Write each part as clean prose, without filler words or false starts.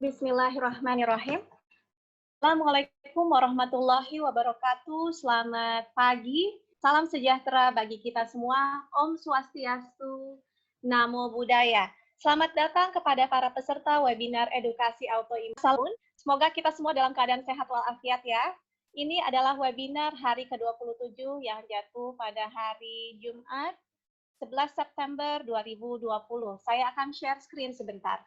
Bismillahirrahmanirrahim. Assalamualaikum warahmatullahi wabarakatuh. Selamat pagi. Salam sejahtera bagi kita semua. Om Swastiastu, Namo Buddhaya. Selamat datang kepada para peserta webinar edukasi autoimun. Semoga kita semua dalam keadaan sehat walafiat ya. Ini adalah webinar hari ke-27 yang jatuh pada hari Jumat 11 September 2020. Saya akan share screen sebentar.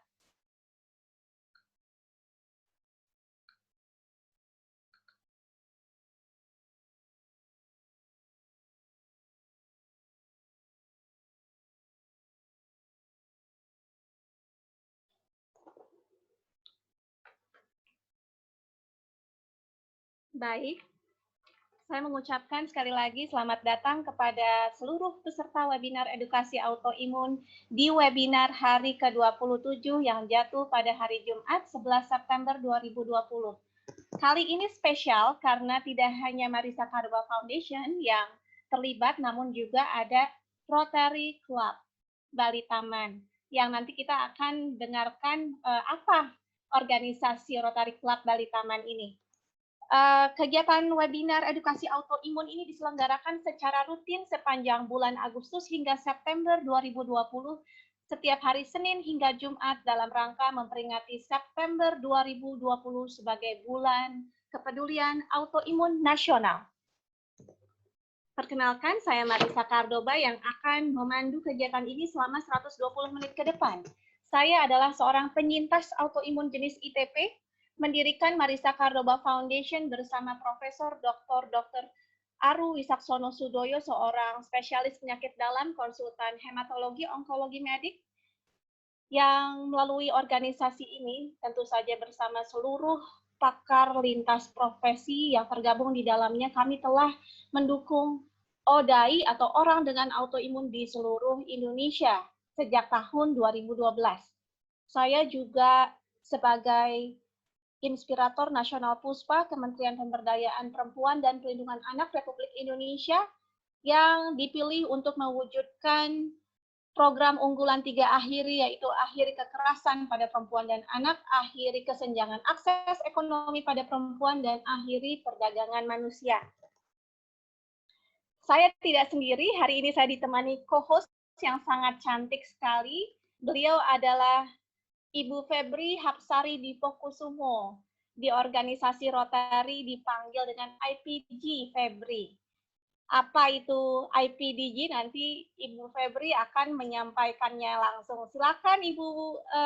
Baik, saya mengucapkan sekali lagi selamat datang kepada seluruh peserta webinar edukasi autoimun di webinar hari ke-27 yang jatuh pada hari Jumat 11 September 2020. Kali ini spesial karena tidak hanya Marisa Kardoba Foundation yang terlibat, namun juga ada Rotary Club Bali Taman, yang nanti kita akan dengarkan apa organisasi Rotary Club Bali Taman ini. Kegiatan webinar edukasi autoimun ini diselenggarakan secara rutin sepanjang bulan Agustus hingga September 2020 setiap hari Senin hingga Jumat dalam rangka memperingati September 2020 sebagai bulan kepedulian autoimun nasional. Perkenalkan, saya Marisa Kardoba yang akan memandu kegiatan ini selama 120 menit ke depan. Saya adalah seorang penyintas autoimun jenis ITP, mendirikan Marisa Kardoba Foundation bersama Profesor Dr. Aru Wisaksono Sudoyo, seorang spesialis penyakit dalam, konsultan hematologi, onkologi medik, yang melalui organisasi ini tentu saja bersama seluruh pakar lintas profesi yang tergabung di dalamnya, kami telah mendukung ODAI atau orang dengan autoimun di seluruh Indonesia sejak tahun 2012. Saya juga sebagai Inspirator Nasional Puspa Kementerian Pemberdayaan Perempuan dan Perlindungan Anak Republik Indonesia yang dipilih untuk mewujudkan program unggulan 3 akhiri, yaitu akhiri kekerasan pada perempuan dan anak, akhiri kesenjangan akses ekonomi pada perempuan, dan akhiri perdagangan manusia. Saya tidak sendiri, hari ini saya ditemani co-host yang sangat cantik sekali. Beliau adalah Ibu Febri Hapsari Dipokusumo, di organisasi Rotary dipanggil dengan IPDG Febri. Apa itu IPDG? Nanti Ibu Febri akan menyampaikannya langsung. Silakan Ibu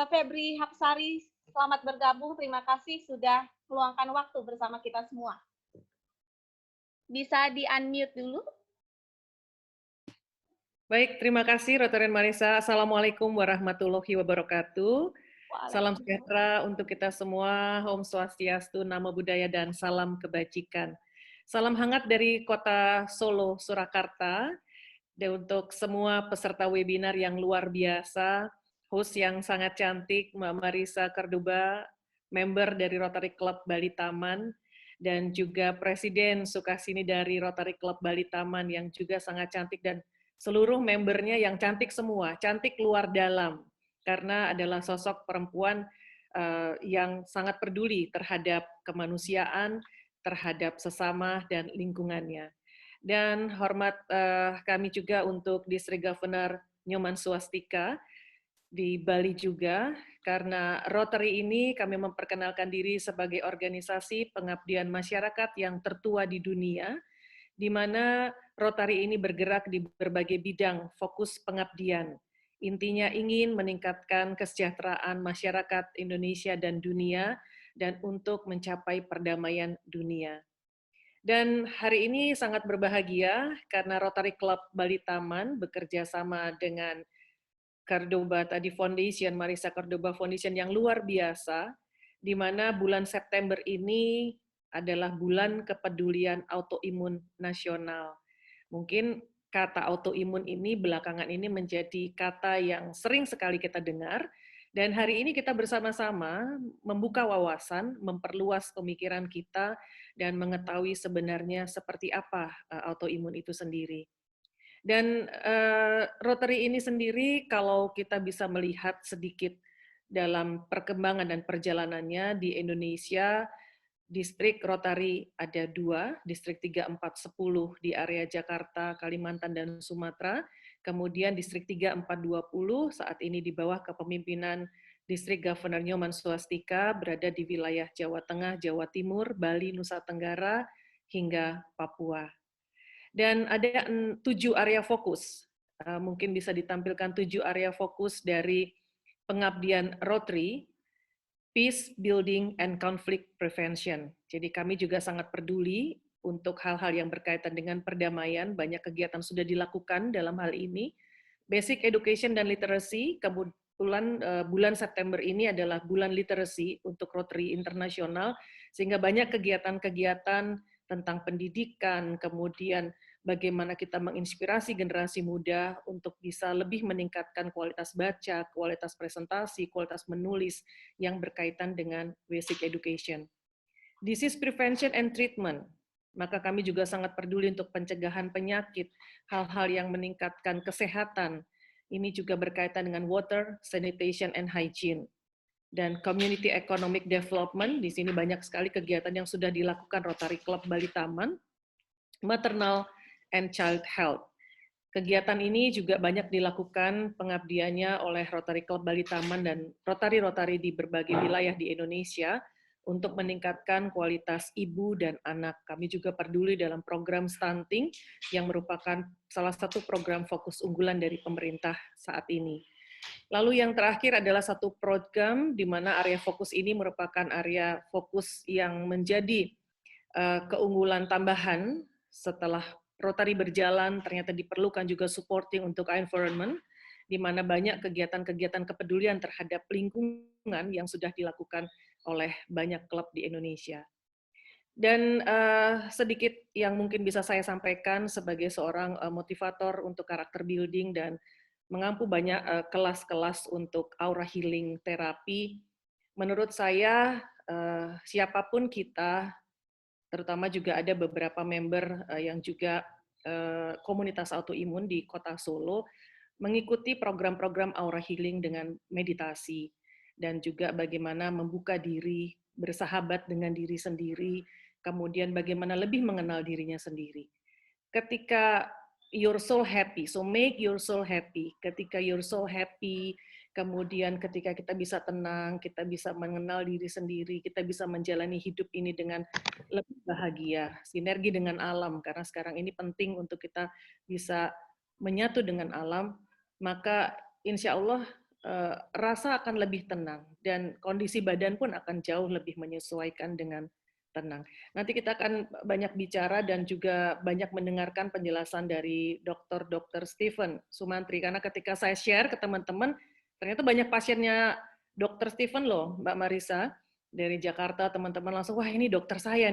Febri Hapsari, selamat bergabung. Terima kasih sudah meluangkan waktu bersama kita semua. Bisa di-unmute dulu? Baik, terima kasih Rotarian Marisa. Assalamualaikum warahmatullahi wabarakatuh. Salam sejahtera untuk kita semua. Om Swastiastu, Namo Buddhaya, dan salam kebajikan. Salam hangat dari kota Solo, Surakarta. Dan untuk semua peserta webinar yang luar biasa, host yang sangat cantik, Mbak Marisa Kardoba, member dari Rotary Club Bali Taman, dan juga Presiden Sukasini dari Rotary Club Bali Taman yang juga sangat cantik, dan seluruh membernya yang cantik semua, cantik luar dalam, karena adalah sosok perempuan yang sangat peduli terhadap kemanusiaan, terhadap sesama dan lingkungannya. Dan hormat kami juga untuk District Governor Nyoman Swastika di Bali juga, karena Rotary ini kami memperkenalkan diri sebagai organisasi pengabdian masyarakat yang tertua di dunia, di mana Rotary ini bergerak di berbagai bidang fokus pengabdian. Intinya ingin meningkatkan kesejahteraan masyarakat Indonesia dan dunia, dan untuk mencapai perdamaian dunia. Dan hari ini sangat berbahagia karena Rotary Club Bali Taman bekerja sama dengan Kardoba tadi Foundation, Marisa Kardoba Foundation yang luar biasa, di mana bulan September ini adalah bulan kepedulian autoimun nasional. Mungkin kata autoimun ini belakangan ini menjadi kata yang sering sekali kita dengar, dan hari ini kita bersama-sama membuka wawasan, memperluas pemikiran kita, dan mengetahui sebenarnya seperti apa autoimun itu sendiri. Dan Rotary ini sendiri, kalau kita bisa melihat sedikit dalam perkembangan dan perjalanannya di Indonesia. Distrik Rotary ada 2, distrik 3, 4, 10 di area Jakarta, Kalimantan, dan Sumatera. Kemudian distrik 3, 4, 20 saat ini di bawah kepemimpinan distrik Governor Nyoman Swastika berada di wilayah Jawa Tengah, Jawa Timur, Bali, Nusa Tenggara, hingga Papua. Dan ada 7 area fokus. Mungkin bisa ditampilkan 7 area fokus dari pengabdian Rotary, Peace Building and Conflict Prevention. Jadi kami juga sangat peduli untuk hal-hal yang berkaitan dengan perdamaian. Banyak kegiatan sudah dilakukan dalam hal ini. Basic Education dan Literacy, kebetulan bulan September ini adalah bulan literasi untuk Rotary Internasional, sehingga banyak kegiatan-kegiatan tentang pendidikan, kemudian bagaimana kita menginspirasi generasi muda untuk bisa lebih meningkatkan kualitas baca, kualitas presentasi, kualitas menulis yang berkaitan dengan basic education. Disease prevention and treatment, maka kami juga sangat peduli untuk pencegahan penyakit, hal-hal yang meningkatkan kesehatan. Ini juga berkaitan dengan water, sanitation, and hygiene. Dan community economic development, di sini banyak sekali kegiatan yang sudah dilakukan Rotary Club Bali Taman, maternal and child health. Kegiatan ini juga banyak dilakukan pengabdiannya oleh Rotary Club Bali Taman dan Rotary-Rotary di berbagai wilayah di Indonesia untuk meningkatkan kualitas ibu dan anak. Kami juga peduli dalam program stunting yang merupakan salah satu program fokus unggulan dari pemerintah saat ini. Lalu yang terakhir adalah satu program di mana area fokus ini merupakan area fokus yang menjadi keunggulan tambahan setelah Rotary berjalan, ternyata diperlukan juga supporting untuk environment, di mana banyak kegiatan-kegiatan kepedulian terhadap lingkungan yang sudah dilakukan oleh banyak klub di Indonesia. Dan sedikit yang mungkin bisa saya sampaikan sebagai seorang motivator untuk karakter building dan mengampu banyak kelas-kelas untuk aura healing terapi. Menurut saya, siapapun kita, terutama juga ada beberapa member yang juga komunitas autoimun di Kota Solo, mengikuti program-program aura healing dengan meditasi, dan juga bagaimana membuka diri, bersahabat dengan diri sendiri, kemudian bagaimana lebih mengenal dirinya sendiri. Ketika your soul happy, so make your soul happy. Ketika your soul happy, kemudian ketika kita bisa tenang, kita bisa mengenal diri sendiri, kita bisa menjalani hidup ini dengan lebih bahagia, sinergi dengan alam, karena sekarang ini penting untuk kita bisa menyatu dengan alam, maka insya Allah rasa akan lebih tenang, dan kondisi badan pun akan jauh lebih menyesuaikan dengan tenang. Nanti kita akan banyak bicara dan juga banyak mendengarkan penjelasan dari Dr. Stephen Sumantri, karena ketika saya share ke teman-teman, ternyata banyak pasiennya Dr. Stephen loh, Mbak Marisa, dari Jakarta, teman-teman langsung, wah ini dokter saya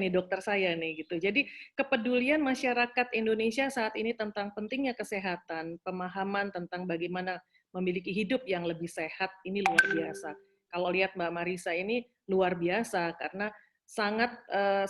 nih, gitu. Jadi kepedulian masyarakat Indonesia saat ini tentang pentingnya kesehatan, pemahaman tentang bagaimana memiliki hidup yang lebih sehat, ini luar biasa. Kalau lihat Mbak Marisa ini luar biasa, karena sangat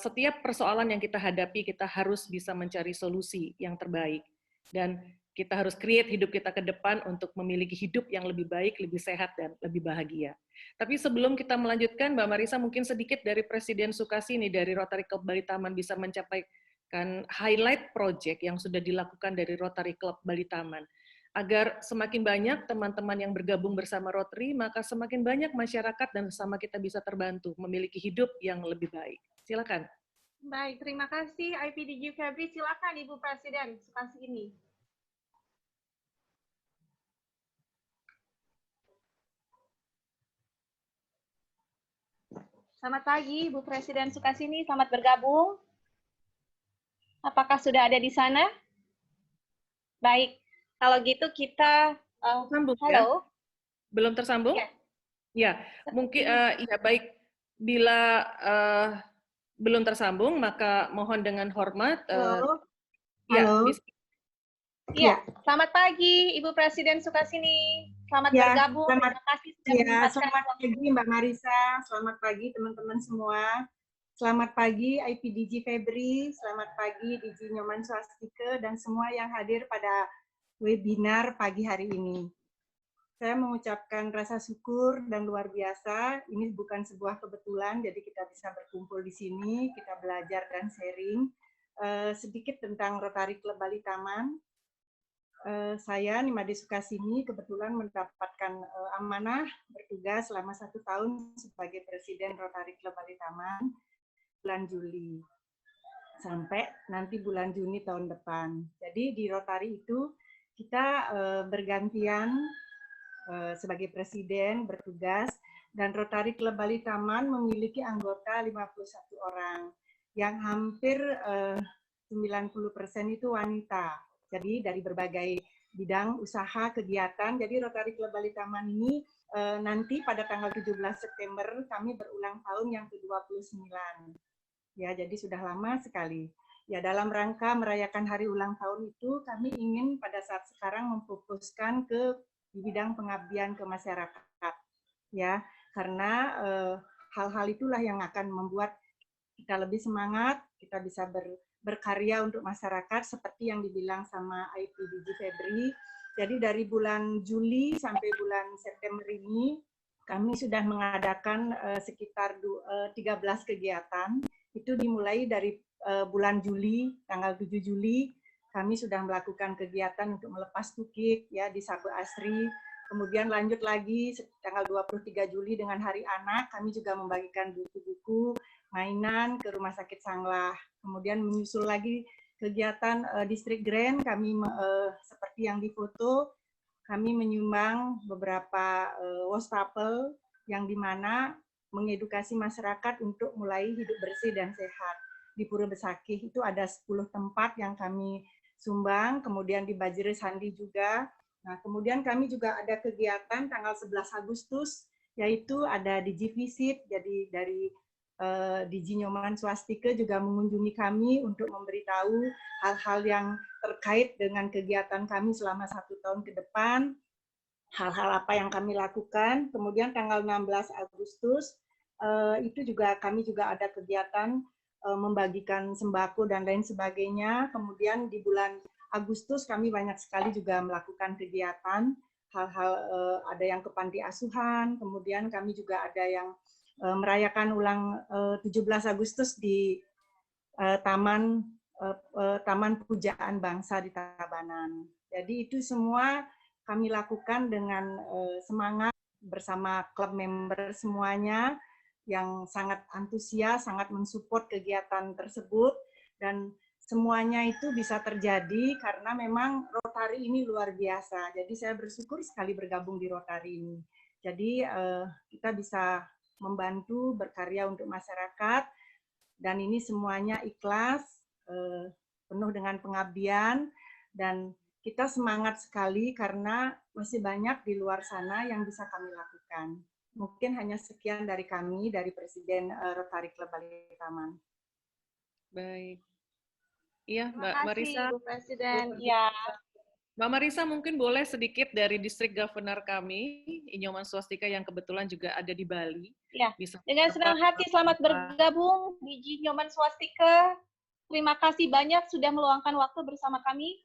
setiap persoalan yang kita hadapi, kita harus bisa mencari solusi yang terbaik. Dan kita harus create hidup kita ke depan untuk memiliki hidup yang lebih baik, lebih sehat, dan lebih bahagia. Tapi sebelum kita melanjutkan, Mbak Marisa mungkin sedikit dari Presiden Sukasini dari Rotary Club Bali Taman bisa menyampaikan highlight project yang sudah dilakukan dari Rotary Club Bali Taman. Agar semakin banyak teman-teman yang bergabung bersama Rotary, maka semakin banyak masyarakat dan sesama kita bisa terbantu memiliki hidup yang lebih baik. Silakan. Baik, terima kasih IPDG Febri. Silakan Ibu Presiden Sukasini. Selamat pagi, Ibu Presiden Sukasini. Selamat bergabung. Apakah sudah ada di sana? Baik, kalau gitu kita Sambung, halo. Ya? Belum tersambung? Ya. Ya, mungkin ya baik. Bila belum tersambung, maka mohon dengan hormat. Halo. Ya, Iya, selamat pagi Ibu Presiden Sukasini. Selamat bergabung. Terima kasih sudah menyempatkan. Selamat pagi Mbak Marisa. Selamat pagi teman-teman semua. Selamat pagi IPDG Febri. Selamat pagi DG Nyoman Swastika dan semua yang hadir pada webinar pagi hari ini. Saya mengucapkan rasa syukur dan luar biasa. Ini bukan sebuah kebetulan, jadi kita bisa berkumpul di sini, kita belajar dan sharing sedikit tentang Rotary Club Bali Taman. Saya Nimade Sukasini kebetulan mendapatkan amanah bertugas selama 1 tahun sebagai Presiden Rotary Club Bali Taman bulan Juli sampai nanti bulan Juni tahun depan. Jadi di Rotary itu kita bergantian sebagai presiden bertugas, dan Rotary Club Bali Taman memiliki anggota 51 orang yang hampir 90% itu wanita. Jadi dari berbagai bidang usaha kegiatan. Jadi Rotary Club Bali Taman ini nanti pada tanggal 17 September kami berulang tahun yang ke-29. Ya, jadi sudah lama sekali. Ya, dalam rangka merayakan hari ulang tahun itu kami ingin pada saat sekarang memfokuskan ke di bidang pengabdian ke masyarakat, ya, karena hal-hal itulah yang akan membuat kita lebih semangat, kita bisa berkarya untuk masyarakat seperti yang dibilang sama IPDG Febri. Jadi dari bulan Juli sampai bulan September ini kami sudah mengadakan sekitar 13 kegiatan. Itu dimulai dari bulan Juli, tanggal 7 Juli. Kami sudah melakukan kegiatan untuk melepas tukik ya di Sabu Asri. Kemudian lanjut lagi tanggal 23 Juli dengan Hari Anak, kami juga membagikan buku-buku, mainan ke Rumah Sakit Sanglah. Kemudian menyusul lagi kegiatan Distrik Grand, kami seperti yang difoto, kami menyumbang beberapa wastafel yang dimana mengedukasi masyarakat untuk mulai hidup bersih dan sehat. Di Pura Besakih itu ada 10 tempat yang kami sumbang, kemudian di Bajiris Handi juga. Nah, kemudian kami juga ada kegiatan tanggal 11 Agustus, yaitu ada Digi Visit, jadi dari Digi Nyoman Swastika juga mengunjungi kami untuk memberitahu hal-hal yang terkait dengan kegiatan kami selama 1 tahun ke depan, hal-hal apa yang kami lakukan. Kemudian tanggal 16 Agustus, itu juga kami juga ada kegiatan membagikan sembako dan lain sebagainya. Kemudian di bulan Agustus kami banyak sekali juga melakukan kegiatan, hal-hal ada yang ke panti asuhan, kemudian kami juga ada yang merayakan ulang 17 Agustus di Taman Pujaan Bangsa di Tabanan. Jadi itu semua kami lakukan dengan semangat bersama klub member semuanya, yang sangat antusias, sangat mensupport kegiatan tersebut, dan semuanya itu bisa terjadi karena memang Rotary ini luar biasa. Jadi saya bersyukur sekali bergabung di Rotary ini. Jadi kita bisa membantu berkarya untuk masyarakat, dan ini semuanya ikhlas, penuh dengan pengabdian, dan kita semangat sekali karena masih banyak di luar sana yang bisa kami lakukan. Mungkin hanya sekian dari kami, dari Presiden Rotary Club Bali Taman. Baik. Iya, Mbak Terima kasih, Marisa. Bu Presiden. Ya. Mbak Marisa mungkin boleh sedikit dari distrik governor kami, Inyoman Swastika yang kebetulan juga ada di Bali. Ya. Bisa Dengan senang hati selamat bergabung di Nyoman Swastika. Terima kasih banyak sudah meluangkan waktu bersama kami.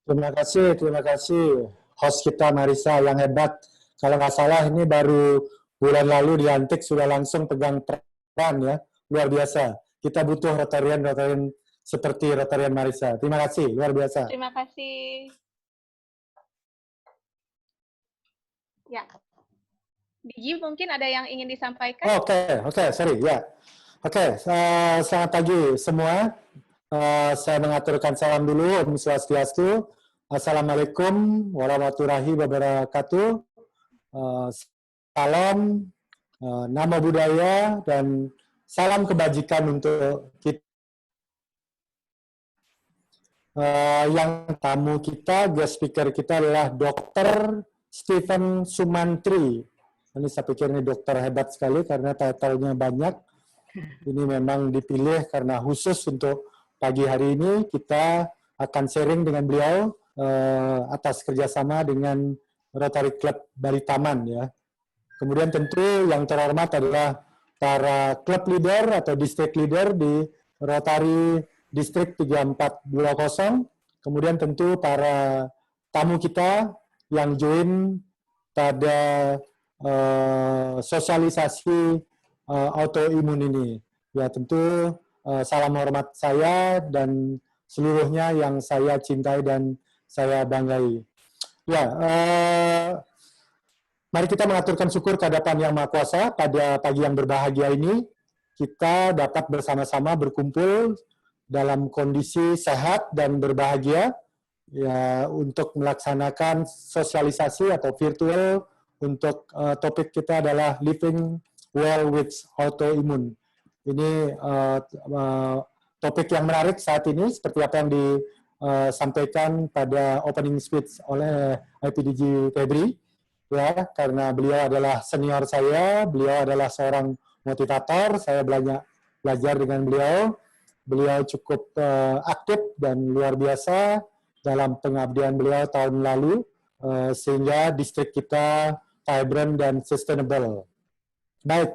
Terima kasih host kita Marisa yang hebat. Kalau nggak salah ini baru bulan lalu dilantik sudah langsung pegang peran ya, luar biasa. Kita butuh Rotarian seperti Rotarian Marisa. Terima kasih, luar biasa. Terima kasih. Ya, Digi mungkin ada yang ingin disampaikan? Oke, sorry ya. Oke, selamat pagi semua. Saya mengaturkan salam dulu, Om Swastiastu. Assalamualaikum warahmatullahi wabarakatuh. Salam, nama budaya, dan salam kebajikan untuk kita. Yang tamu kita, guest speaker kita adalah Dr. Stephen Sumantri. Ini saya pikir ini dokter hebat sekali karena title-nya banyak. Ini memang dipilih karena khusus untuk pagi hari ini kita akan sharing dengan beliau atas kerjasama dengan Rotary Club Bali Taman ya. Kemudian tentu yang terhormat adalah para club leader atau district leader di Rotary District 3420. Kemudian tentu para tamu kita yang join pada sosialisasi autoimun ini. Ya tentu salam hormat saya dan seluruhnya yang saya cintai dan saya banggai. Ya, mari kita mengaturkan syukur kehadapan Yang Maha Kuasa pada pagi yang berbahagia ini. Kita dapat bersama-sama berkumpul dalam kondisi sehat dan berbahagia ya untuk melaksanakan sosialisasi atau virtual untuk topik kita adalah Living Well with Autoimmune. Ini topik yang menarik saat ini seperti apa yang disampaikan pada opening speech oleh IPDG Febri. Ya, karena beliau adalah senior saya, beliau adalah seorang motivator, saya belajar dengan beliau. Beliau cukup aktif dan luar biasa dalam pengabdian beliau tahun lalu, sehingga distrik kita vibrant dan sustainable. Baik,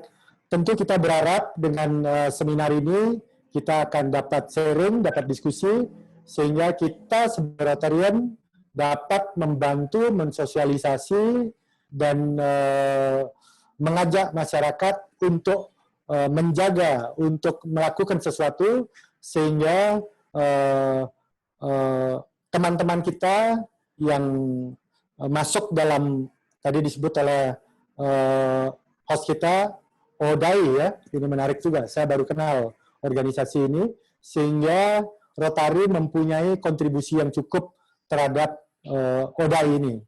tentu kita berharap dengan seminar ini kita akan dapat sharing, dapat diskusi, sehingga kita sebagai Rotarian dapat membantu mensosialisasi dan mengajak masyarakat untuk menjaga, untuk melakukan sesuatu sehingga teman-teman kita yang masuk dalam tadi disebut oleh host kita ODAI ya, ini menarik juga. Saya baru kenal organisasi ini sehingga Rotary mempunyai kontribusi yang cukup terhadap ODAI ini.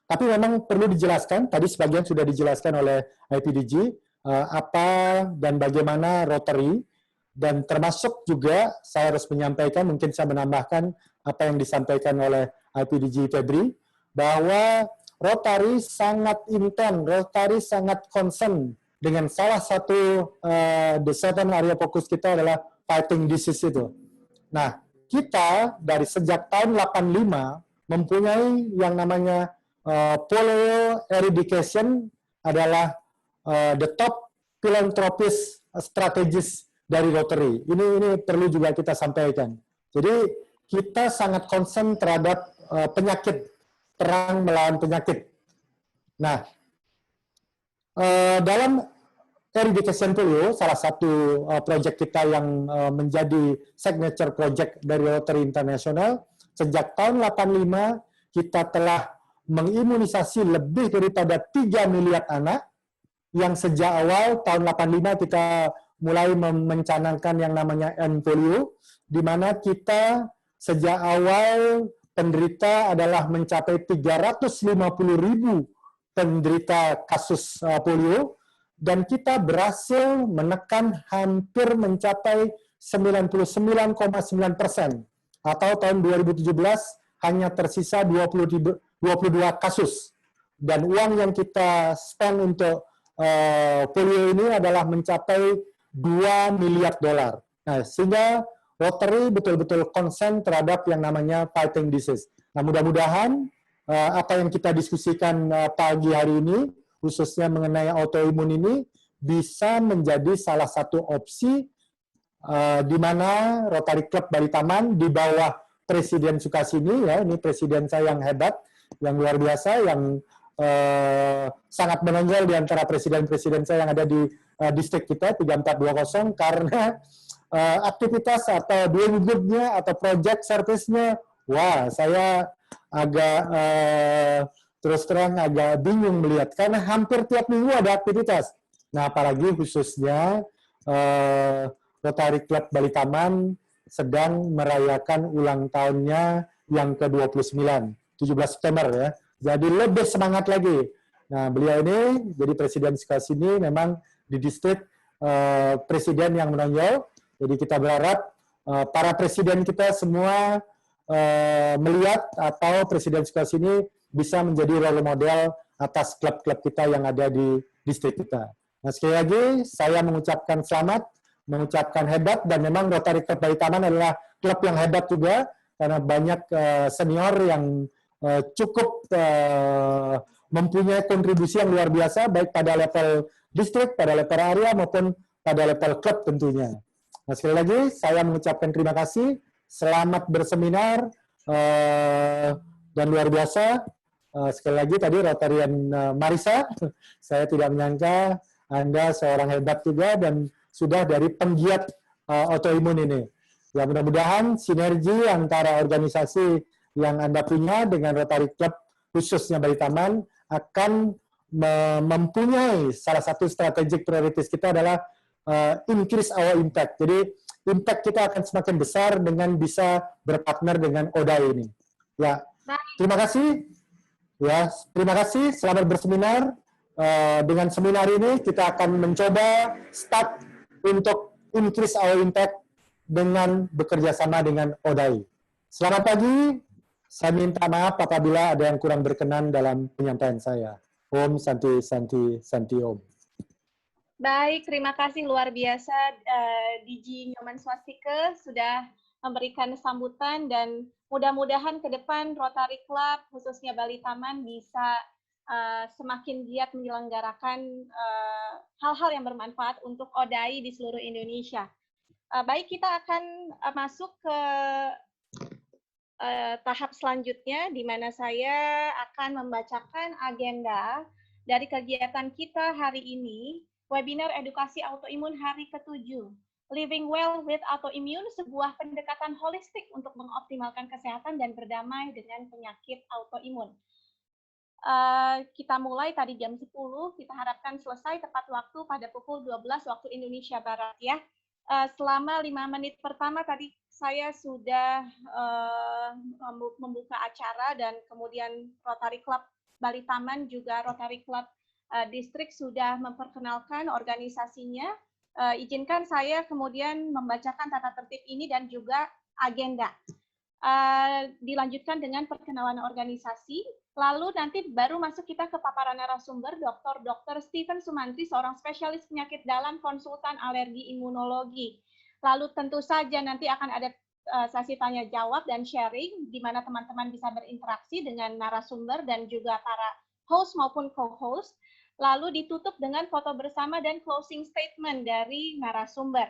Tapi memang perlu dijelaskan, tadi sebagian sudah dijelaskan oleh IPDG, apa dan bagaimana Rotary, dan termasuk juga saya harus menyampaikan, mungkin saya menambahkan apa yang disampaikan oleh IPDG Febri, bahwa Rotary sangat intens, Rotary sangat concern dengan salah satu the seven area fokus kita adalah fighting disease itu. Nah, kita dari sejak tahun 85 mempunyai yang namanya polio eradication adalah the top philanthropist strategis dari Rotary. Ini perlu juga kita sampaikan. Jadi kita sangat concern terhadap penyakit, perang melawan penyakit. Nah, dalam eradication polio, salah satu proyek kita yang menjadi signature project dari Rotary International, sejak tahun 85 kita telah mengimunisasi lebih daripada 3 miliar anak yang sejak awal tahun 85 kita mulai mencanangkan yang namanya End Polio, di mana kita sejak awal penderita adalah mencapai 350.000 penderita kasus polio, dan kita berhasil menekan hampir mencapai 99,9%, atau tahun 2017 hanya tersisa 22 kasus. Dan uang yang kita spend untuk polio ini adalah mencapai 2 miliar dolar. Nah, sehingga Rotary betul-betul concern terhadap yang namanya fighting disease. Nah, mudah-mudahan apa yang kita diskusikan pagi hari ini, khususnya mengenai autoimun ini, bisa menjadi salah satu opsi di mana Rotary Club Baritaman di bawah Presiden Sukasini, ya, ini presiden saya yang hebat, yang luar biasa, yang sangat menonjol di antara presiden-presiden saya yang ada di distrik kita 3420, karena aktivitas atau doing good-nya atau project service-nya, wah, saya agak terus terang agak bingung melihat, karena hampir tiap minggu ada aktivitas. Nah, apalagi khususnya Rotary Club Baritaman sedang merayakan ulang tahunnya yang ke-29, 17 September ya. Jadi lebih semangat lagi. Nah, beliau ini jadi Presiden Sukasini memang di distrik presiden yang menonjol. Jadi kita berharap para presiden kita semua melihat atau Presiden Sukasini bisa menjadi role model atas klub-klub kita yang ada di distrik kita. Nah, sekali lagi saya mengucapkan selamat, mengucapkan hebat, dan memang Rotary Club Baritaman adalah klub yang hebat juga karena banyak senior yang cukup mempunyai kontribusi yang luar biasa baik pada level distrik, pada level area maupun pada level klub tentunya. Nah, sekali lagi saya mengucapkan terima kasih, selamat berseminar dan luar biasa. Sekali lagi tadi Rotarian Marisa, saya tidak menyangka Anda seorang hebat juga dan sudah dari penggiat autoimun ini. Ya mudah-mudahan sinergi antara organisasi yang Anda punya dengan Rotary Club khususnya Bali Taman akan mempunyai salah satu strategic priorities kita adalah increase our impact. Jadi impact kita akan semakin besar dengan bisa berpartner dengan ODAI ini. Ya, terima kasih. Ya, terima kasih. Selamat berseminar. Dengan seminar ini kita akan mencoba start untuk increase our impact dengan bekerja sama dengan ODAI. Selamat pagi. Saya minta maaf apabila ada yang kurang berkenan dalam penyampaian saya. Om Santi Santi Santi Om. Baik, terima kasih luar biasa DG Nyoman Swastika sudah memberikan sambutan dan mudah-mudahan ke depan Rotary Club khususnya Bali Taman bisa semakin giat menyelenggarakan hal-hal yang bermanfaat untuk ODAI di seluruh Indonesia. Baik, kita akan masuk ke tahap selanjutnya di mana saya akan membacakan agenda dari kegiatan kita hari ini, webinar edukasi autoimun hari ke-7. Living Well with Autoimmune, sebuah pendekatan holistik untuk mengoptimalkan kesehatan dan berdamai dengan penyakit autoimun. Kita mulai tadi jam 10, kita harapkan selesai tepat waktu pada pukul 12 waktu Indonesia Barat ya. Selama 5 menit pertama tadi saya sudah membuka acara dan kemudian Rotary Club Bali Taman juga Rotary Club Distrik sudah memperkenalkan organisasinya. Izinkan saya kemudian membacakan tata tertib ini dan juga agenda. Dilanjutkan dengan perkenalan organisasi, lalu nanti baru masuk kita ke paparan narasumber Dr. Stephen Sumantri, seorang spesialis penyakit dalam konsultan alergi imunologi. Lalu tentu saja nanti akan ada sesi tanya jawab dan sharing di mana teman-teman bisa berinteraksi dengan narasumber dan juga para host maupun co-host. Lalu ditutup dengan foto bersama dan closing statement dari narasumber.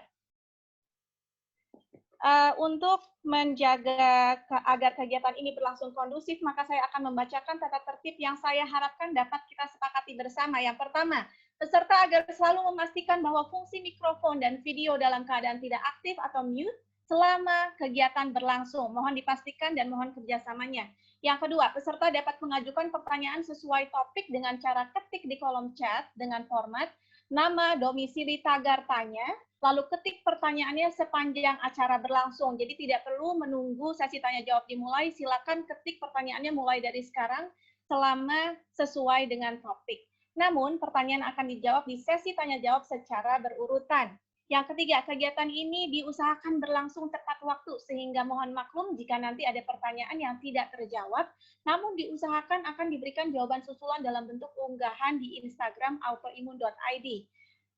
Untuk menjaga agar kegiatan ini berlangsung kondusif, maka saya akan membacakan tata tertib yang saya harapkan dapat kita sepakati bersama. Yang pertama, peserta agar selalu memastikan bahwa fungsi mikrofon dan video dalam keadaan tidak aktif atau mute selama kegiatan berlangsung. Mohon dipastikan dan mohon kerjasamanya. Yang kedua, peserta dapat mengajukan pertanyaan sesuai topik dengan cara ketik di kolom chat dengan format nama, domisili, tagar tanya, lalu ketik pertanyaannya sepanjang acara berlangsung. Jadi tidak perlu menunggu sesi tanya jawab dimulai, silakan ketik pertanyaannya mulai dari sekarang selama sesuai dengan topik. Namun pertanyaan akan dijawab di sesi tanya jawab secara berurutan. Yang ketiga, kegiatan ini diusahakan berlangsung tepat waktu sehingga mohon maklum jika nanti ada pertanyaan yang tidak terjawab, namun diusahakan akan diberikan jawaban susulan dalam bentuk unggahan di Instagram autoimun.id.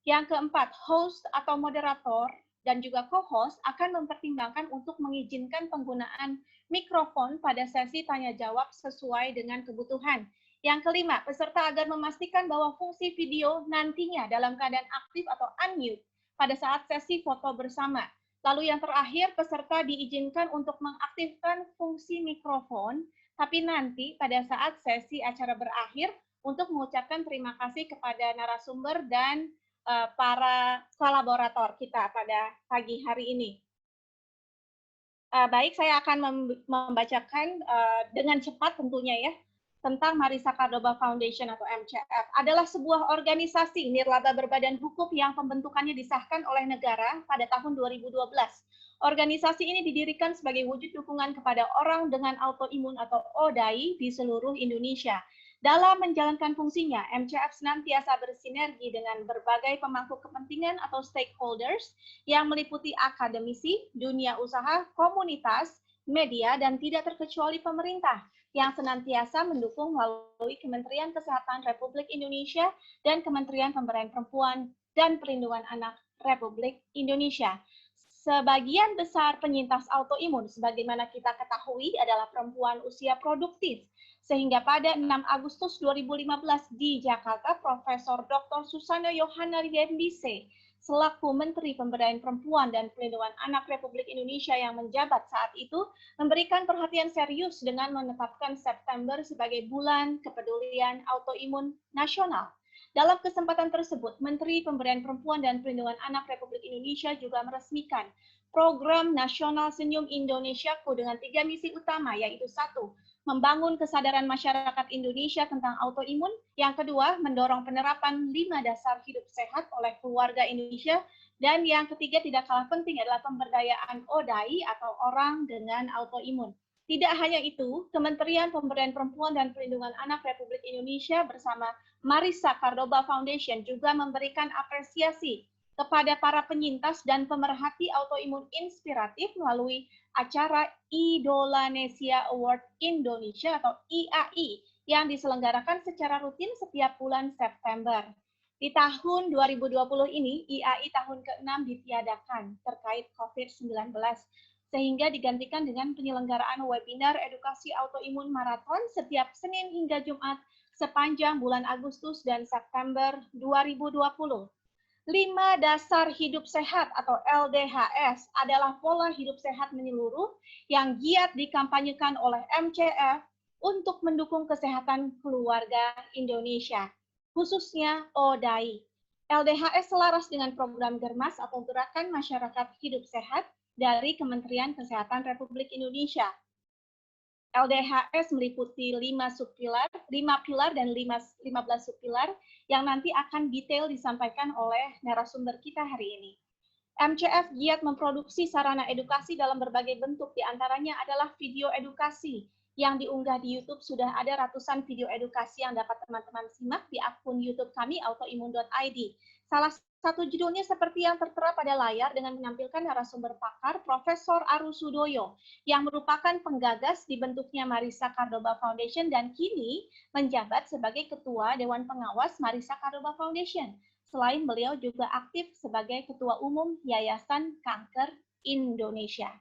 Yang keempat, host atau moderator dan juga co-host akan mempertimbangkan untuk mengizinkan penggunaan mikrofon pada sesi tanya jawab sesuai dengan kebutuhan. Yang kelima, peserta agar memastikan bahwa fungsi video nantinya dalam keadaan aktif atau unmute pada saat sesi foto bersama. Lalu yang terakhir, peserta diizinkan untuk mengaktifkan fungsi mikrofon, tapi nanti pada saat sesi acara berakhir untuk mengucapkan terima kasih kepada narasumber dan para kolaborator kita pada pagi hari ini. Baik, saya akan membacakan dengan cepat tentunya ya, tentang Marisa Cardova Foundation atau MCF adalah sebuah organisasi nirlaba berbadan hukum yang pembentukannya disahkan oleh negara pada tahun 2012. Organisasi ini didirikan sebagai wujud dukungan kepada orang dengan autoimun atau ODAI di seluruh Indonesia. Dalam menjalankan fungsinya, MCF senantiasa bersinergi dengan berbagai pemangku kepentingan atau stakeholders yang meliputi akademisi, dunia usaha, komunitas, media, dan tidak terkecuali pemerintah yang senantiasa mendukung melalui Kementerian Kesehatan Republik Indonesia dan Kementerian Pemberdayaan Perempuan dan Perlindungan Anak Republik Indonesia. Sebagian besar penyintas autoimun, sebagaimana kita ketahui, adalah perempuan usia produktif. Sehingga pada 6 Agustus 2015 di Jakarta, Profesor Dr. Susana Yohana Yembise, selaku Menteri Pemberdayaan Perempuan dan Perlindungan Anak Republik Indonesia yang menjabat saat itu, memberikan perhatian serius dengan menetapkan September sebagai Bulan Kepedulian Autoimun Nasional. Dalam kesempatan tersebut, Menteri Pemberdayaan Perempuan dan Perlindungan Anak Republik Indonesia juga meresmikan Program Nasional Senyum Indonesiaku dengan 3 misi utama, yaitu 1. Membangun kesadaran masyarakat Indonesia tentang autoimun. Yang kedua, mendorong penerapan 5 dasar hidup sehat oleh keluarga Indonesia. Dan yang ketiga, tidak kalah penting adalah pemberdayaan ODAI atau orang dengan autoimun. Tidak hanya itu, Kementerian Pemberdayaan Perempuan dan Perlindungan Anak Republik Indonesia bersama Marisa Kardoba Foundation juga memberikan apresiasi kepada para penyintas dan pemerhati autoimun inspiratif melalui acara Idolanesia Award Indonesia atau IAI yang diselenggarakan secara rutin setiap bulan September. Di tahun 2020 ini, IAI tahun ke-6 ditiadakan terkait COVID-19, sehingga digantikan dengan penyelenggaraan webinar edukasi autoimun maraton setiap Senin hingga Jumat sepanjang bulan Agustus dan September 2020. 5 dasar hidup sehat atau LDHS adalah pola hidup sehat menyeluruh yang giat dikampanyekan oleh MCF untuk mendukung kesehatan keluarga Indonesia, khususnya ODAI. LDHS selaras dengan program Germas atau Gerakan Masyarakat Hidup Sehat dari Kementerian Kesehatan Republik Indonesia. LDHS meliputi 5 pilar dan 15 subpilar yang nanti akan detail disampaikan oleh narasumber kita hari ini. MCF giat memproduksi sarana edukasi dalam berbagai bentuk, diantaranya adalah video edukasi yang diunggah di YouTube. Sudah ada ratusan video edukasi yang dapat teman-teman simak di akun YouTube kami, autoimun.id. Salah satu judulnya seperti yang tertera pada layar dengan menampilkan narasumber pakar Profesor Aru Sudoyo yang merupakan penggagas dibentuknya Marisa Kardoba Foundation dan kini menjabat sebagai Ketua Dewan Pengawas Marisa Kardoba Foundation. Selain beliau juga aktif sebagai Ketua Umum Yayasan Kanker Indonesia.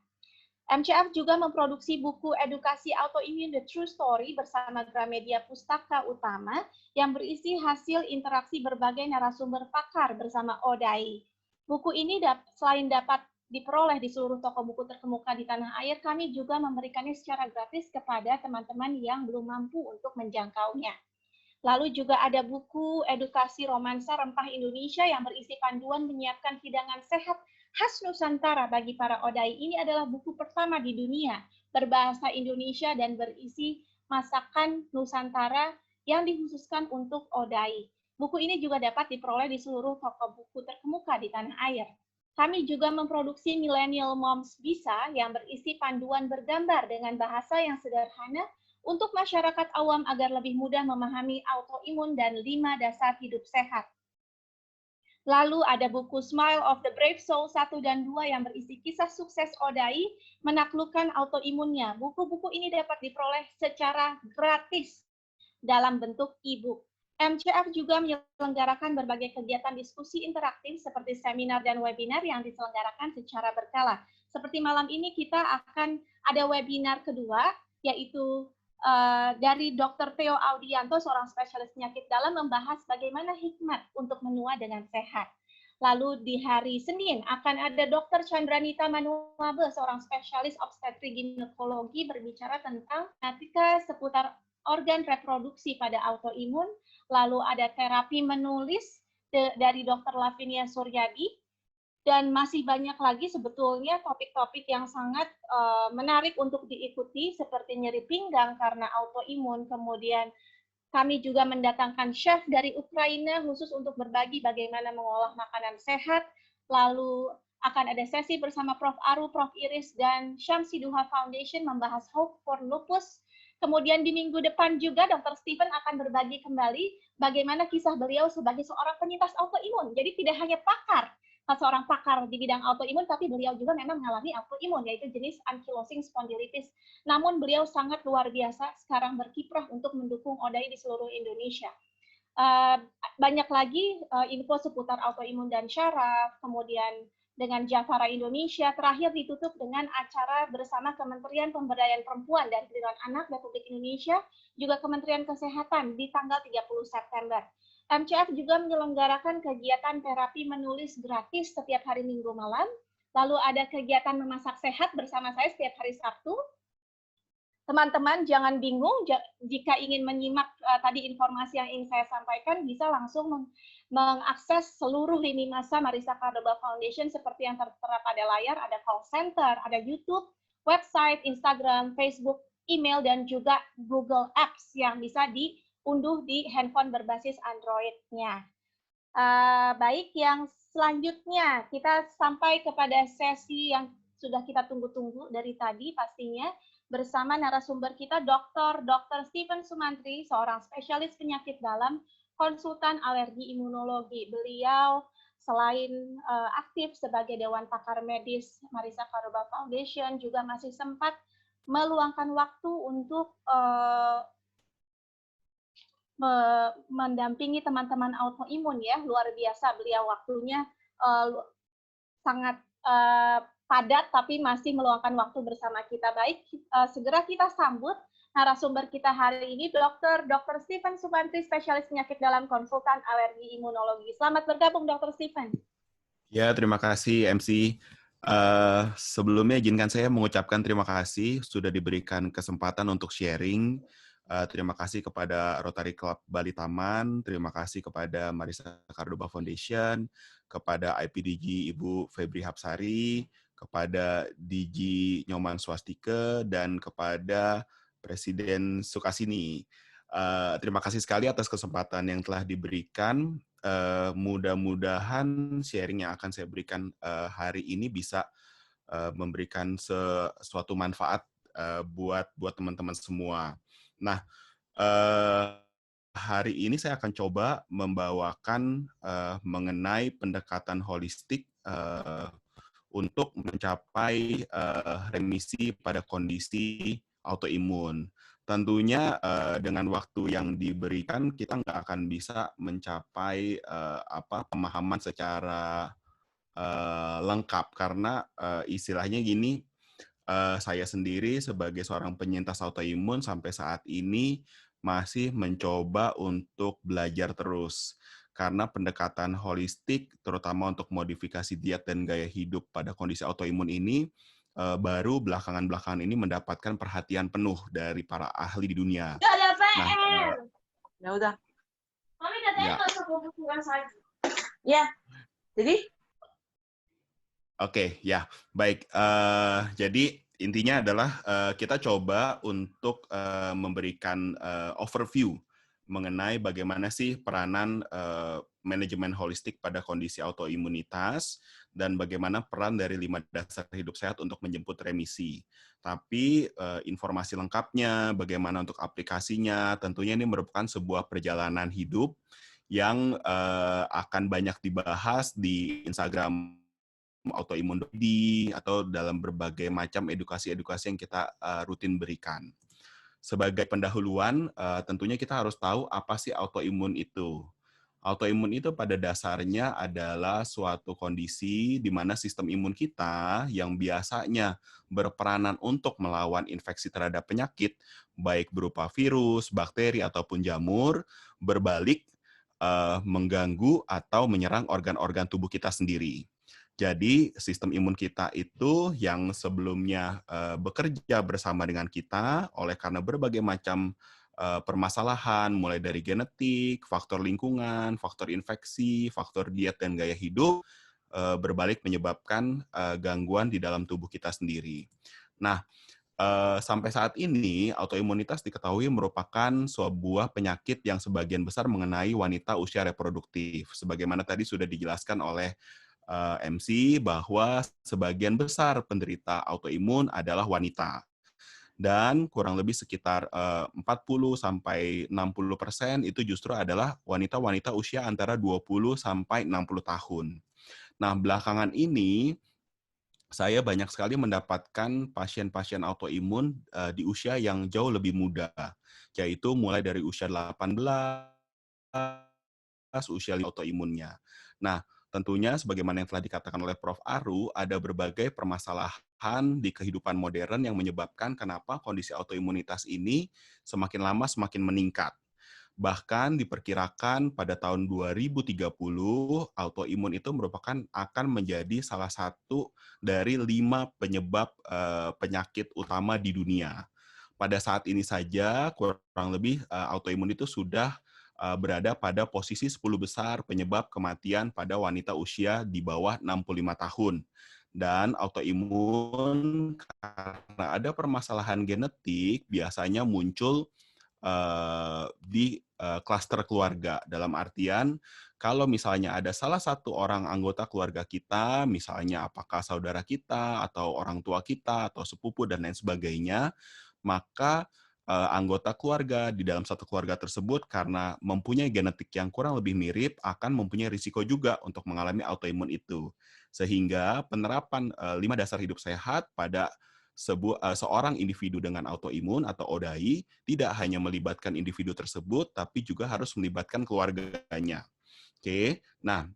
MCF juga memproduksi buku edukasi autoimun The True Story bersama Gramedia Pustaka Utama yang berisi hasil interaksi berbagai narasumber pakar bersama ODAI. Buku ini selain dapat diperoleh di seluruh toko buku terkemuka di tanah air, kami juga memberikannya secara gratis kepada teman-teman yang belum mampu untuk menjangkaunya. Lalu juga ada buku edukasi romansa rempah Indonesia yang berisi panduan menyiapkan hidangan sehat khas Nusantara bagi para ODAI. Ini adalah buku pertama di dunia berbahasa Indonesia dan berisi masakan Nusantara yang dikhususkan untuk ODAI. Buku ini juga dapat diperoleh di seluruh toko buku terkemuka di tanah air. Kami juga memproduksi Millennial Moms Bisa yang berisi panduan bergambar dengan bahasa yang sederhana untuk masyarakat awam agar lebih mudah memahami autoimun dan 5 dasar hidup sehat. Lalu ada buku Smile of the Brave Soul 1 dan 2 yang berisi kisah sukses ODAI menaklukkan autoimunnya. Buku-buku ini dapat diperoleh secara gratis dalam bentuk e-book. MCF juga menyelenggarakan berbagai kegiatan diskusi interaktif seperti seminar dan webinar yang diselenggarakan secara berkala. Seperti malam ini kita akan ada webinar kedua, yaitu dari Dr. Theo Audianto, seorang spesialis penyakit dalam, membahas bagaimana hikmat untuk menua dengan sehat. Lalu di hari Senin akan ada Dr. Chandranita Manuabe, seorang spesialis obstetri ginekologi, berbicara tentang tematika seputar organ reproduksi pada autoimun. Lalu ada terapi menulis dari Dr. Lavinia Suryadi. Dan masih banyak lagi sebetulnya topik-topik yang sangat menarik untuk diikuti, seperti nyeri pinggang karena autoimun. Kemudian kami juga mendatangkan chef dari Ukraina khusus untuk berbagi bagaimana mengolah makanan sehat. Lalu akan ada sesi bersama Prof. Aru, Prof. Iris, dan Syamsi Duha Foundation membahas Hope for Lupus. Kemudian di minggu depan juga Dr. Stephen akan berbagi kembali bagaimana kisah beliau sebagai seorang penyintas autoimun. Jadi tidak hanya seorang pakar di bidang autoimun, tapi beliau juga memang mengalami autoimun, yaitu jenis ankylosing spondylitis. Namun beliau sangat luar biasa sekarang berkiprah untuk mendukung ODAI di seluruh Indonesia. Banyak lagi info seputar autoimun dan syaraf, kemudian dengan Jafara Indonesia, terakhir ditutup dengan acara bersama Kementerian Pemberdayaan Perempuan dan Perlindungan Anak Republik Indonesia, juga Kementerian Kesehatan di tanggal 30 September. MCF juga menyelenggarakan kegiatan terapi menulis gratis setiap hari Minggu malam. Lalu ada kegiatan memasak sehat bersama saya setiap hari Sabtu. Teman-teman jangan bingung jika ingin menyimak tadi informasi yang ingin saya sampaikan, bisa langsung mengakses seluruh lini masa Marisa Cordoba Foundation seperti yang tertera pada layar. Ada call center, ada YouTube, website, Instagram, Facebook, email, dan juga Google Apps yang bisa diunduh di handphone berbasis Android-nya. Baik, yang selanjutnya kita sampai kepada sesi yang sudah kita tunggu-tunggu dari tadi pastinya, bersama narasumber kita Dr. Stephen Sumantri, seorang spesialis penyakit dalam, konsultan alergi imunologi. Beliau selain aktif sebagai Dewan Pakar Medis Marisa Cordoba Foundation, juga masih sempat meluangkan waktu untuk mendampingi teman-teman autoimun ya, luar biasa beliau waktunya sangat padat tapi masih meluangkan waktu bersama kita. Baik, segera kita sambut narasumber kita hari ini, Dr. Stephen Sumantri, spesialis penyakit dalam, konsultan alergi imunologi. Selamat bergabung, Dr. Stephen. Ya, terima kasih MC. Sebelumnya izinkan saya mengucapkan terima kasih sudah diberikan kesempatan untuk sharing. Terima kasih kepada Rotary Club Bali Taman, terima kasih kepada Marisa Cordoba Foundation, kepada IPDG Ibu Febri Hapsari, kepada DG Nyoman Swastike, dan kepada Presiden Sukasini. Terima kasih sekali atas kesempatan yang telah diberikan. Mudah-mudahan sharing yang akan saya berikan hari ini bisa memberikan suatu manfaat buat teman-teman semua. Nah, hari ini saya akan coba membawakan mengenai pendekatan holistik untuk mencapai remisi pada kondisi autoimun. Tentunya dengan waktu yang diberikan kita nggak akan bisa mencapai pemahaman secara lengkap karena istilahnya gini, saya sendiri sebagai seorang penyintas autoimun sampai saat ini masih mencoba untuk belajar terus. Karena pendekatan holistik, terutama untuk modifikasi diet dan gaya hidup pada kondisi autoimun ini, baru belakangan-belakangan ini mendapatkan perhatian penuh dari para ahli di dunia. Udah ada PR. Ya udah. Mami katanya nggak usah tugas lagi. Ya, jadi? Oke, ya, baik. Jadi intinya adalah kita coba untuk memberikan overview mengenai bagaimana sih peranan manajemen holistik pada kondisi autoimunitas dan bagaimana peran dari 5 dasar hidup sehat untuk menjemput remisi. Tapi informasi lengkapnya, bagaimana untuk aplikasinya, tentunya ini merupakan sebuah perjalanan hidup yang akan banyak dibahas di Instagram autoimun.id atau dalam berbagai macam edukasi-edukasi yang kita rutin berikan. Sebagai pendahuluan, tentunya kita harus tahu apa sih autoimun itu. Autoimun itu pada dasarnya adalah suatu kondisi di mana sistem imun kita yang biasanya berperanan untuk melawan infeksi terhadap penyakit, baik berupa virus, bakteri, ataupun jamur, berbalik mengganggu atau menyerang organ-organ tubuh kita sendiri. Jadi sistem imun kita itu yang sebelumnya bekerja bersama dengan kita oleh karena berbagai macam permasalahan, mulai dari genetik, faktor lingkungan, faktor infeksi, faktor diet dan gaya hidup, berbalik menyebabkan gangguan di dalam tubuh kita sendiri. Nah, sampai saat ini autoimunitas diketahui merupakan sebuah penyakit yang sebagian besar mengenai wanita usia reproduktif. Sebagaimana tadi sudah dijelaskan oleh MC bahwa sebagian besar penderita autoimun adalah wanita. Dan kurang lebih sekitar 40-60% itu justru adalah wanita-wanita usia antara 20-60 tahun. Nah, belakangan ini saya banyak sekali mendapatkan pasien-pasien autoimun di usia yang jauh lebih muda, yaitu mulai dari usia 18, usia autoimunnya. Nah, tentunya sebagaimana yang telah dikatakan oleh Prof. Aru, ada berbagai permasalahan di kehidupan modern yang menyebabkan kenapa kondisi autoimunitas ini semakin lama semakin meningkat. Bahkan diperkirakan pada tahun 2030, autoimun itu akan menjadi salah satu dari 5 penyebab penyakit utama di dunia. Pada saat ini saja, kurang lebih autoimun itu sudah berada pada posisi 10 besar penyebab kematian pada wanita usia di bawah 65 tahun. Dan autoimun karena ada permasalahan genetik biasanya muncul di klaster keluarga. Dalam artian, kalau misalnya ada salah satu orang anggota keluarga kita, misalnya apakah saudara kita, atau orang tua kita, atau sepupu, dan lain sebagainya, maka anggota keluarga di dalam satu keluarga tersebut karena mempunyai genetik yang kurang lebih mirip akan mempunyai risiko juga untuk mengalami autoimun itu. Sehingga penerapan 5 dasar hidup sehat pada seorang individu dengan autoimun atau ODAI tidak hanya melibatkan individu tersebut, tapi juga harus melibatkan keluarganya. Oke, nah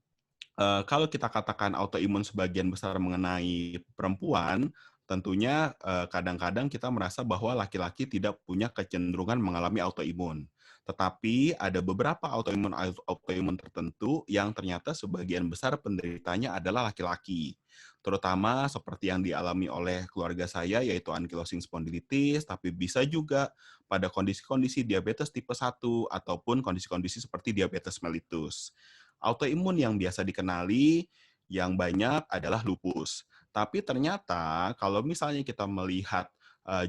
kalau kita katakan autoimun sebagian besar mengenai perempuan, tentunya kadang-kadang kita merasa bahwa laki-laki tidak punya kecenderungan mengalami autoimun. Tetapi ada beberapa autoimun tertentu yang ternyata sebagian besar penderitanya adalah laki-laki. Terutama seperti yang dialami oleh keluarga saya, yaitu ankylosing spondylitis, tapi bisa juga pada kondisi-kondisi diabetes tipe 1 ataupun kondisi-kondisi seperti diabetes mellitus. Autoimun yang biasa dikenali yang banyak adalah lupus. Tapi ternyata kalau misalnya kita melihat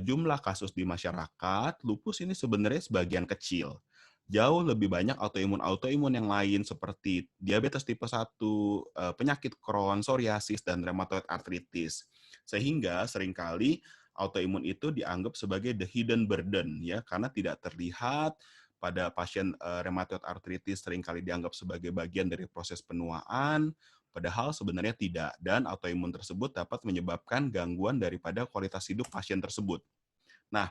jumlah kasus di masyarakat, lupus ini sebenarnya sebagian kecil. Jauh lebih banyak autoimun yang lain seperti diabetes tipe 1, penyakit Crohn, psoriasis, dan rheumatoid arthritis. Sehingga seringkali autoimun itu dianggap sebagai the hidden burden, ya, karena tidak terlihat. Pada pasien rheumatoid arthritis seringkali dianggap sebagai bagian dari proses penuaan, padahal sebenarnya tidak. Dan autoimun tersebut dapat menyebabkan gangguan daripada kualitas hidup pasien tersebut. Nah,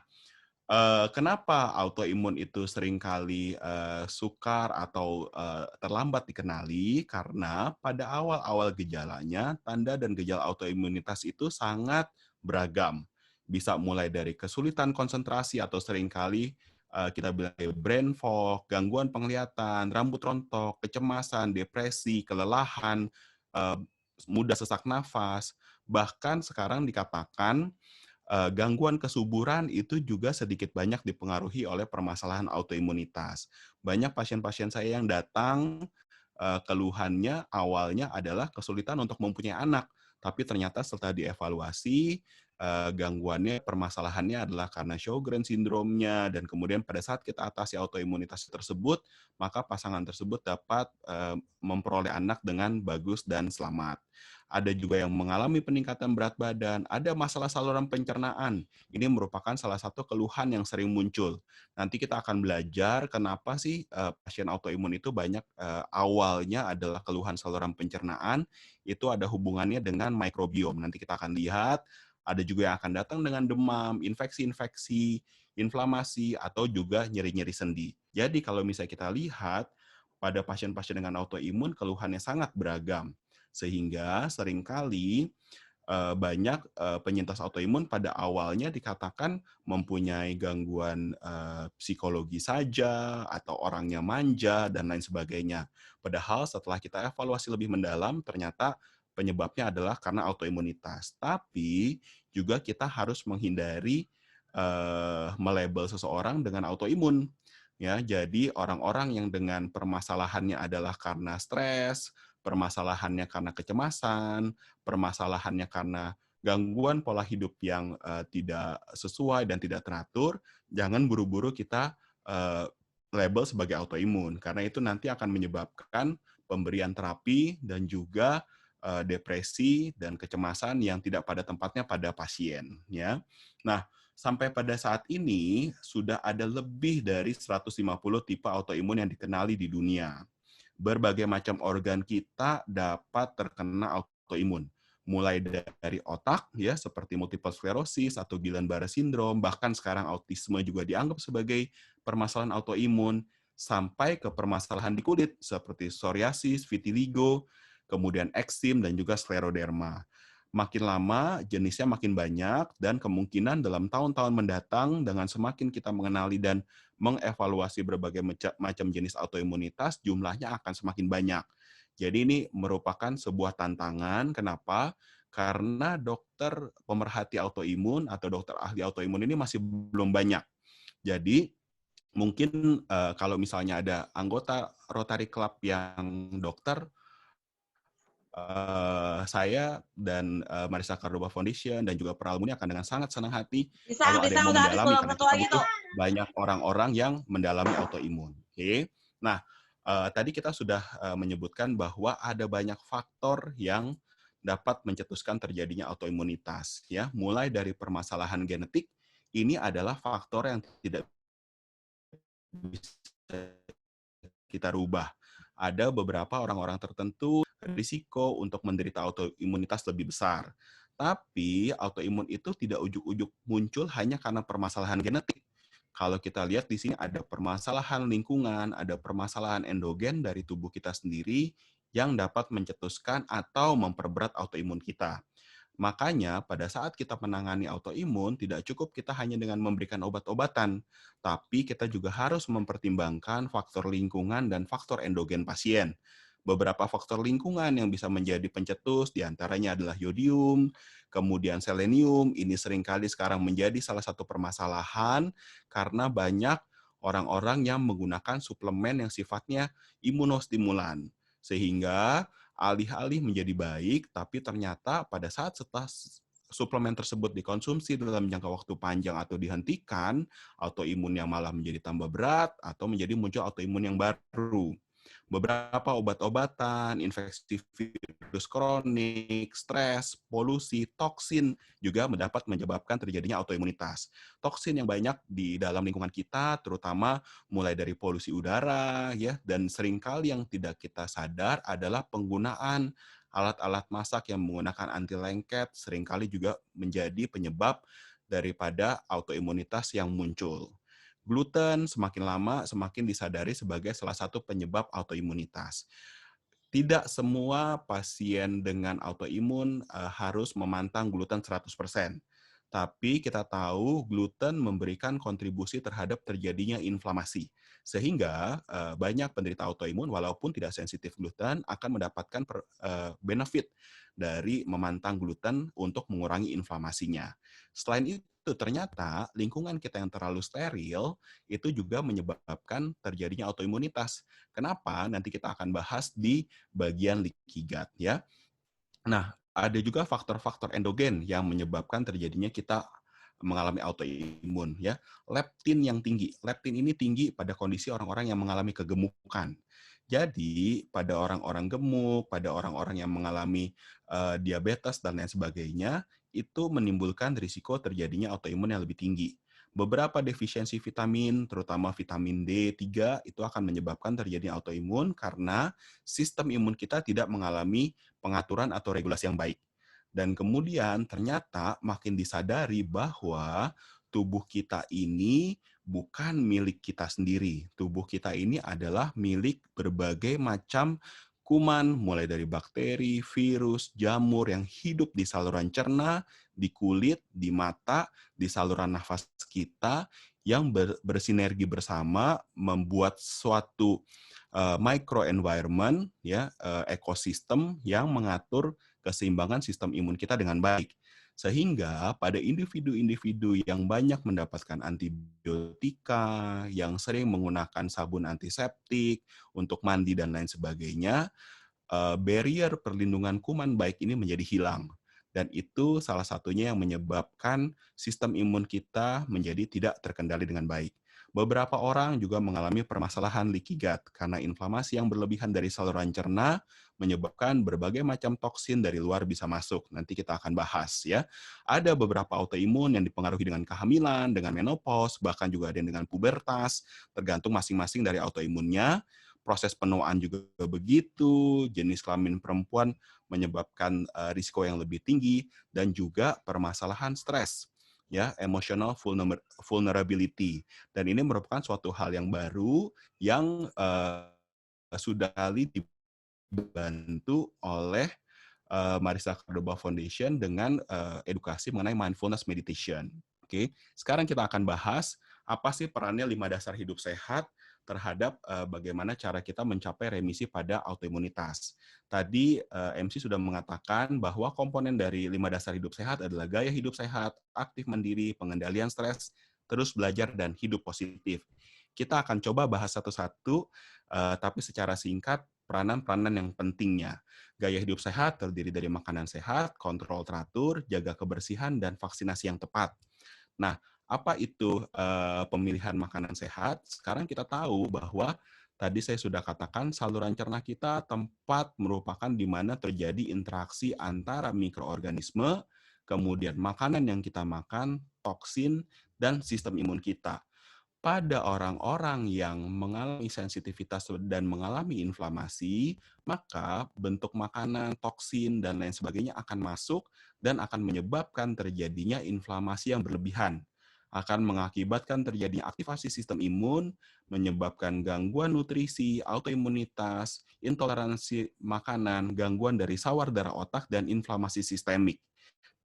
kenapa autoimun itu seringkali sukar atau terlambat dikenali? Karena pada awal-awal gejalanya, tanda dan gejala autoimunitas itu sangat beragam. Bisa mulai dari kesulitan konsentrasi atau seringkali kita bilang brain fog, gangguan penglihatan, rambut rontok, kecemasan, depresi, kelelahan, mudah sesak nafas. Bahkan sekarang dikatakan gangguan kesuburan itu juga sedikit banyak dipengaruhi oleh permasalahan autoimunitas. Banyak pasien-pasien saya yang datang, keluhannya awalnya adalah kesulitan untuk mempunyai anak, tapi ternyata setelah dievaluasi, gangguannya, permasalahannya adalah karena Sjogren sindromnya, dan kemudian pada saat kita atasi autoimunitas tersebut, maka pasangan tersebut dapat memperoleh anak dengan bagus dan selamat. Ada juga yang mengalami peningkatan berat badan, ada masalah saluran pencernaan. Ini merupakan salah satu keluhan yang sering muncul. Nanti kita akan belajar kenapa sih pasien autoimun itu banyak awalnya adalah keluhan saluran pencernaan, itu ada hubungannya dengan mikrobiom. Nanti kita akan lihat, ada juga yang akan datang dengan demam, infeksi-infeksi, inflamasi, atau juga nyeri-nyeri sendi. Jadi kalau misalnya kita lihat, pada pasien-pasien dengan autoimun, keluhannya sangat beragam. Sehingga seringkali banyak penyintas autoimun pada awalnya dikatakan mempunyai gangguan psikologi saja, atau orangnya manja, dan lain sebagainya. Padahal setelah kita evaluasi lebih mendalam, ternyata penyebabnya adalah karena autoimunitas. Tapi juga kita harus menghindari melabel seseorang dengan autoimun. Ya, jadi orang-orang yang dengan permasalahannya adalah karena stres, permasalahannya karena kecemasan, permasalahannya karena gangguan pola hidup yang tidak sesuai dan tidak teratur, jangan buru-buru kita label sebagai autoimun, karena itu nanti akan menyebabkan pemberian terapi dan juga depresi dan kecemasan yang tidak pada tempatnya pada pasien. Ya. Nah, sampai pada saat ini sudah ada lebih dari 150 tipe autoimun yang dikenali di dunia. Berbagai macam organ kita dapat terkena autoimun. Mulai dari otak, ya, seperti multiple sclerosis atau Guillain-Barré syndrome, bahkan sekarang autisme juga dianggap sebagai permasalahan autoimun, sampai ke permasalahan di kulit, seperti psoriasis, vitiligo, kemudian eksim, dan juga skleroderma. Makin lama, jenisnya makin banyak, dan kemungkinan dalam tahun-tahun mendatang, dengan semakin kita mengenali dan mengevaluasi berbagai macam jenis autoimunitas, jumlahnya akan semakin banyak. Jadi ini merupakan sebuah tantangan. Kenapa? Karena dokter pemerhati autoimun atau dokter ahli autoimun ini masih belum banyak. Jadi mungkin kalau misalnya ada anggota Rotary Club yang dokter, saya dan Marisa Cordoba Foundation dan juga Peralmuni akan dengan sangat senang hati kalau ada yang mau mendalami, karena kita butuh banyak orang-orang yang mendalami autoimun. Oke. Nah, tadi kita sudah menyebutkan bahwa ada banyak faktor yang dapat mencetuskan terjadinya autoimunitas, ya. Mulai dari permasalahan genetik, ini adalah faktor yang tidak bisa kita rubah. Ada beberapa orang-orang tertentu risiko untuk menderita autoimunitas lebih besar. Tapi autoimun itu tidak ujuk-ujuk muncul hanya karena permasalahan genetik. Kalau kita lihat di sini ada permasalahan lingkungan, ada permasalahan endogen dari tubuh kita sendiri yang dapat mencetuskan atau memperberat autoimun kita. Makanya pada saat kita menangani autoimun, tidak cukup kita hanya dengan memberikan obat-obatan, tapi kita juga harus mempertimbangkan faktor lingkungan dan faktor endogen pasien. Beberapa faktor lingkungan yang bisa menjadi pencetus diantaranya adalah yodium, kemudian selenium. Ini seringkali sekarang menjadi salah satu permasalahan karena banyak orang-orang yang menggunakan suplemen yang sifatnya imunostimulan. Sehingga alih-alih menjadi baik, tapi ternyata pada saat setelah suplemen tersebut dikonsumsi dalam jangka waktu panjang atau dihentikan, autoimunnya malah menjadi tambah berat atau menjadi muncul autoimun yang baru. Beberapa obat-obatan, infeksi virus kronik, stres, polusi, toksin juga dapat menyebabkan terjadinya autoimunitas. Toksin yang banyak di dalam lingkungan kita, terutama mulai dari polusi udara, ya, dan seringkali yang tidak kita sadar adalah penggunaan alat-alat masak yang menggunakan anti lengket, seringkali juga menjadi penyebab daripada autoimunitas yang muncul. Gluten semakin lama semakin disadari sebagai salah satu penyebab autoimunitas. Tidak semua pasien dengan autoimun harus memantang gluten 100%. Tapi kita tahu gluten memberikan kontribusi terhadap terjadinya inflamasi. Sehingga banyak penderita autoimun walaupun tidak sensitif gluten akan mendapatkan benefit dari memantang gluten untuk mengurangi inflamasinya. Selain itu, ternyata lingkungan kita yang terlalu steril itu juga menyebabkan terjadinya autoimunitas. Kenapa? Nanti kita akan bahas di bagian leaky gut, ya. Nah, ada juga faktor-faktor endogen yang menyebabkan terjadinya kita mengalami autoimun, ya. Leptin yang tinggi. Leptin ini tinggi pada kondisi orang-orang yang mengalami kegemukan. Jadi, pada orang-orang gemuk, pada orang-orang yang mengalami diabetes dan lain sebagainya, itu menimbulkan risiko terjadinya autoimun yang lebih tinggi. Beberapa defisiensi vitamin, terutama vitamin D3, itu akan menyebabkan terjadinya autoimun karena sistem imun kita tidak mengalami pengaturan atau regulasi yang baik. Dan kemudian ternyata makin disadari bahwa tubuh kita ini bukan milik kita sendiri. Tubuh kita ini adalah milik berbagai macam kuman, mulai dari bakteri, virus, jamur yang hidup di saluran cerna, di kulit, di mata, di saluran nafas kita, yang bersinergi bersama membuat suatu microenvironment, ya, ekosistem yang mengatur keseimbangan sistem imun kita dengan baik. Sehingga pada individu-individu yang banyak mendapatkan antibiotika, yang sering menggunakan sabun antiseptik untuk mandi dan lain sebagainya, barrier perlindungan kuman baik ini menjadi hilang. Dan itu salah satunya yang menyebabkan sistem imun kita menjadi tidak terkendali dengan baik. Beberapa orang juga mengalami permasalahan leaky gut karena inflamasi yang berlebihan dari saluran cerna menyebabkan berbagai macam toksin dari luar bisa masuk. Nanti kita akan bahas, ya. Ada beberapa autoimun yang dipengaruhi dengan kehamilan, dengan menopause, bahkan juga ada yang dengan pubertas, tergantung masing-masing dari autoimunnya. Proses penuaan juga begitu, jenis kelamin perempuan menyebabkan risiko yang lebih tinggi, dan juga permasalahan stres, ya, emotional vulnerability. Dan ini merupakan suatu hal yang baru yang sudah kali dibantu oleh Marisa Cordoba Foundation dengan edukasi mengenai mindfulness meditation. Oke, sekarang kita akan bahas apa sih perannya 5 dasar hidup sehat terhadap bagaimana cara kita mencapai remisi pada autoimunitas. Tadi MC sudah mengatakan bahwa komponen dari 5 dasar hidup sehat adalah gaya hidup sehat, aktif mandiri, pengendalian stres, terus belajar, dan hidup positif. Kita akan coba bahas satu-satu, tapi secara singkat, peranan-peranan yang pentingnya. Gaya hidup sehat terdiri dari makanan sehat, kontrol teratur, jaga kebersihan, dan vaksinasi yang tepat. Nah, apa itu pemilihan makanan sehat? Sekarang kita tahu bahwa tadi saya sudah katakan saluran cerna kita tempat merupakan di mana terjadi interaksi antara mikroorganisme, kemudian makanan yang kita makan, toksin, dan sistem imun kita. Pada orang-orang yang mengalami sensitivitas dan mengalami inflamasi, maka bentuk makanan, toksin, dan lain sebagainya akan masuk dan akan menyebabkan terjadinya inflamasi yang berlebihan. Akan mengakibatkan terjadinya aktivasi sistem imun, menyebabkan gangguan nutrisi, autoimunitas, intoleransi makanan, gangguan dari sawar darah otak, dan inflamasi sistemik.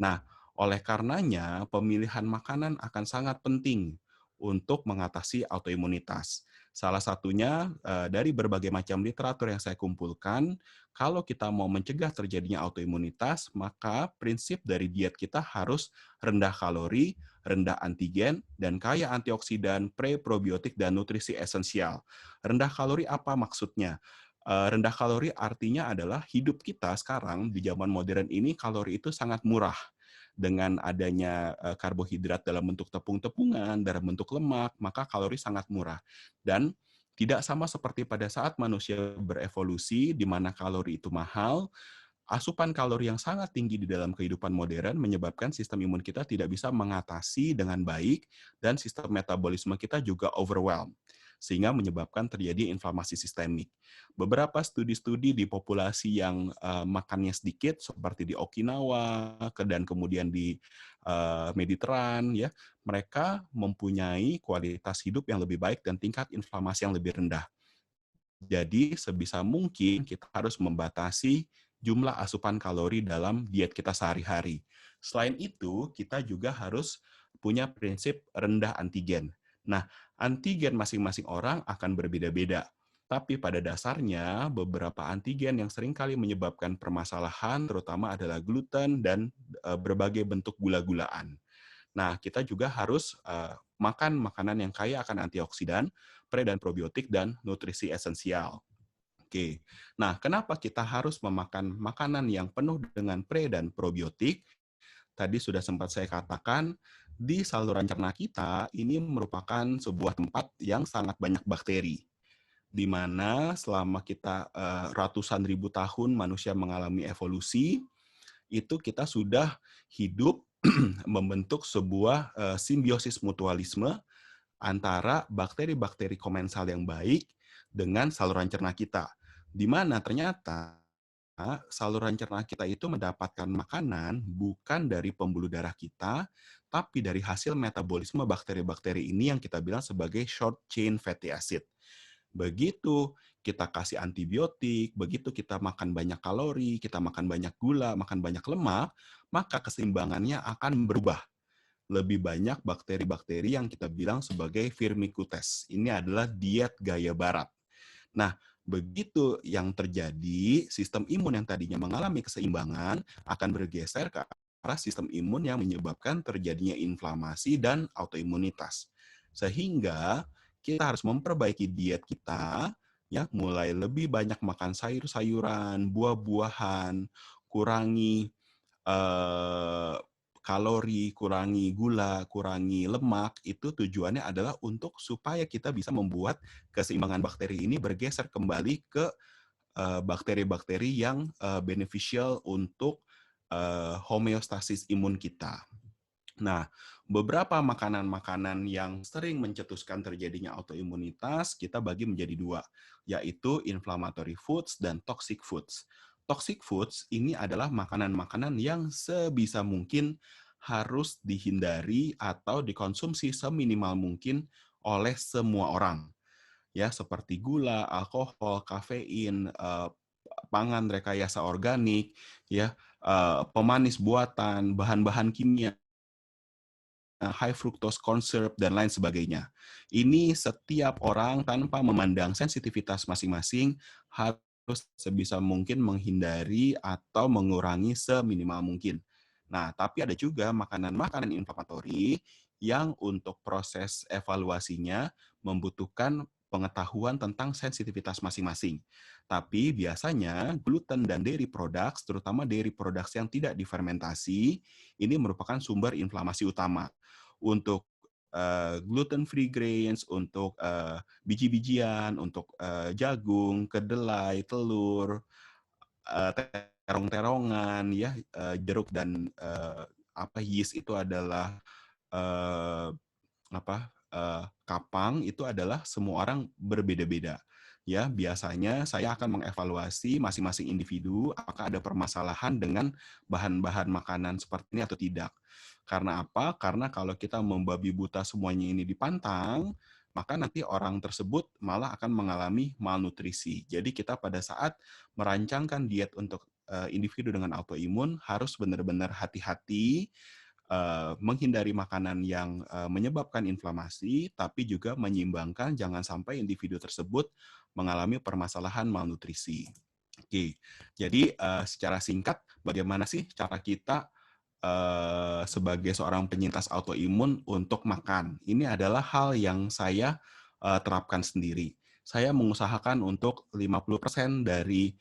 Nah, oleh karenanya, pemilihan makanan akan sangat penting untuk mengatasi autoimunitas. Salah satunya dari berbagai macam literatur yang saya kumpulkan, kalau kita mau mencegah terjadinya autoimunitas, maka prinsip dari diet kita harus rendah kalori, rendah antigen, dan kaya antioksidan, pre-probiotik, dan nutrisi esensial. Rendah kalori apa maksudnya? Rendah kalori artinya adalah hidup kita sekarang di zaman modern ini kalori itu sangat murah. Dengan adanya karbohidrat dalam bentuk tepung-tepungan, dalam bentuk lemak, maka kalori sangat murah. Dan tidak sama seperti pada saat manusia berevolusi, di mana kalori itu mahal, asupan kalori yang sangat tinggi di dalam kehidupan modern menyebabkan sistem imun kita tidak bisa mengatasi dengan baik, dan sistem metabolisme kita juga overwhelmed, sehingga menyebabkan terjadi inflamasi sistemik. Beberapa studi-studi di populasi yang makannya sedikit, seperti di Okinawa dan kemudian di Mediteran, ya, mereka mempunyai kualitas hidup yang lebih baik dan tingkat inflamasi yang lebih rendah. Jadi sebisa mungkin kita harus membatasi jumlah asupan kalori dalam diet kita sehari-hari. Selain itu, kita juga harus punya prinsip rendah antigen. Nah, antigen masing-masing orang akan berbeda-beda. Tapi pada dasarnya, beberapa antigen yang seringkali menyebabkan permasalahan terutama adalah gluten dan berbagai bentuk gula-gulaan. Nah, kita juga harus makan makanan yang kaya akan antioksidan, pre dan probiotik, dan nutrisi esensial. Oke. Nah, kenapa kita harus memakan makanan yang penuh dengan pre dan probiotik? Tadi sudah sempat saya katakan, di saluran cerna kita ini merupakan sebuah tempat yang sangat banyak bakteri, di mana selama kita ratusan ribu tahun manusia mengalami evolusi, itu kita sudah hidup membentuk sebuah simbiosis mutualisme antara bakteri-bakteri komensal yang baik dengan saluran cerna kita. Di mana ternyata saluran cerna kita itu mendapatkan makanan bukan dari pembuluh darah kita, tapi dari hasil metabolisme bakteri-bakteri ini yang kita bilang sebagai short chain fatty acid. Begitu kita kasih antibiotik, begitu kita makan banyak kalori, kita makan banyak gula, makan banyak lemak, maka keseimbangannya akan berubah. Lebih banyak bakteri-bakteri yang kita bilang sebagai firmicutes. Ini adalah diet gaya barat. Nah, begitu yang terjadi, sistem imun yang tadinya mengalami keseimbangan akan bergeser ke arah sistem imun yang menyebabkan terjadinya inflamasi dan autoimunitas. Sehingga kita harus memperbaiki diet kita, ya, mulai lebih banyak makan sayur-sayuran, buah-buahan, kurangi kalori, kurangi gula, kurangi lemak. Itu tujuannya adalah untuk supaya kita bisa membuat keseimbangan bakteri ini bergeser kembali ke bakteri-bakteri yang beneficial untuk homeostasis imun kita. Nah, beberapa makanan-makanan yang sering mencetuskan terjadinya autoimunitas kita bagi menjadi dua, yaitu inflammatory foods dan toxic foods. Toxic foods ini adalah makanan-makanan yang sebisa mungkin harus dihindari atau dikonsumsi seminimal mungkin oleh semua orang. Ya, seperti gula, alkohol, kafein, pangan rekayasa organik, ya, pemanis buatan, bahan-bahan kimia high fructose corn syrup, dan lain sebagainya. Ini setiap orang tanpa memandang sensitivitas masing-masing harus sebisa mungkin menghindari atau mengurangi seminimal mungkin. Nah, tapi ada juga makanan-makanan inflamatori yang untuk proses evaluasinya membutuhkan pengetahuan tentang sensitivitas masing-masing. Tapi biasanya gluten dan dairy products, terutama dairy products yang tidak difermentasi, ini merupakan sumber inflamasi utama. Untuk gluten free grains, untuk biji-bijian, untuk jagung, kedelai, telur, terong-terongan, ya, jeruk dan yeast itu adalah kapang, itu adalah semua orang berbeda-beda. Ya, biasanya saya akan mengevaluasi masing-masing individu apakah ada permasalahan dengan bahan-bahan makanan seperti ini atau tidak. Karena apa? Karena kalau kita membabi buta semuanya ini dipantang, maka nanti orang tersebut malah akan mengalami malnutrisi. Jadi kita pada saat merancangkan diet untuk individu dengan autoimun harus benar-benar hati-hati, menghindari makanan yang menyebabkan inflamasi, tapi juga menyeimbangkan jangan sampai individu tersebut mengalami permasalahan malnutrisi. Oke, jadi secara singkat, bagaimana sih cara kita sebagai seorang penyintas autoimun untuk makan? Ini adalah hal yang saya terapkan sendiri. Saya mengusahakan untuk 50% dari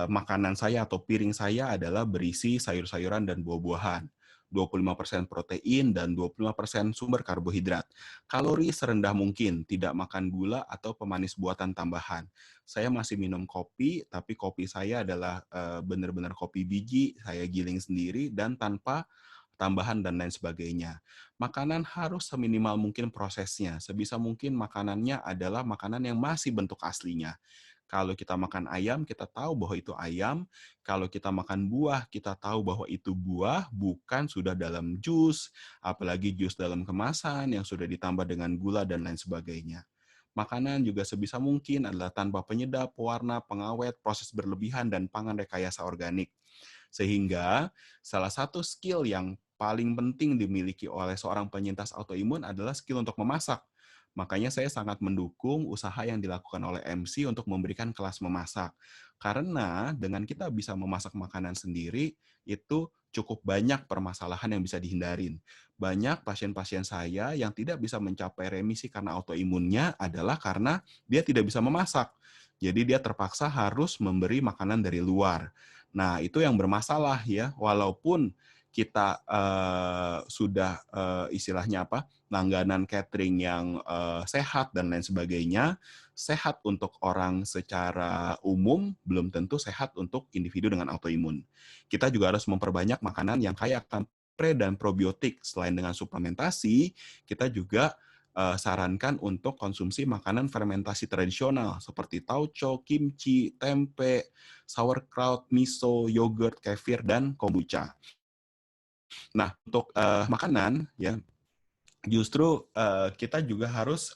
makanan saya atau piring saya adalah berisi sayur-sayuran dan buah-buahan. 25% protein, dan 25% sumber karbohidrat. Kalori serendah mungkin, tidak makan gula atau pemanis buatan tambahan. Saya masih minum kopi, tapi kopi saya adalah benar-benar kopi biji, saya giling sendiri, dan tanpa tambahan dan lain sebagainya. Makanan harus seminimal mungkin prosesnya. Sebisa mungkin makanannya adalah makanan yang masih bentuk aslinya. Kalau kita makan ayam, kita tahu bahwa itu ayam. Kalau kita makan buah, kita tahu bahwa itu buah, bukan sudah dalam jus, apalagi jus dalam kemasan yang sudah ditambah dengan gula dan lain sebagainya. Makanan juga sebisa mungkin adalah tanpa penyedap, pewarna, pengawet, proses berlebihan, dan pangan rekayasa organik. Sehingga salah satu skill yang paling penting dimiliki oleh seorang penyintas autoimun adalah skill untuk memasak. Makanya saya sangat mendukung usaha yang dilakukan oleh MC untuk memberikan kelas memasak. Karena dengan kita bisa memasak makanan sendiri, itu cukup banyak permasalahan yang bisa dihindarin. Banyak pasien-pasien saya yang tidak bisa mencapai remisi karena autoimunnya adalah karena dia tidak bisa memasak. Jadi dia terpaksa harus memberi makanan dari luar. Nah, itu yang bermasalah ya, walaupun kita sudah istilahnya langganan catering yang sehat dan lain sebagainya, sehat untuk orang secara umum, belum tentu sehat untuk individu dengan autoimun. Kita juga harus memperbanyak makanan yang kaya akan pre dan probiotik. Selain dengan suplementasi, kita juga sarankan untuk konsumsi makanan fermentasi tradisional seperti tauco, kimchi, tempe, sauerkraut, miso, yogurt, kefir, dan kombucha. Nah, untuk makanan ya, justru kita juga harus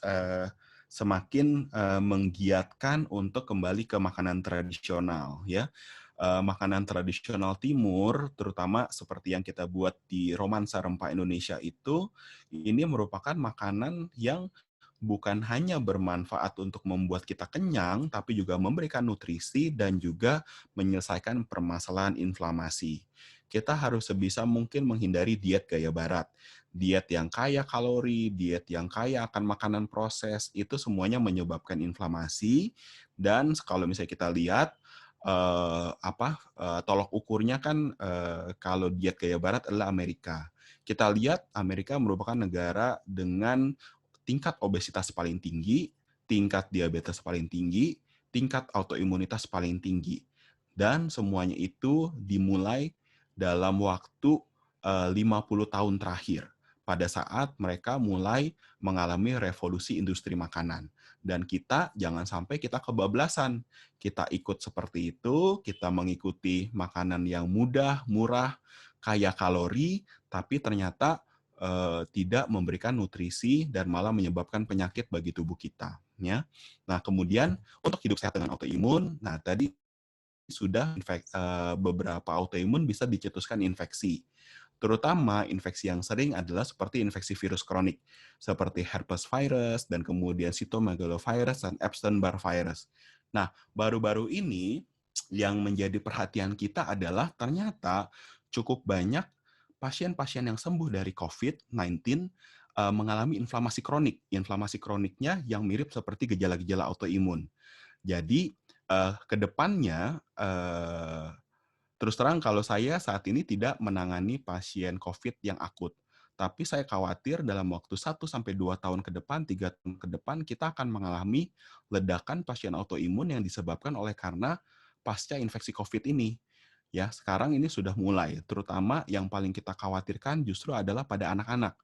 semakin menggiatkan untuk kembali ke makanan tradisional ya. Makanan tradisional timur, terutama seperti yang kita buat di Romansa Rempah Indonesia itu, ini merupakan makanan yang bukan hanya bermanfaat untuk membuat kita kenyang, tapi juga memberikan nutrisi dan juga menyelesaikan permasalahan inflamasi. Kita harus sebisa mungkin menghindari diet gaya barat. Diet yang kaya kalori, diet yang kaya akan makanan proses, itu semuanya menyebabkan inflamasi. Dan kalau misalnya kita lihat, tolok ukurnya kan kalau diet gaya barat adalah Amerika. Kita lihat Amerika merupakan negara dengan tingkat obesitas paling tinggi, tingkat diabetes paling tinggi, tingkat autoimunitas paling tinggi. Dan semuanya itu dimulai dalam waktu 50 tahun terakhir, pada saat mereka mulai mengalami revolusi industri makanan. Dan kita jangan sampai kita kebablasan. Kita ikut seperti itu, kita mengikuti makanan yang mudah, murah, kaya kalori, tapi ternyata tidak memberikan nutrisi dan malah menyebabkan penyakit bagi tubuh kita. Ya. Nah, kemudian untuk hidup sehat dengan autoimun, nah tadi sudah beberapa autoimun bisa dicetuskan infeksi. Terutama infeksi yang sering adalah seperti infeksi virus kronik, seperti herpes virus, dan kemudian cytomegalovirus, dan Epstein-Barr virus. Nah, baru-baru ini yang menjadi perhatian kita adalah ternyata cukup banyak pasien-pasien yang sembuh dari COVID-19 mengalami inflamasi kronik. Inflamasi kroniknya yang mirip seperti gejala-gejala autoimun. Jadi, ke depannya, terus terang kalau saya saat ini tidak menangani pasien COVID yang akut. Tapi saya khawatir dalam waktu 1-2 tahun ke depan, 3 tahun ke depan, kita akan mengalami ledakan pasien autoimun yang disebabkan oleh karena pasca infeksi COVID ini. Ya, sekarang ini sudah mulai, terutama yang paling kita khawatirkan justru adalah pada anak-anak.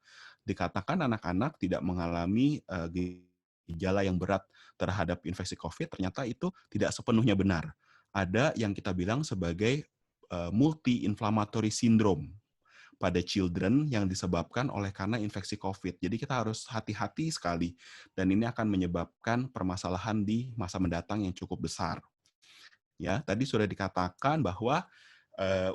Dikatakan anak-anak tidak mengalami gejala yang berat terhadap infeksi COVID, ternyata itu tidak sepenuhnya benar. Ada yang kita bilang sebagai multi-inflammatory syndrome pada children yang disebabkan oleh karena infeksi COVID. Jadi kita harus hati-hati sekali, dan ini akan menyebabkan permasalahan di masa mendatang yang cukup besar. Ya, tadi sudah dikatakan bahwa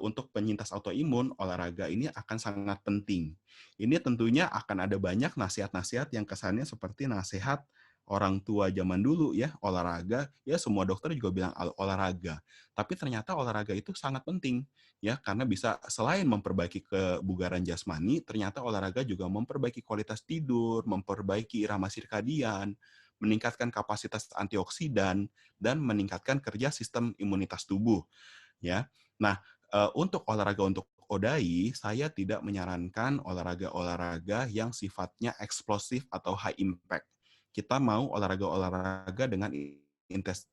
untuk penyintas autoimun, olahraga ini akan sangat penting. Ini tentunya akan ada banyak nasihat-nasihat yang kesannya seperti nasihat orang tua zaman dulu ya, olahraga, ya semua dokter juga bilang olahraga. Tapi ternyata olahraga itu sangat penting ya, karena bisa selain memperbaiki kebugaran jasmani, ternyata olahraga juga memperbaiki kualitas tidur, memperbaiki irama sirkadian, meningkatkan kapasitas antioksidan, dan meningkatkan kerja sistem imunitas tubuh. Ya, nah untuk olahraga untuk ODAI, saya tidak menyarankan olahraga-olahraga yang sifatnya eksplosif atau high impact. Kita mau olahraga-olahraga dengan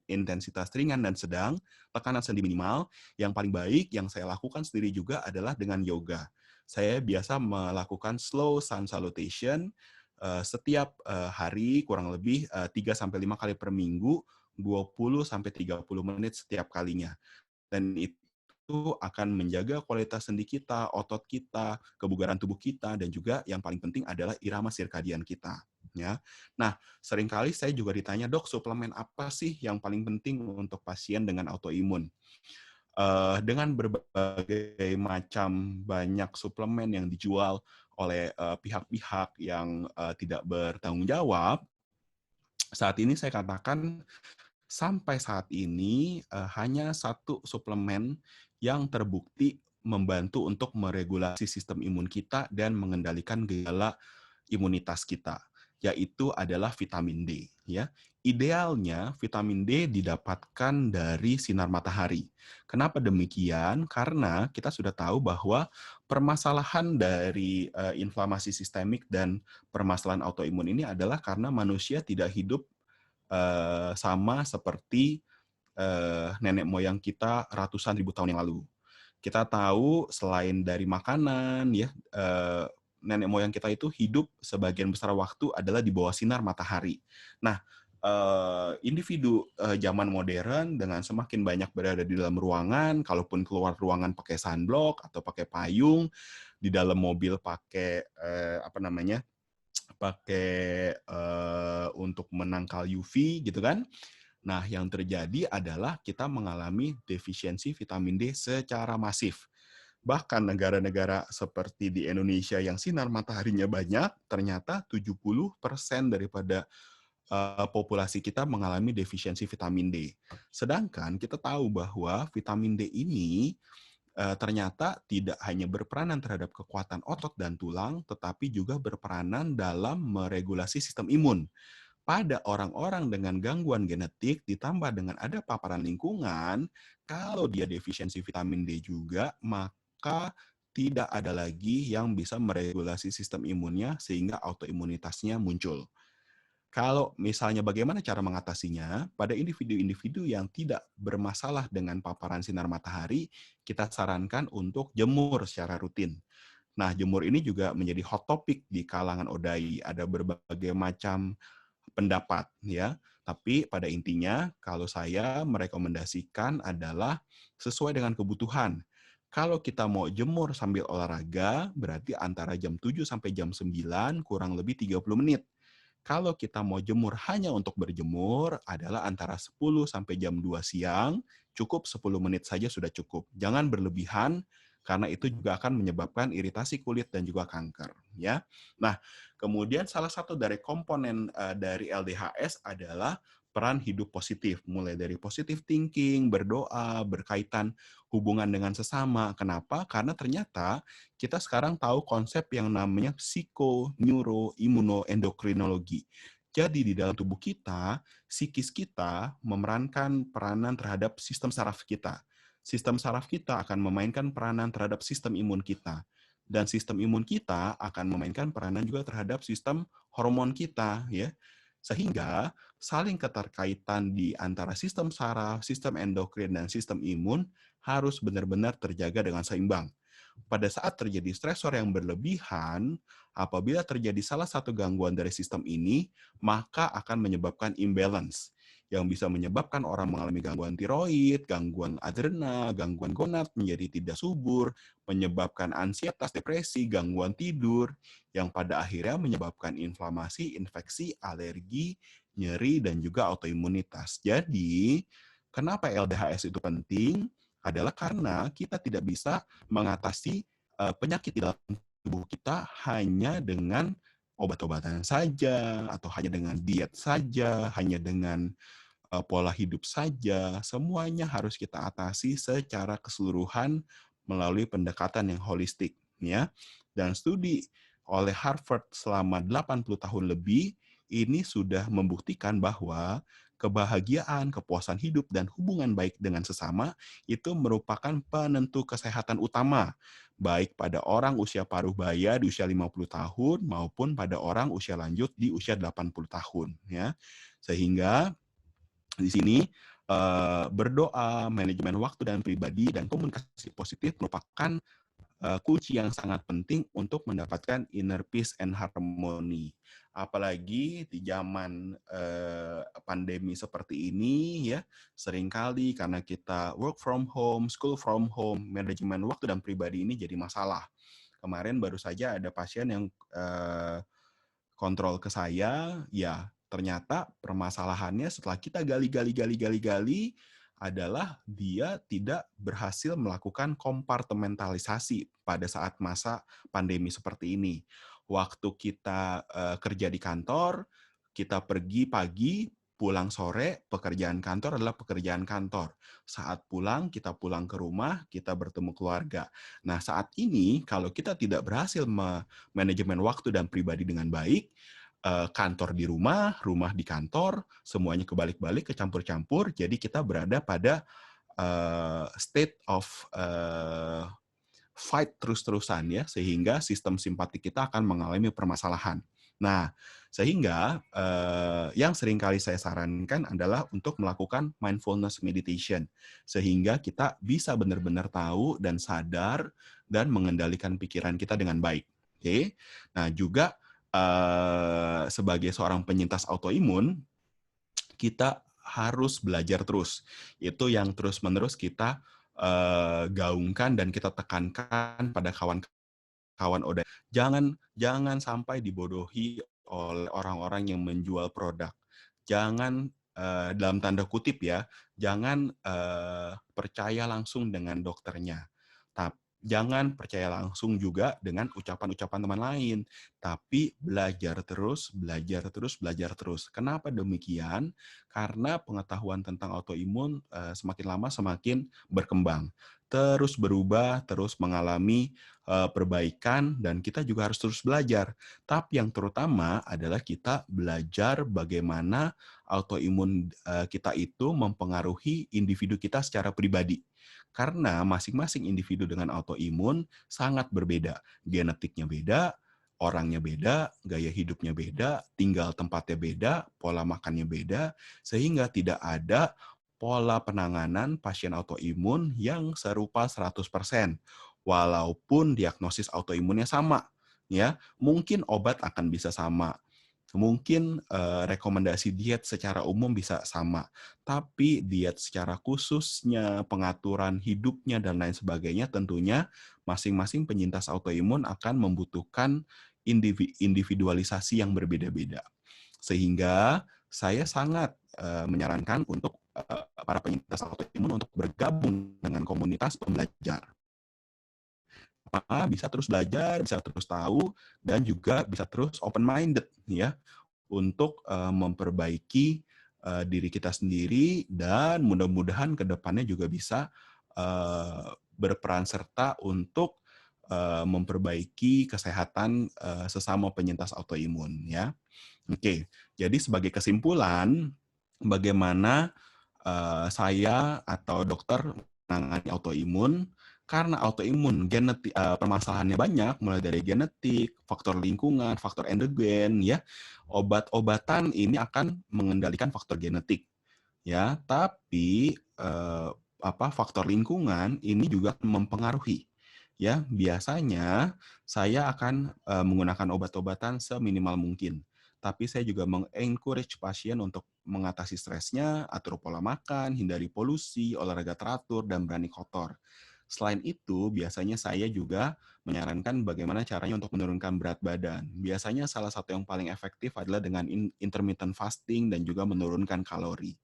intensitas ringan dan sedang, tekanan sendi minimal. Yang paling baik yang saya lakukan sendiri juga adalah dengan yoga. Saya biasa melakukan slow sun salutation setiap hari kurang lebih 3-5 kali per minggu, 20-30 menit setiap kalinya. Dan itu akan menjaga kualitas sendi kita, otot kita, kebugaran tubuh kita, dan juga yang paling penting adalah irama sirkadian kita. Ya. Nah, seringkali saya juga ditanya, dok, suplemen apa sih yang paling penting untuk pasien dengan autoimun? Dengan berbagai macam banyak suplemen yang dijual oleh pihak-pihak yang tidak bertanggung jawab, saat ini saya katakan sampai saat ini hanya satu suplemen yang terbukti membantu untuk meregulasi sistem imun kita dan mengendalikan gejala imunitas kita, yaitu adalah vitamin D. Ya, idealnya vitamin D didapatkan dari sinar matahari. Kenapa demikian? Karena kita sudah tahu bahwa permasalahan dari inflamasi sistemik dan permasalahan autoimun ini adalah karena manusia tidak hidup sama seperti nenek moyang kita ratusan ribu tahun yang lalu. Kita tahu selain dari makanan, ya nenek moyang kita itu hidup sebagian besar waktu adalah di bawah sinar matahari. Nah, individu zaman modern dengan semakin banyak berada di dalam ruangan, kalaupun keluar ruangan pakai sunblock atau pakai payung, di dalam mobil pakai pakai untuk menangkal UV gitu kan. Nah, yang terjadi adalah kita mengalami defisiensi vitamin D secara masif. Bahkan negara-negara seperti di Indonesia yang sinar mataharinya banyak, ternyata 70% daripada populasi kita mengalami defisiensi vitamin D. Sedangkan kita tahu bahwa vitamin D ini ternyata tidak hanya berperanan terhadap kekuatan otot dan tulang, tetapi juga berperanan dalam meregulasi sistem imun. Pada orang-orang dengan gangguan genetik ditambah dengan ada paparan lingkungan, kalau dia defisiensi vitamin D juga, maka tidak ada lagi yang bisa meregulasi sistem imunnya sehingga autoimunitasnya muncul. Kalau misalnya bagaimana cara mengatasinya, pada individu-individu yang tidak bermasalah dengan paparan sinar matahari, kita sarankan untuk jemur secara rutin. Nah, jemur ini juga menjadi hot topic di kalangan ODAI. Ada berbagai macam pendapat, ya. Tapi pada intinya, kalau saya merekomendasikan adalah sesuai dengan kebutuhan. Kalau kita mau jemur sambil olahraga, berarti antara jam 7 sampai jam 9, kurang lebih 30 menit. Kalau kita mau jemur hanya untuk berjemur, adalah antara 10 sampai jam 2 siang, cukup 10 menit saja sudah cukup. Jangan berlebihan, karena itu juga akan menyebabkan iritasi kulit dan juga kanker, ya. Nah, kemudian salah satu dari komponen dari LDHS adalah peran hidup positif, mulai dari positive thinking, berdoa, berkaitan hubungan dengan sesama. Kenapa? Karena ternyata kita sekarang tahu konsep yang namanya psiko, neuro, imunoendokrinologi. Jadi di dalam tubuh kita, psikis kita memerankan peranan terhadap sistem saraf kita. Sistem saraf kita akan memainkan peranan terhadap sistem imun kita. Dan sistem imun kita akan memainkan peranan juga terhadap sistem hormon kita, ya. Sehingga saling keterkaitan di antara sistem saraf, sistem endokrin, dan sistem imun harus benar-benar terjaga dengan seimbang. Pada saat terjadi stresor yang berlebihan, apabila terjadi salah satu gangguan dari sistem ini, maka akan menyebabkan imbalance, yang bisa menyebabkan orang mengalami gangguan tiroid, gangguan adrenal, gangguan gonad menjadi tidak subur, menyebabkan ansietas, depresi, gangguan tidur, yang pada akhirnya menyebabkan inflamasi, infeksi, alergi, nyeri, dan juga autoimunitas. Jadi, kenapa LDHS itu penting? Adalah karena kita tidak bisa mengatasi penyakit di dalam tubuh kita hanya dengan obat-obatan saja, atau hanya dengan diet saja, hanya dengan pola hidup saja. Semuanya harus kita atasi secara keseluruhan melalui pendekatan yang holistik, ya. Dan studi oleh Harvard selama 80 tahun lebih ini sudah membuktikan bahwa kebahagiaan, kepuasan hidup, dan hubungan baik dengan sesama itu merupakan penentu kesehatan utama, baik pada orang usia paruh baya di usia 50 tahun maupun pada orang usia lanjut di usia 80 tahun, ya. Sehingga di sini berdoa, manajemen waktu dan pribadi, dan komunikasi positif merupakan kunci yang sangat penting untuk mendapatkan inner peace and harmony. Apalagi di zaman pandemi seperti ini, ya, seringkali karena kita work from home, school from home, manajemen waktu dan pribadi ini jadi masalah. Kemarin baru saja ada pasien yang kontrol ke saya, ya ternyata permasalahannya setelah kita gali adalah dia tidak berhasil melakukan kompartementalisasi pada saat masa pandemi seperti ini. Waktu kita kerja di kantor, kita pergi pagi, pulang sore, pekerjaan kantor adalah pekerjaan kantor. Saat pulang, kita pulang ke rumah, kita bertemu keluarga. Nah, saat ini kalau kita tidak berhasil manajemen waktu dan pribadi dengan baik, kantor di rumah, rumah di kantor, semuanya kebalik-balik, kecampur-campur, jadi kita berada pada state of fight terus-terusan, ya, sehingga sistem simpatik kita akan mengalami permasalahan. Nah, sehingga yang seringkali saya sarankan adalah untuk melakukan mindfulness meditation, sehingga kita bisa benar-benar tahu dan sadar dan mengendalikan pikiran kita dengan baik. Oke, nah juga sebagai seorang penyintas autoimun, kita harus belajar terus. Itu yang terus-menerus kita gaungkan dan kita tekankan pada kawan-kawan ODA. Jangan sampai dibodohi oleh orang-orang yang menjual produk. Jangan dalam tanda kutip, ya, jangan percaya langsung dengan dokternya. Jangan percaya langsung juga dengan ucapan-ucapan teman lain, tapi belajar terus, belajar terus, belajar terus. Kenapa demikian? Karena pengetahuan tentang autoimun semakin lama semakin berkembang, terus berubah, terus mengalami perbaikan, dan kita juga harus terus belajar. Tapi yang terutama adalah kita belajar bagaimana autoimun kita itu mempengaruhi individu kita secara pribadi. Karena masing-masing individu dengan autoimun sangat berbeda. Genetiknya beda, orangnya beda, gaya hidupnya beda, tinggal tempatnya beda, pola makannya beda, sehingga tidak ada pola penanganan pasien autoimun yang serupa 100%. Walaupun diagnosis autoimunnya sama, ya, mungkin obat akan bisa sama. Mungkin rekomendasi diet secara umum bisa sama, tapi diet secara khususnya, pengaturan hidupnya, dan lain sebagainya tentunya masing-masing penyintas autoimun akan membutuhkan individualisasi yang berbeda-beda. Sehingga saya sangat menyarankan untuk para penyintas autoimun untuk bergabung dengan komunitas pembelajar. bisa terus belajar, bisa terus tahu, dan juga bisa terus open-minded ya untuk memperbaiki diri kita sendiri dan mudah-mudahan ke depannya juga bisa berperan serta untuk memperbaiki kesehatan sesama penyintas autoimun ya. Oke, jadi sebagai kesimpulan, bagaimana saya atau dokter menangani autoimun, karena autoimun permasalahannya banyak, mulai dari genetik, faktor lingkungan, faktor endogen, ya. Obat-obatan ini akan mengendalikan faktor genetik, ya. Tapi faktor lingkungan ini juga mempengaruhi. Ya, biasanya saya akan menggunakan obat-obatan seminimal mungkin. Tapi saya juga meng-encourage pasien untuk mengatasi stresnya, atur pola makan, hindari polusi, olahraga teratur, dan berani kotor. Selain itu, biasanya saya juga menyarankan bagaimana caranya untuk menurunkan berat badan. Biasanya salah satu yang paling efektif adalah dengan intermittent fasting dan juga menurunkan kalori.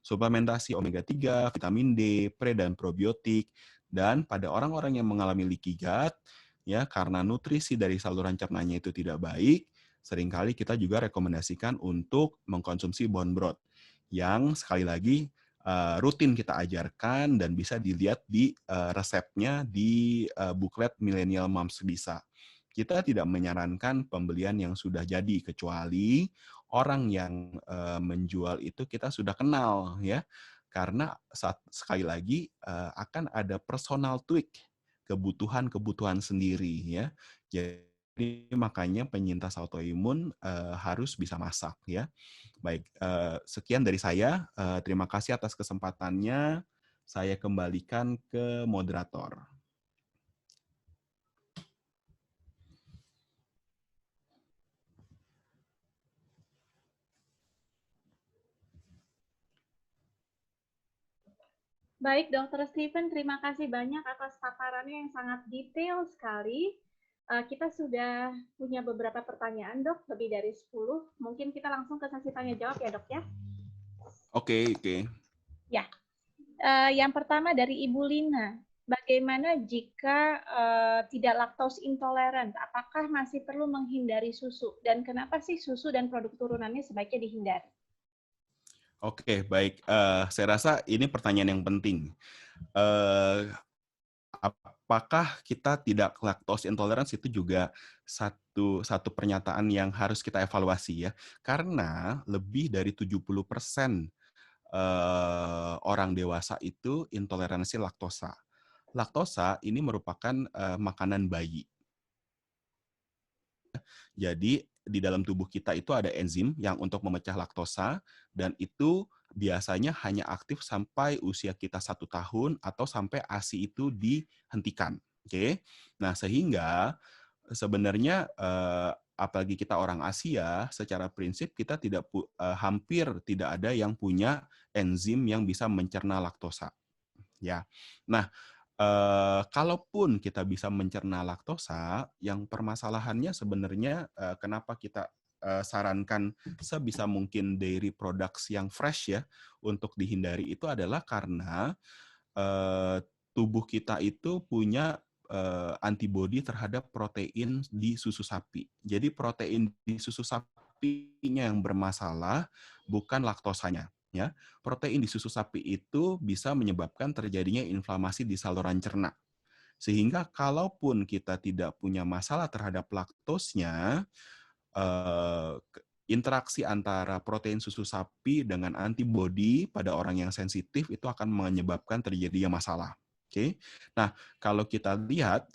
Suplementasi omega-3, vitamin D, pre dan probiotik, dan pada orang-orang yang mengalami leaky gut, ya karena nutrisi dari saluran cernanya itu tidak baik, seringkali kita juga rekomendasikan untuk mengkonsumsi bone broth yang sekali lagi rutin kita ajarkan dan bisa dilihat di resepnya di buklet Millennial Moms Bisa. Kita tidak menyarankan pembelian yang sudah jadi kecuali orang yang menjual itu kita sudah kenal ya. Karena sekali lagi akan ada personal tweak kebutuhan-kebutuhan sendiri ya. Jadi makanya penyintas autoimun harus bisa masak ya. Baik, sekian dari saya. Terima kasih atas kesempatannya. Saya kembalikan ke moderator. Baik, Dr. Stephen, terima kasih banyak atas paparannya yang sangat detail sekali. Kita sudah punya beberapa pertanyaan, Dok, lebih dari 10. Mungkin kita langsung ke sesi tanya-jawab ya, Dok, ya? Oke. Ya, yang pertama dari Ibu Lina. Bagaimana jika tidak laktos intoleran? Apakah masih perlu menghindari susu? Dan kenapa sih susu dan produk turunannya sebaiknya dihindari? Oke, baik. Saya rasa ini pertanyaan yang penting. Apakah kita tidak lactose intolerance itu juga satu pernyataan yang harus kita evaluasi ya. Karena lebih dari 70% orang dewasa itu intoleransi laktosa. Laktosa ini merupakan makanan bayi. Jadi di dalam tubuh kita itu ada enzim yang untuk memecah laktosa dan itu biasanya hanya aktif sampai usia kita 1 tahun atau sampai ASI itu dihentikan. Oke. Nah, sehingga sebenarnya apalagi kita orang Asia, secara prinsip kita hampir tidak ada yang punya enzim yang bisa mencerna laktosa. Ya. Nah, kalaupun kita bisa mencerna laktosa, yang permasalahannya sebenarnya kenapa kita sarankan sebisa mungkin dairy products yang fresh ya untuk dihindari itu adalah karena tubuh kita itu punya antibodi terhadap protein di susu sapi. Jadi protein di susu sapinya yang bermasalah, bukan laktosanya. Ya, protein di susu sapi itu bisa menyebabkan terjadinya inflamasi di saluran cerna. Sehingga kalaupun kita tidak punya masalah terhadap laktosnya, interaksi antara protein susu sapi dengan antibodi pada orang yang sensitif itu akan menyebabkan terjadinya masalah. Oke. Nah, kalau kita lihat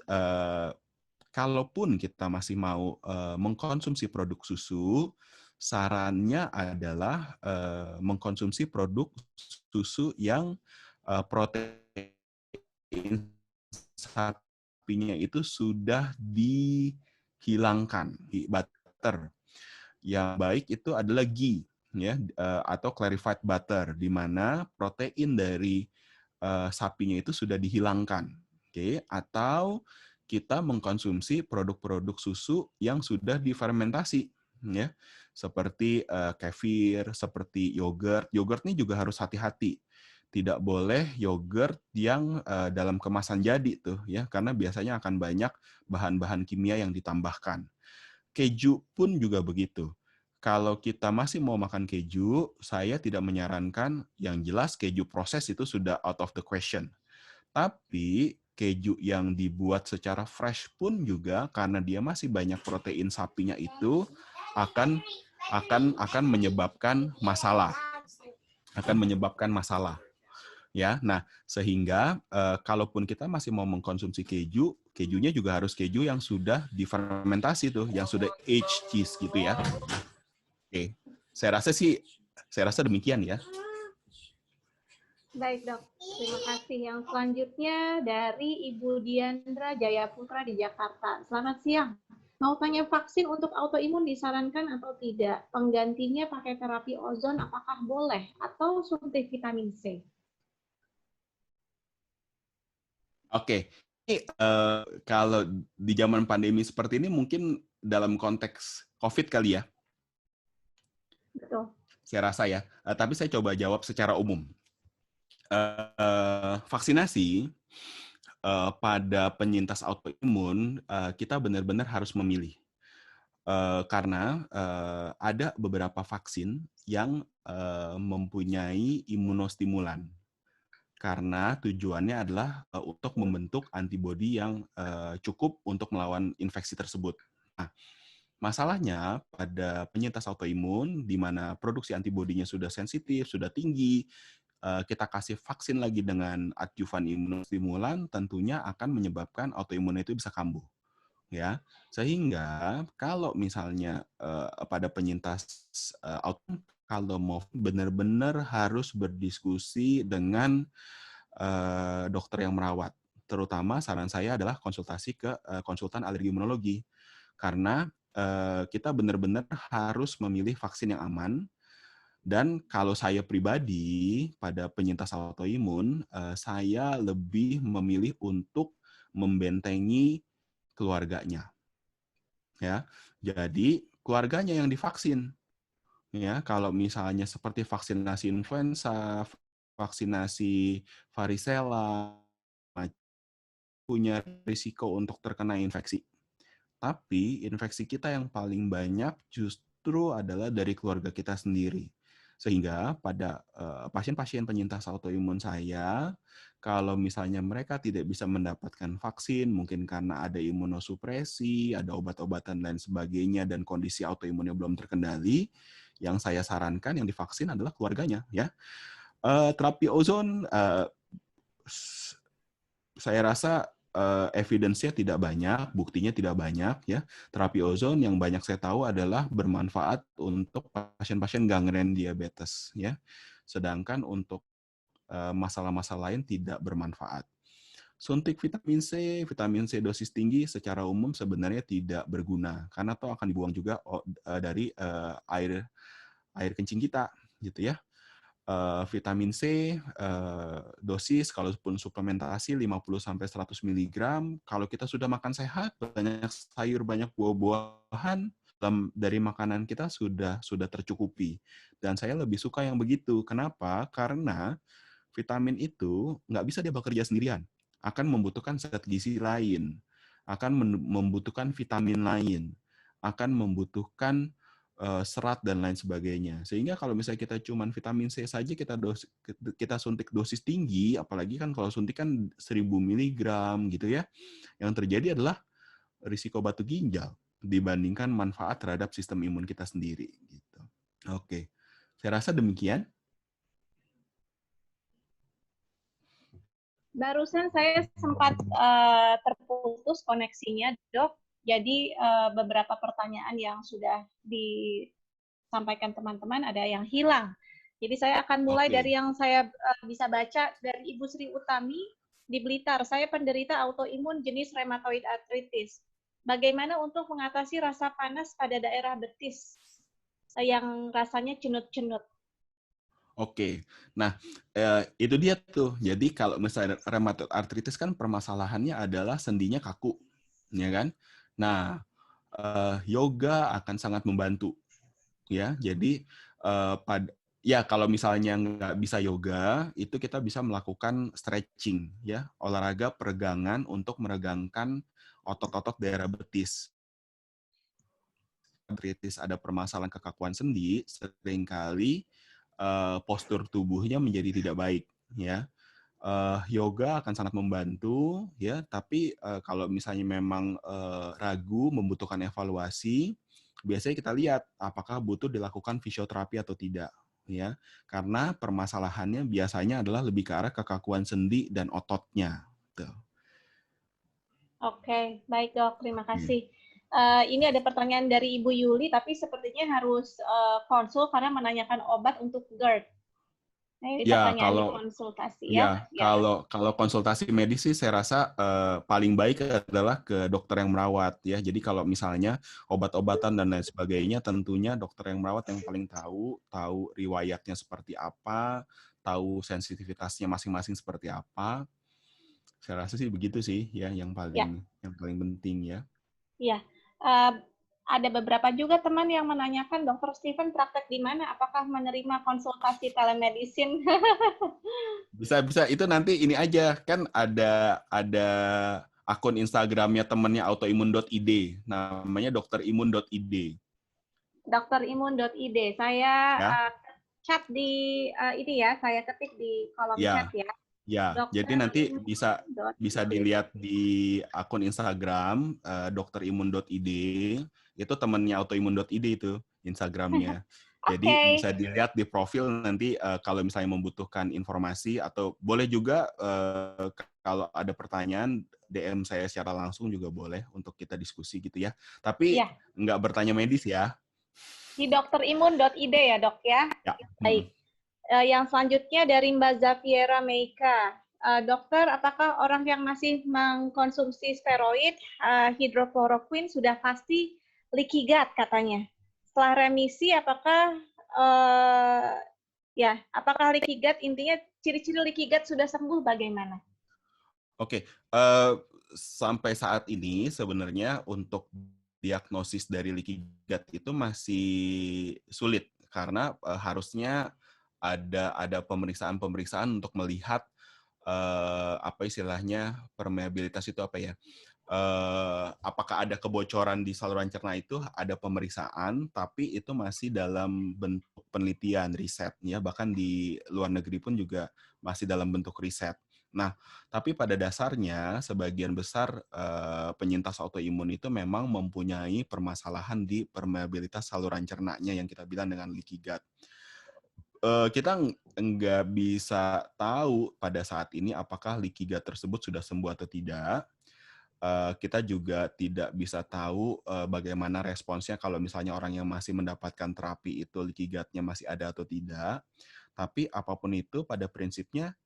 kalaupun kita masih mau mengkonsumsi produk susu, sarannya adalah mengkonsumsi produk susu yang protein sapinya itu sudah dihilangkan, butter. Yang baik itu adalah ghee ya atau clarified butter di mana protein dari sapinya itu sudah dihilangkan. Oke, atau kita mengkonsumsi produk-produk susu yang sudah difermentasi ya. Seperti kefir, seperti yogurt. Yogurt ini juga harus hati-hati. tidak boleh yogurt yang dalam kemasan jadi tuh ya, karena biasanya akan banyak bahan-bahan kimia yang ditambahkan. Keju pun juga begitu. Kalau kita masih mau makan keju, saya tidak menyarankan, yang jelas keju proses itu sudah out of the question. Tapi keju yang dibuat secara fresh pun juga karena dia masih banyak protein sapinya itu akan menyebabkan masalah. Ya, nah sehingga kalaupun kita masih mau mengkonsumsi keju, kejunya juga harus keju yang sudah difermentasi tuh, yang sudah aged cheese gitu ya. Oke, saya rasa demikian ya. Baik dok, terima kasih. Yang selanjutnya dari Ibu Diandra Jayaputra di Jakarta. Selamat siang. Mau tanya, vaksin untuk autoimun disarankan atau tidak? Penggantinya pakai terapi ozon apakah boleh? Atau suntik vitamin C? Oke, ini kalau di zaman pandemi seperti ini mungkin dalam konteks COVID kali ya. Betul. Saya rasa ya, tapi saya coba jawab secara umum. Vaksinasi pada penyintas autoimun, kita benar-benar harus memilih. Karena ada beberapa vaksin yang mempunyai imunostimulan. Karena tujuannya adalah untuk membentuk antibodi yang cukup untuk melawan infeksi tersebut. Nah, masalahnya pada penyintas autoimun, di mana produksi antibodinya sudah sensitif, sudah tinggi, kita kasih vaksin lagi dengan adjuvan imunostimulan, tentunya akan menyebabkan autoimun itu bisa kambuh. Ya, sehingga kalau misalnya pada penyintas autoimun, kalau mau benar-benar harus berdiskusi dengan dokter yang merawat. Terutama saran saya adalah konsultasi ke konsultan alergi imunologi. Karena kita benar-benar harus memilih vaksin yang aman. Dan kalau saya pribadi pada penyintas autoimun, saya lebih memilih untuk membentengi keluarganya. Ya, jadi keluarganya yang divaksin. Ya, kalau misalnya seperti vaksinasi influenza, vaksinasi varicella, punya risiko untuk terkena infeksi. Tapi infeksi kita yang paling banyak justru adalah dari keluarga kita sendiri. Sehingga pada pasien-pasien penyintas autoimun saya, kalau misalnya mereka tidak bisa mendapatkan vaksin, mungkin karena ada imunosupresi, ada obat-obatan dan sebagainya, dan kondisi autoimunnya belum terkendali, yang saya sarankan yang divaksin adalah keluarganya. Ya, terapi ozon, saya rasa evidence-nya tidak banyak, buktinya tidak banyak ya. Terapi ozon yang banyak saya tahu adalah bermanfaat untuk pasien-pasien gangren diabetes ya. Sedangkan untuk masalah-masalah lain tidak bermanfaat. Suntik vitamin C dosis tinggi secara umum sebenarnya tidak berguna karena toh akan dibuang juga dari air kencing kita gitu ya. Vitamin C dosis kalaupun suplementasi 50-100 mg. Kalau kita sudah makan sehat, banyak sayur, banyak buah-buahan, dari makanan kita sudah tercukupi. Dan saya lebih suka yang begitu. Kenapa? Karena vitamin itu nggak bisa dia bekerja sendirian. Akan membutuhkan zat gizi lain, akan membutuhkan vitamin lain, akan membutuhkan serat dan lain sebagainya. Sehingga kalau misalnya kita cuma vitamin C saja kita suntik dosis tinggi, apalagi kan kalau suntik kan 1000 mg gitu ya. Yang terjadi adalah risiko batu ginjal dibandingkan manfaat terhadap sistem imun kita sendiri gitu. Oke. Saya rasa demikian. Barusan saya sempat terputus koneksinya, Dok. Jadi beberapa pertanyaan yang sudah disampaikan teman-teman ada yang hilang. Jadi saya akan mulai dari yang saya bisa baca dari Ibu Sri Utami di Blitar. Saya penderita autoimun jenis rheumatoid arthritis. Bagaimana untuk mengatasi rasa panas pada daerah betis yang rasanya cenut-cenut? Oke, nah itu dia tuh. Jadi kalau misalnya rheumatoid arthritis kan permasalahannya adalah sendinya kaku, ya kan? Nah, yoga akan sangat membantu, ya. Jadi Ya, kalau misalnya nggak bisa yoga, itu kita bisa melakukan stretching, ya, olahraga peregangan untuk meregangkan otot-otot daerah betis. Artritis ada permasalahan kekakuan sendi, seringkali postur tubuhnya menjadi tidak baik, ya. Yoga akan sangat membantu, ya. Tapi kalau misalnya memang ragu, membutuhkan evaluasi, biasanya kita lihat apakah butuh dilakukan fisioterapi atau tidak, ya. Karena permasalahannya biasanya adalah lebih ke arah kekakuan sendi dan ototnya. Tuh. Oke, baik dok, terima Iya. kasih. Ini ada pertanyaan dari Ibu Yuli, tapi sepertinya harus konsul karena menanyakan obat untuk GERD. Nah, ini Ya, pertanyaan kalau di konsultasi ya. kalau konsultasi medis sih saya rasa paling baik adalah ke dokter yang merawat, ya. Jadi kalau misalnya obat-obatan dan lain sebagainya, tentunya dokter yang merawat yang paling tahu riwayatnya seperti apa, tahu sensitivitasnya masing-masing seperti apa. Saya rasa sih begitu sih, ya, yang paling penting, ya. Iya. Ada beberapa juga teman yang menanyakan, Dokter Steven praktek di mana? Apakah menerima konsultasi telemedicine? Bisa itu nanti ini aja, kan ada akun Instagramnya temennya autoimun.id, namanya dokterimun.id. Dokterimun.id. Saya Ya. chat di ini ya, saya ketik di kolom chat ya. Ya, jadi nanti bisa dilihat di akun Instagram dokterimun.id, itu temennya autoimun.id itu Instagramnya. Jadi bisa dilihat di profil nanti kalau misalnya membutuhkan informasi atau boleh juga kalau ada pertanyaan DM saya secara langsung juga boleh untuk kita diskusi gitu ya. Tapi nggak bertanya medis ya. Di dokterimun.id ya dok ya. Baik. Yang selanjutnya dari Mbak Zafiera Meika. Dokter, apakah orang yang masih mengkonsumsi steroid, hidrokloroquine sudah pasti leaky gut katanya? Setelah remisi, apakah apakah leaky gut, intinya ciri-ciri leaky gut sudah sembuh bagaimana? Oke, sampai saat ini sebenarnya untuk diagnosis dari leaky gut itu masih sulit karena harusnya ada pemeriksaan untuk melihat apa istilahnya permeabilitas itu apa ya? Apakah ada kebocoran di saluran cerna itu ada pemeriksaan, tapi itu masih dalam bentuk penelitian riset ya, bahkan di luar negeri pun juga masih dalam bentuk riset. Nah, tapi pada dasarnya sebagian besar penyintas autoimun itu memang mempunyai permasalahan di permeabilitas saluran cernanya yang kita bilang dengan leaky gut. Kita nggak bisa tahu pada saat ini apakah leaky gut tersebut sudah sembuh atau tidak. Kita juga tidak bisa tahu bagaimana responsnya kalau misalnya orang yang masih mendapatkan terapi itu leaky gut-nya masih ada atau tidak. Tapi apapun itu pada prinsipnya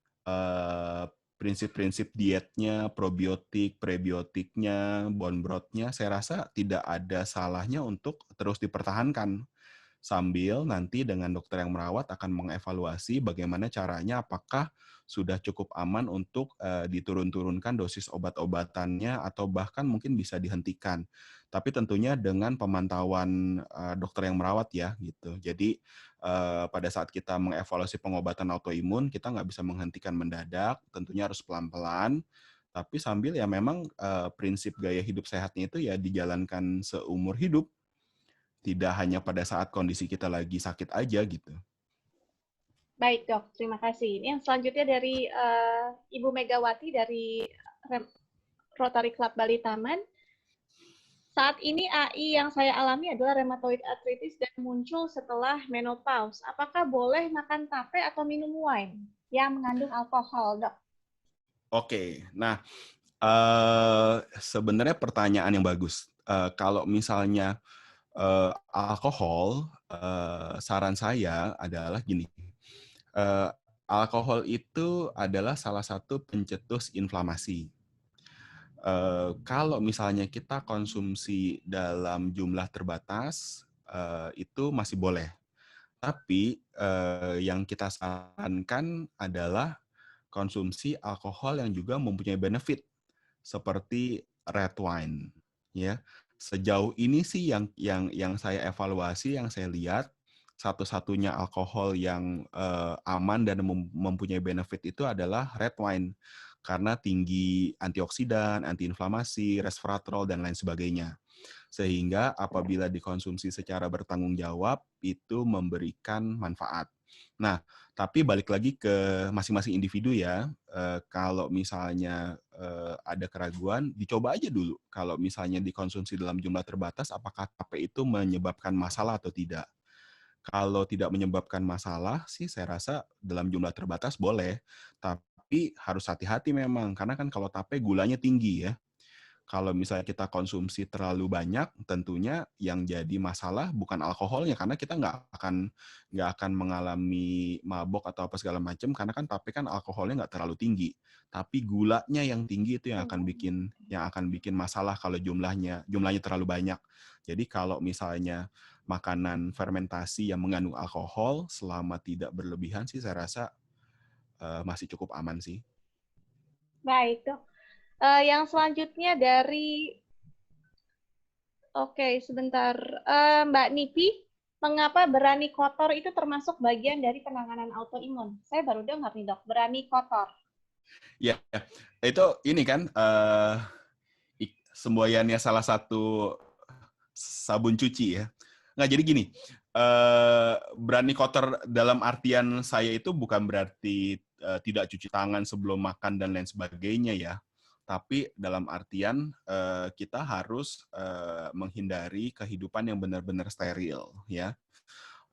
prinsip-prinsip dietnya, probiotik, prebiotiknya, bone broth-nya, saya rasa tidak ada salahnya untuk terus dipertahankan. Sambil nanti dengan dokter yang merawat akan mengevaluasi bagaimana caranya, apakah sudah cukup aman untuk diturun-turunkan dosis obat-obatannya atau bahkan mungkin bisa dihentikan. Tapi tentunya dengan pemantauan dokter yang merawat ya gitu. Jadi pada saat kita mengevaluasi pengobatan autoimun, kita nggak bisa menghentikan mendadak, tentunya harus pelan-pelan. Tapi sambil ya memang prinsip gaya hidup sehatnya itu ya dijalankan seumur hidup. Tidak hanya pada saat kondisi kita lagi sakit aja gitu. Baik dok, terima kasih. Ini yang selanjutnya dari Ibu Megawati dari Rotary Club Bali Taman. Saat ini AI yang saya alami adalah rheumatoid arthritis dan muncul setelah menopause. Apakah boleh makan tape atau minum wine yang mengandung alkohol, dok? Oke, nah sebenarnya pertanyaan yang bagus. Kalau misalnya alkohol, saran saya adalah gini, alkohol itu adalah salah satu pencetus inflamasi. Kalau misalnya kita konsumsi dalam jumlah terbatas, itu masih boleh. Tapi yang kita sarankan adalah konsumsi alkohol yang juga mempunyai benefit seperti red wine, ya. Sejauh ini sih yang saya evaluasi, yang saya lihat satu-satunya alkohol yang aman dan mempunyai benefit itu adalah red wine karena tinggi antioksidan, antiinflamasi, resveratrol dan lain sebagainya. Sehingga apabila dikonsumsi secara bertanggung jawab itu memberikan manfaat. Nah, tapi balik lagi ke masing-masing individu ya. Kalau misalnya ada keraguan, dicoba aja dulu. Kalau misalnya dikonsumsi dalam jumlah terbatas, apakah tape itu menyebabkan masalah atau tidak? Kalau tidak menyebabkan masalah sih saya rasa dalam jumlah terbatas boleh. Tapi harus hati-hati memang, karena kan kalau tape gulanya tinggi ya. Kalau misalnya kita konsumsi terlalu banyak, tentunya yang jadi masalah bukan alkoholnya, karena kita nggak akan mengalami mabok atau apa segala macam, karena kan tape kan alkoholnya nggak terlalu tinggi. Tapi gulanya yang tinggi itu yang akan bikin masalah kalau jumlahnya terlalu banyak. Jadi kalau misalnya makanan fermentasi yang mengandung alkohol selama tidak berlebihan sih saya rasa masih cukup aman sih. Baik, Dok. Yang selanjutnya dari, sebentar, Mbak Nipi, mengapa berani kotor itu termasuk bagian dari penanganan autoimun? Saya baru dengar nih, Dok, berani kotor. Ya, itu ini kan semboyannya salah satu sabun cuci ya. Nggak, jadi gini, berani kotor dalam artian saya itu bukan berarti tidak cuci tangan sebelum makan dan lain sebagainya ya. Tapi dalam artian kita harus menghindari kehidupan yang benar-benar steril ya.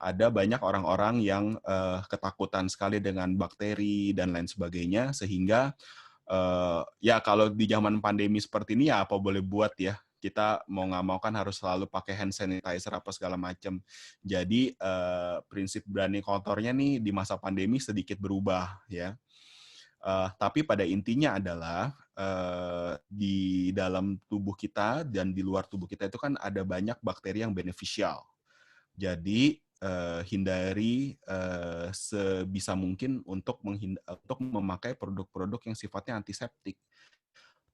Ada banyak orang-orang yang ketakutan sekali dengan bakteri dan lain sebagainya, sehingga ya kalau di zaman pandemi seperti ini ya apa boleh buat ya. Kita mau nggak mau kan harus selalu pakai hand sanitizer apa segala macam. Jadi prinsip berani kotornya nih di masa pandemi sedikit berubah ya. Tapi pada intinya adalah di dalam tubuh kita dan di luar tubuh kita itu kan ada banyak bakteri yang beneficial. Jadi hindari sebisa mungkin untuk memakai produk-produk yang sifatnya antiseptik.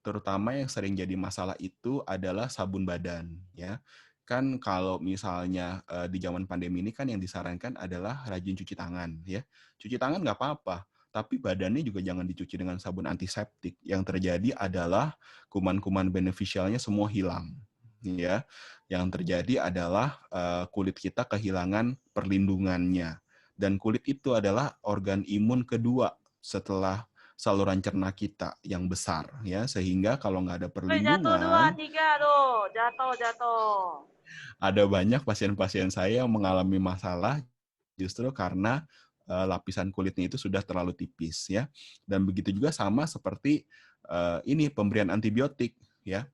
Terutama yang sering jadi masalah itu adalah sabun badan, ya. Kan kalau misalnya di zaman pandemi ini kan yang disarankan adalah rajin cuci tangan, ya. Cuci tangan nggak apa-apa, tapi badannya juga jangan dicuci dengan sabun antiseptik. Yang terjadi adalah kuman-kuman beneficialnya semua hilang, ya. Yang terjadi adalah kulit kita kehilangan perlindungannya. Dan kulit itu adalah organ imun kedua setelah saluran cerna kita yang besar ya, sehingga kalau nggak ada perlindungan, jatuh. ada banyak pasien-pasien saya yang mengalami masalah justru karena lapisan kulitnya itu sudah terlalu tipis ya. Dan begitu juga sama seperti ini pemberian antibiotik ya.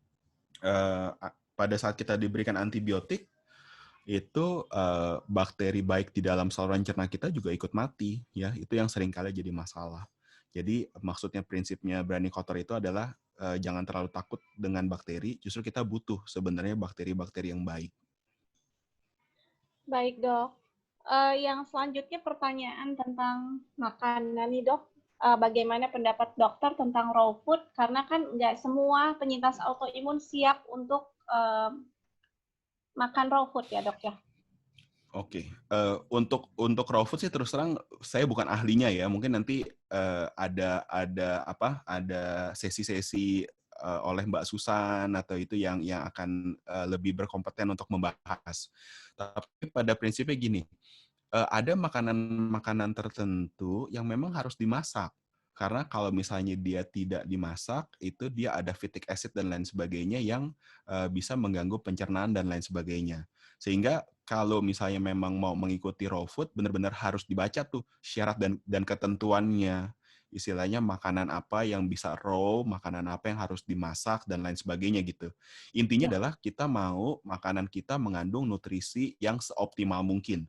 Pada saat kita diberikan antibiotik itu bakteri baik di dalam saluran cerna kita juga ikut mati ya. Itu yang seringkali jadi masalah. Jadi maksudnya prinsipnya berani kotor itu adalah jangan terlalu takut dengan bakteri, justru kita butuh sebenarnya bakteri-bakteri yang baik. Baik, Dok. Yang selanjutnya pertanyaan tentang makanan nih, Dok. Bagaimana pendapat dokter tentang raw food? Karena kan nggak semua penyintas autoimun siap untuk makan raw food ya, Dok ya. Oke, untuk raw food sih terus terang saya bukan ahlinya ya. Mungkin nanti ada sesi-sesi oleh Mbak Susan atau itu yang akan lebih berkompeten untuk membahas. Tapi pada prinsipnya gini, ada makanan-makanan tertentu yang memang harus dimasak. Karena kalau misalnya dia tidak dimasak, itu dia ada phytic acid dan lain sebagainya yang bisa mengganggu pencernaan dan lain sebagainya. Sehingga kalau misalnya memang mau mengikuti raw food, benar-benar harus dibaca tuh syarat dan ketentuannya. Istilahnya makanan apa yang bisa raw, makanan apa yang harus dimasak, dan lain sebagainya gitu. Intinya adalah kita mau makanan kita mengandung nutrisi yang seoptimal mungkin.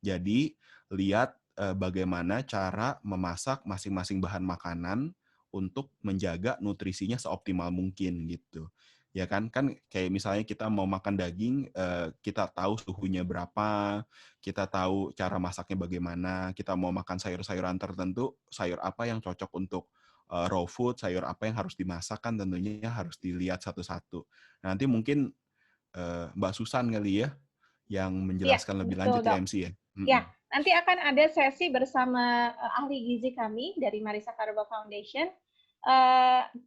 Jadi, lihat bagaimana cara memasak masing-masing bahan makanan untuk menjaga nutrisinya seoptimal mungkin gitu. Ya kan kayak misalnya kita mau makan daging, kita tahu suhunya berapa, kita tahu cara masaknya bagaimana, kita mau makan sayur-sayuran tertentu, sayur apa yang cocok untuk raw food, sayur apa yang harus dimasak kan tentunya harus dilihat satu-satu. Nanti mungkin Mbak Susan kali ya yang menjelaskan lebih lanjut ya MC ya. Ya, nanti akan ada sesi bersama ahli gizi kami dari Marisa Kardoba Foundation.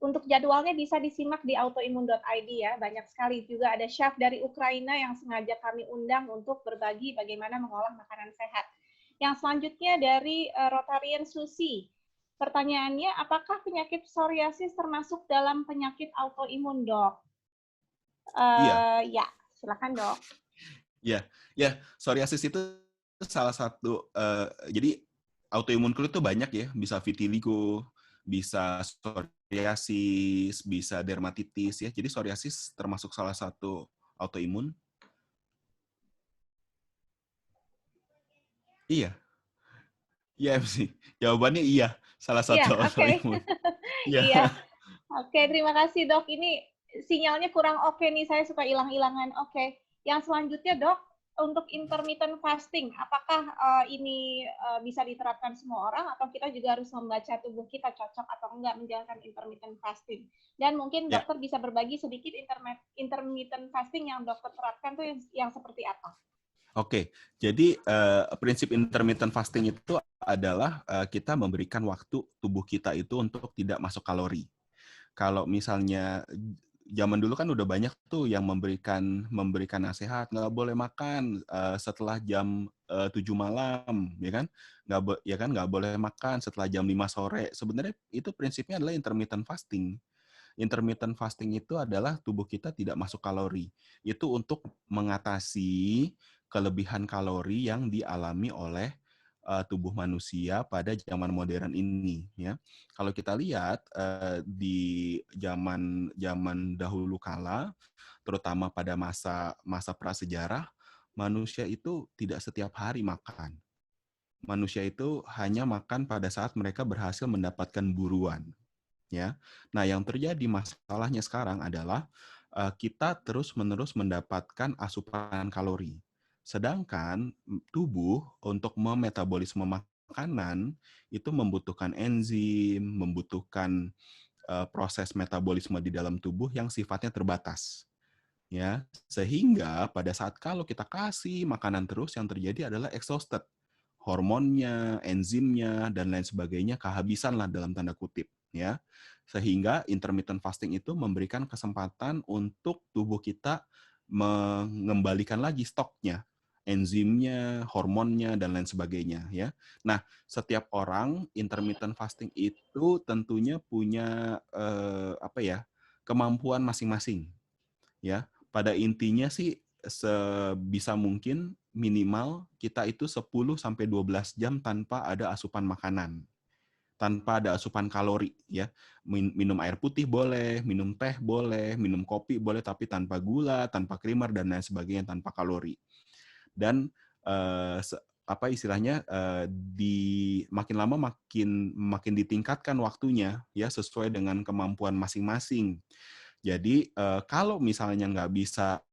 Untuk jadwalnya bisa disimak di autoimun.id ya. Banyak sekali juga ada chef dari Ukraina yang sengaja kami undang untuk berbagi bagaimana mengolah makanan sehat. Yang selanjutnya dari Rotarian Susi. Pertanyaannya, apakah penyakit psoriasis termasuk dalam penyakit autoimun, Dok? Iya. Ya, silakan, Dok. Ya, psoriasis itu salah satu, jadi autoimun kulit itu banyak ya, bisa vitiligo, bisa psoriasis, bisa dermatitis ya. Jadi psoriasis termasuk salah satu autoimun. Iya. Iya sih. Jawabannya iya, salah satu autoimun. Iya. Iya. Oke, terima kasih, Dok. Ini sinyalnya kurang oke nih, saya suka hilang-hilangan. Oke. Yang selanjutnya, Dok, untuk intermittent fasting, apakah ini bisa diterapkan semua orang atau kita juga harus membaca tubuh kita cocok atau enggak menjalankan intermittent fasting? Dan mungkin dokter bisa berbagi sedikit intermittent fasting yang dokter terapkan tuh yang seperti apa? Oke, jadi prinsip intermittent fasting itu adalah kita memberikan waktu tubuh kita itu untuk tidak masuk kalori. Kalau misalnya zaman dulu kan udah banyak tuh yang memberikan nasihat nggak boleh makan setelah jam 7 malam, ya kan? Nggak boleh makan setelah jam 5 sore. Sebenarnya itu prinsipnya adalah intermittent fasting. Intermittent fasting itu adalah tubuh kita tidak masuk kalori. Itu untuk mengatasi kelebihan kalori yang dialami oleh tubuh manusia pada zaman modern ini. Ya, kalau kita lihat di zaman dahulu kala, terutama pada masa prasejarah, manusia itu tidak setiap hari makan. Manusia itu hanya makan pada saat mereka berhasil mendapatkan buruan. Ya, nah yang terjadi masalahnya sekarang adalah kita terus-menerus mendapatkan asupan kalori. Sedangkan tubuh untuk memetabolisme makanan itu membutuhkan enzim, membutuhkan proses metabolisme di dalam tubuh yang sifatnya terbatas. Ya, sehingga pada saat kalau kita kasih makanan terus yang terjadi adalah exhausted. Hormonnya, enzimnya dan lain sebagainya kehabisan lah dalam tanda kutip, ya. Sehingga intermittent fasting itu memberikan kesempatan untuk tubuh kita mengembalikan lagi stoknya, enzimnya, hormonnya dan lain sebagainya, ya. Nah, setiap orang intermittent fasting itu tentunya punya kemampuan masing-masing, ya. Pada intinya sih sebisa mungkin minimal kita itu 10 sampai 12 jam tanpa ada asupan makanan. Tanpa ada asupan kalori ya. Minum air putih boleh, minum teh boleh, minum kopi boleh tapi tanpa gula, tanpa creamer dan lain sebagainya, tanpa kalori. Dan di makin lama makin ditingkatkan waktunya ya sesuai dengan kemampuan masing-masing. Jadi kalau misalnya nggak bisa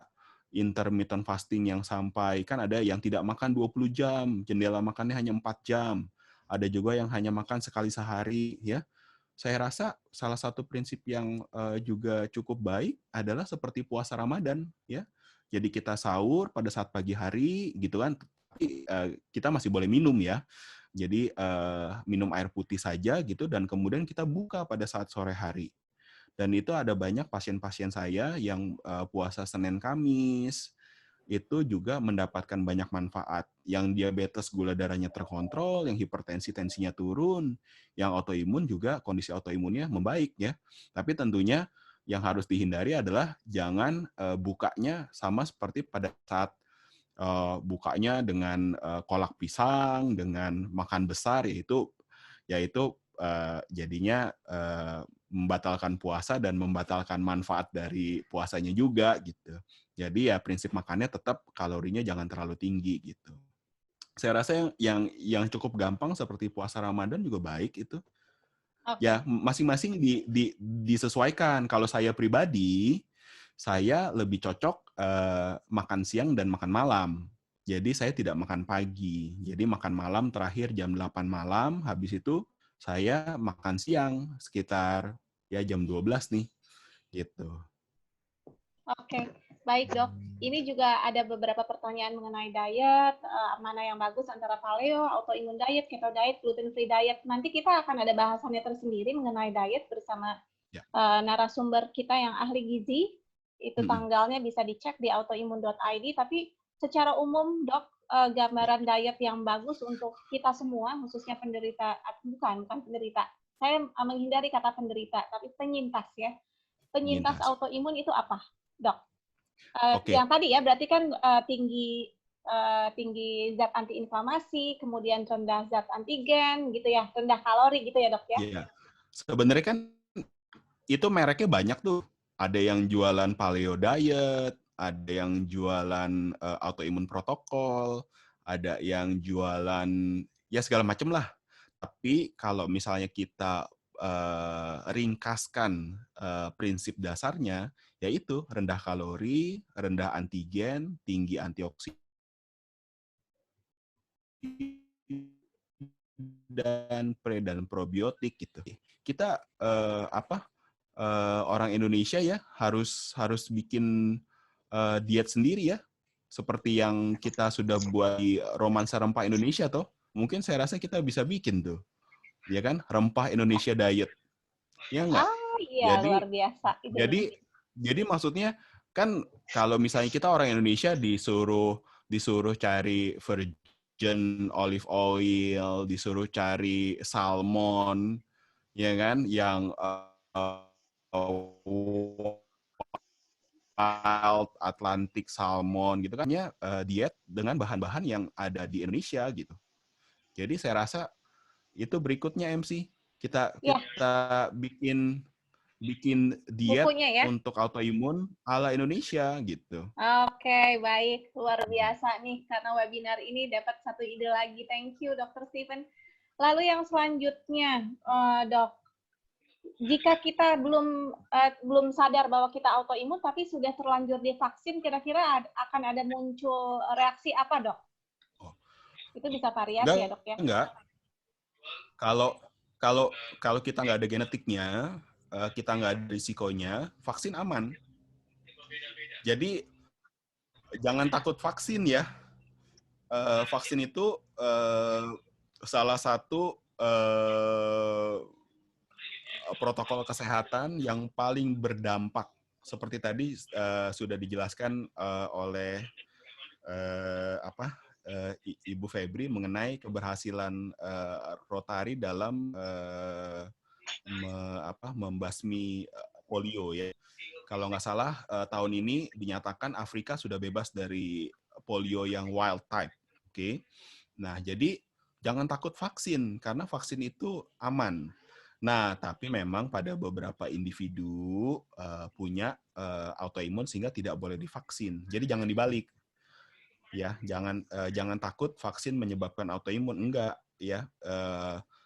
intermittent fasting yang sampai, kan ada yang tidak makan 20 jam, jendela makannya hanya 4 jam. Ada juga yang hanya makan sekali sehari, ya. Saya rasa salah satu prinsip yang juga cukup baik adalah seperti puasa Ramadan, ya. Jadi kita sahur pada saat pagi hari, gitu kan. Tapi kita masih boleh minum, ya. Jadi minum air putih saja, gitu, dan kemudian kita buka pada saat sore hari. Dan itu ada banyak pasien-pasien saya yang puasa Senin Kamis, itu juga mendapatkan banyak manfaat. Yang diabetes gula darahnya terkontrol, yang hipertensi tensinya turun, yang autoimun juga kondisi autoimunnya membaik ya. Tapi tentunya yang harus dihindari adalah jangan bukanya sama seperti pada saat bukanya dengan kolak pisang, dengan makan besar, yaitu jadinya membatalkan puasa dan membatalkan manfaat dari puasanya juga gitu. Jadi ya prinsip makannya tetap kalorinya jangan terlalu tinggi gitu. Saya rasa yang cukup gampang seperti puasa Ramadan juga baik itu. Okay. Ya masing-masing disesuaikan. Kalau saya pribadi, saya lebih cocok makan siang dan makan malam. Jadi saya tidak makan pagi. Jadi makan malam terakhir jam 8 malam, habis itu saya makan siang sekitar ya jam 12 nih. Gitu. Oke, Baik dok, ini juga ada beberapa pertanyaan mengenai diet, mana yang bagus antara paleo, autoimmune diet, keto diet, gluten free diet. Nanti kita akan ada bahasannya tersendiri mengenai diet bersama narasumber kita yang ahli gizi. Itu tanggalnya bisa dicek di autoimmune.id. Tapi secara umum dok, gambaran diet yang bagus untuk kita semua, khususnya penderita, bukan penderita. Saya menghindari kata penderita, tapi penyintas ya. Penyintas autoimun itu apa, dok? Yang tadi ya, berarti kan tinggi zat antiinflamasi, kemudian rendah zat antigen, gitu ya, rendah kalori gitu ya dok ya? Iya. Sebenarnya kan itu mereknya banyak tuh. Ada yang jualan paleo diet, ada yang jualan autoimun protokol, ada yang jualan ya segala macam lah. Tapi kalau misalnya kita ringkaskan prinsip dasarnya, yaitu rendah kalori, rendah antigen, tinggi antioksidan, dan pre dan probiotik gitu. Kita orang Indonesia ya harus bikin diet sendiri ya, seperti yang kita sudah buat di Romansa Rempah Indonesia toh. Mungkin saya rasa kita bisa bikin tuh, ya kan, Rempah Indonesia Diet, ya enggak? Iya, luar biasa. Jadi maksudnya kan kalau misalnya kita orang Indonesia disuruh cari virgin olive oil, disuruh cari salmon, ya kan, yang wild Atlantic salmon gitu kan, ya diet dengan bahan-bahan yang ada di Indonesia gitu. Jadi saya rasa itu berikutnya MC, kita bikin diet bukunya, ya? Untuk autoimun ala Indonesia gitu. Oke, baik, luar biasa nih, karena webinar ini dapat satu ide lagi. Thank you, Dr. Stephen. Lalu yang selanjutnya, dok, jika kita belum sadar bahwa kita autoimun, tapi sudah terlanjur divaksin, kira-kira akan ada muncul reaksi apa, dok? Itu bisa variasi ya, dok ya? Enggak. Kalau kita nggak ada genetiknya, kita nggak ada risikonya, vaksin aman. Jadi jangan takut vaksin ya. Vaksin itu salah satu protokol kesehatan yang paling berdampak. Seperti tadi sudah dijelaskan oleh Ibu Febri mengenai keberhasilan Rotary dalam membasmi polio ya. Kalau nggak salah tahun ini dinyatakan Afrika sudah bebas dari polio yang wild type. Oke. Nah, jadi jangan takut vaksin karena vaksin itu aman. Nah, tapi memang pada beberapa individu punya autoimun sehingga tidak boleh divaksin. Jadi jangan dibalik. Ya, jangan takut vaksin menyebabkan autoimun, enggak ya.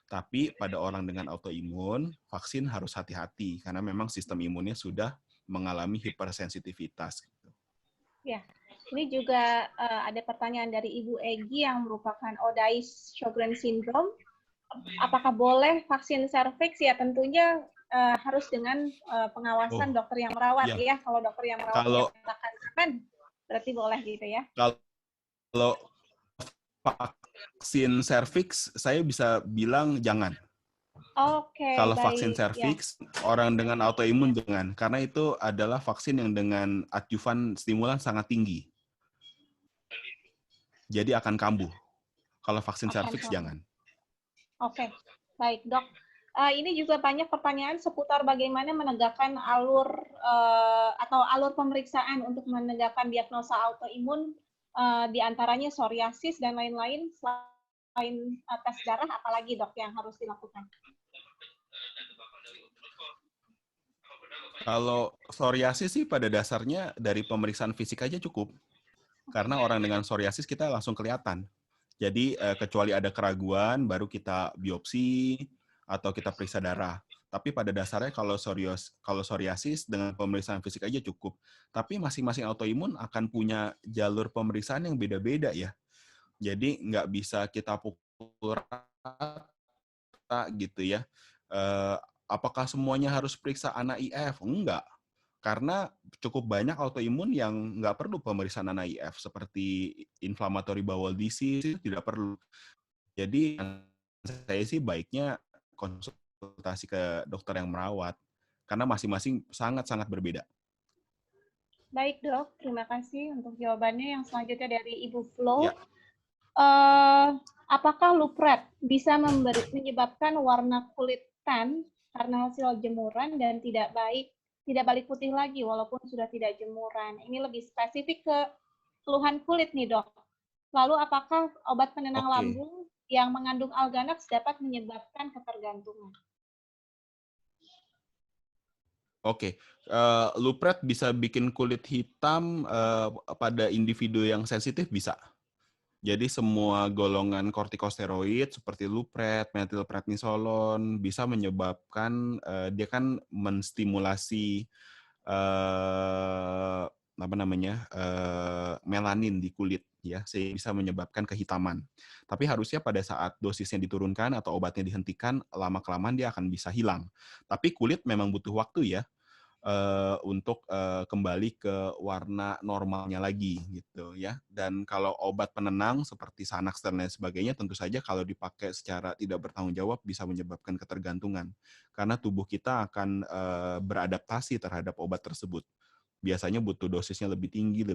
Tapi pada orang dengan autoimun, vaksin harus hati-hati karena memang sistem imunnya sudah mengalami hipersensitivitas. Ya, ini juga ada pertanyaan dari Ibu Egi yang merupakan Odais-Sjogren syndrome. Apakah boleh vaksin serviks? Ya, tentunya harus dengan pengawasan dokter yang merawat ya. Kalau dokter yang merawat mengatakan aman, berarti boleh gitu ya. Kalau vaksin serviks, saya bisa bilang jangan. Oke. Kalau vaksin serviks, orang dengan autoimun jangan, karena itu adalah vaksin yang dengan adjuvan stimulan sangat tinggi. Jadi akan kambuh. Kalau vaksin serviks jangan. Oke, baik dok. Ini juga banyak pertanyaan seputar bagaimana menegakkan alur pemeriksaan untuk menegakkan diagnosa autoimun, di antaranya psoriasis dan lain-lain. Selain tes darah, apalagi dok yang harus dilakukan? Kalau psoriasis sih pada dasarnya dari pemeriksaan fisik aja cukup. Karena orang dengan psoriasis kita langsung kelihatan. Jadi kecuali ada keraguan baru kita biopsi atau kita periksa darah. Tapi pada dasarnya kalau psoriasis dengan pemeriksaan fisik aja cukup. Tapi masing-masing autoimun akan punya jalur pemeriksaan yang beda-beda ya. Jadi nggak bisa kita pukul rata gitu ya. Apakah semuanya harus periksa ANA-IF? Enggak. Karena cukup banyak autoimun yang nggak perlu pemeriksaan NIF, seperti inflammatory bowel disease itu tidak perlu. Jadi saya sih baiknya konsultasi ke dokter yang merawat, karena masing-masing sangat-sangat berbeda. Baik dok, terima kasih untuk jawabannya. Yang selanjutnya dari Ibu Flo. Ya. Apakah lupret bisa menyebabkan warna kulit tan karena hasil jemuran dan tidak balik putih lagi walaupun sudah tidak jemuran? Ini lebih spesifik ke keluhan kulit nih dok. Lalu apakah obat penenang lambung yang mengandung Alganax dapat menyebabkan ketergantungan? Oke, lupret bisa bikin kulit hitam pada individu yang sensitif bisa. Jadi semua golongan kortikosteroid seperti lupret, metilprednisolon bisa menyebabkan dia kan menstimulasi melanin di kulit ya, sehingga bisa menyebabkan kehitaman. Tapi harusnya pada saat dosisnya diturunkan atau obatnya dihentikan, lama-kelamaan dia akan bisa hilang. Tapi kulit memang butuh waktu ya untuk kembali ke warna normalnya lagi gitu ya. Dan kalau obat penenang seperti Xanax dan lain sebagainya tentu saja kalau dipakai secara tidak bertanggung jawab bisa menyebabkan ketergantungan. Karena tubuh kita akan beradaptasi terhadap obat tersebut. Biasanya butuh dosisnya lebih tinggi.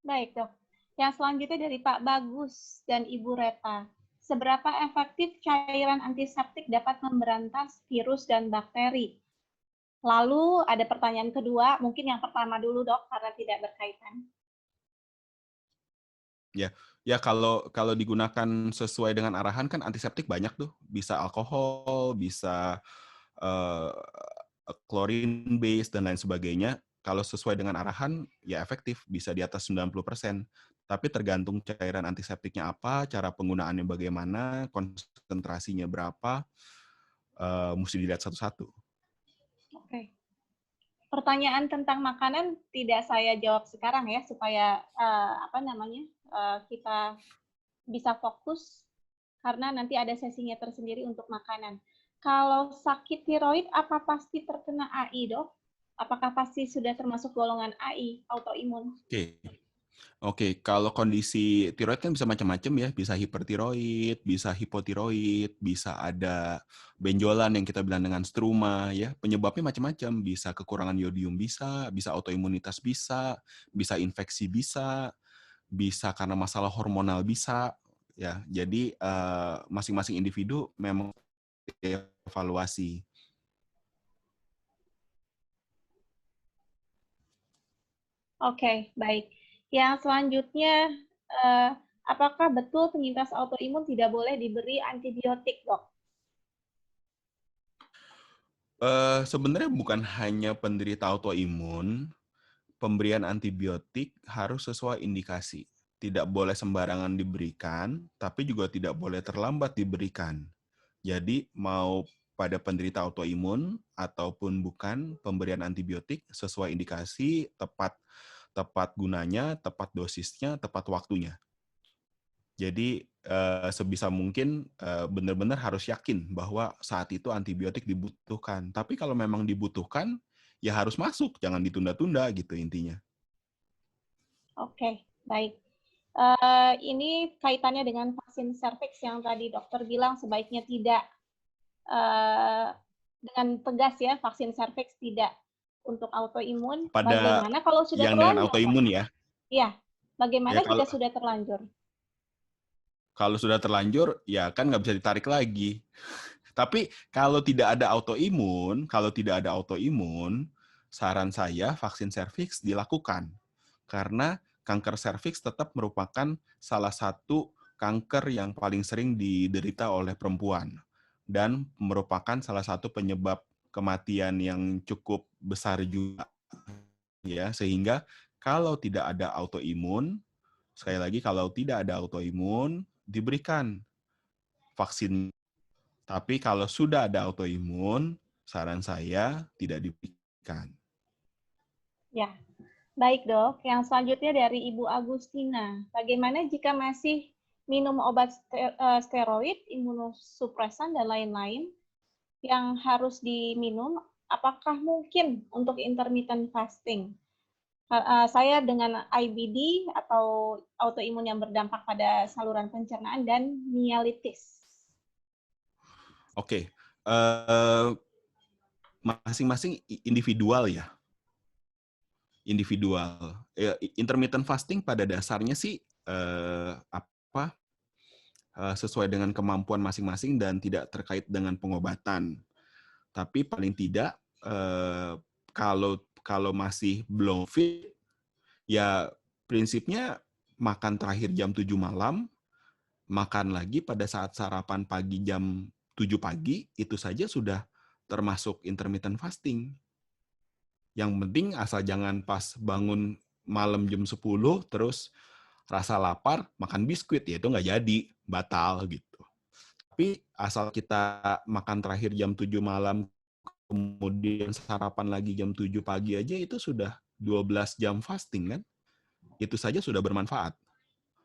Baik dok. Yang selanjutnya dari Pak Bagus dan Ibu Reta. Seberapa efektif cairan antiseptik dapat memberantas virus dan bakteri? Lalu ada pertanyaan kedua, mungkin yang pertama dulu dok, karena tidak berkaitan. Ya kalau digunakan sesuai dengan arahan kan antiseptik banyak tuh, bisa alkohol, bisa chlorine base dan lain sebagainya. Kalau sesuai dengan arahan ya efektif, bisa di atas 90%. Tapi tergantung cairan antiseptiknya apa, cara penggunaannya bagaimana, konsentrasinya berapa, mesti dilihat satu-satu. Oke. Pertanyaan tentang makanan tidak saya jawab sekarang ya, supaya kita bisa fokus karena nanti ada sesinya tersendiri untuk makanan. Kalau sakit tiroid, apa pasti terkena AI dok? Apakah pasti sudah termasuk golongan AI, autoimun? Oke, kalau kondisi tiroid kan bisa macam-macam ya, bisa hipertiroid, bisa hipotiroid, bisa ada benjolan yang kita bilang dengan struma ya. Penyebabnya macam-macam, bisa kekurangan yodium bisa autoimunitas bisa infeksi bisa karena masalah hormonal bisa ya. Jadi masing-masing individu memang evaluasi. Oke, baik. Yang selanjutnya, apakah betul penyintas autoimun tidak boleh diberi antibiotik, dok? Sebenarnya bukan hanya penderita autoimun, pemberian antibiotik harus sesuai indikasi. Tidak boleh sembarangan diberikan, tapi juga tidak boleh terlambat diberikan. Jadi mau pada penderita autoimun ataupun bukan, pemberian antibiotik sesuai indikasi, tepat gunanya, tepat dosisnya, tepat waktunya. Jadi sebisa mungkin benar-benar harus yakin bahwa saat itu antibiotik dibutuhkan. Tapi kalau memang dibutuhkan, ya harus masuk, jangan ditunda-tunda gitu intinya. Oke, baik. Ini kaitannya dengan vaksin serviks yang tadi dokter bilang sebaiknya tidak dengan tegas ya, vaksin serviks tidak untuk autoimun. Bagaimana kalau sudah yang terlanjur? Dengan autoimun ya? Iya, bagaimana ya, jika sudah terlanjur? Kalau sudah terlanjur, ya kan nggak bisa ditarik lagi. Tapi kalau tidak ada autoimun, saran saya vaksin serviks dilakukan. Karena kanker serviks tetap merupakan salah satu kanker yang paling sering diderita oleh perempuan. Dan merupakan salah satu penyebab kematian yang cukup besar juga. Ya, sehingga kalau tidak ada autoimun, sekali lagi kalau tidak ada autoimun, diberikan vaksin. Tapi kalau sudah ada autoimun, saran saya tidak diberikan. Ya, baik dok. Yang selanjutnya dari Ibu Agustina. Bagaimana jika masih minum obat steroid, imunosupresan, dan lain-lain yang harus diminum apakah mungkin untuk intermittent fasting? Saya dengan IBD atau autoimun yang berdampak pada saluran pencernaan dan mielitis. Oke, masing-masing individual ya. Individual. Intermittent fasting pada dasarnya sih sesuai dengan kemampuan masing-masing dan tidak terkait dengan pengobatan. Tapi paling tidak kalau masih belum fit, ya prinsipnya makan terakhir jam 7 malam, makan lagi pada saat sarapan pagi jam 7 pagi, itu saja sudah termasuk intermittent fasting. Yang penting asal jangan pas bangun malam jam 10 terus rasa lapar makan biskuit, ya itu nggak jadi, batal gitu. Tapi asal kita makan terakhir jam 7 malam, kemudian sarapan lagi jam 7 pagi aja, itu sudah 12 jam fasting kan? Itu saja sudah bermanfaat.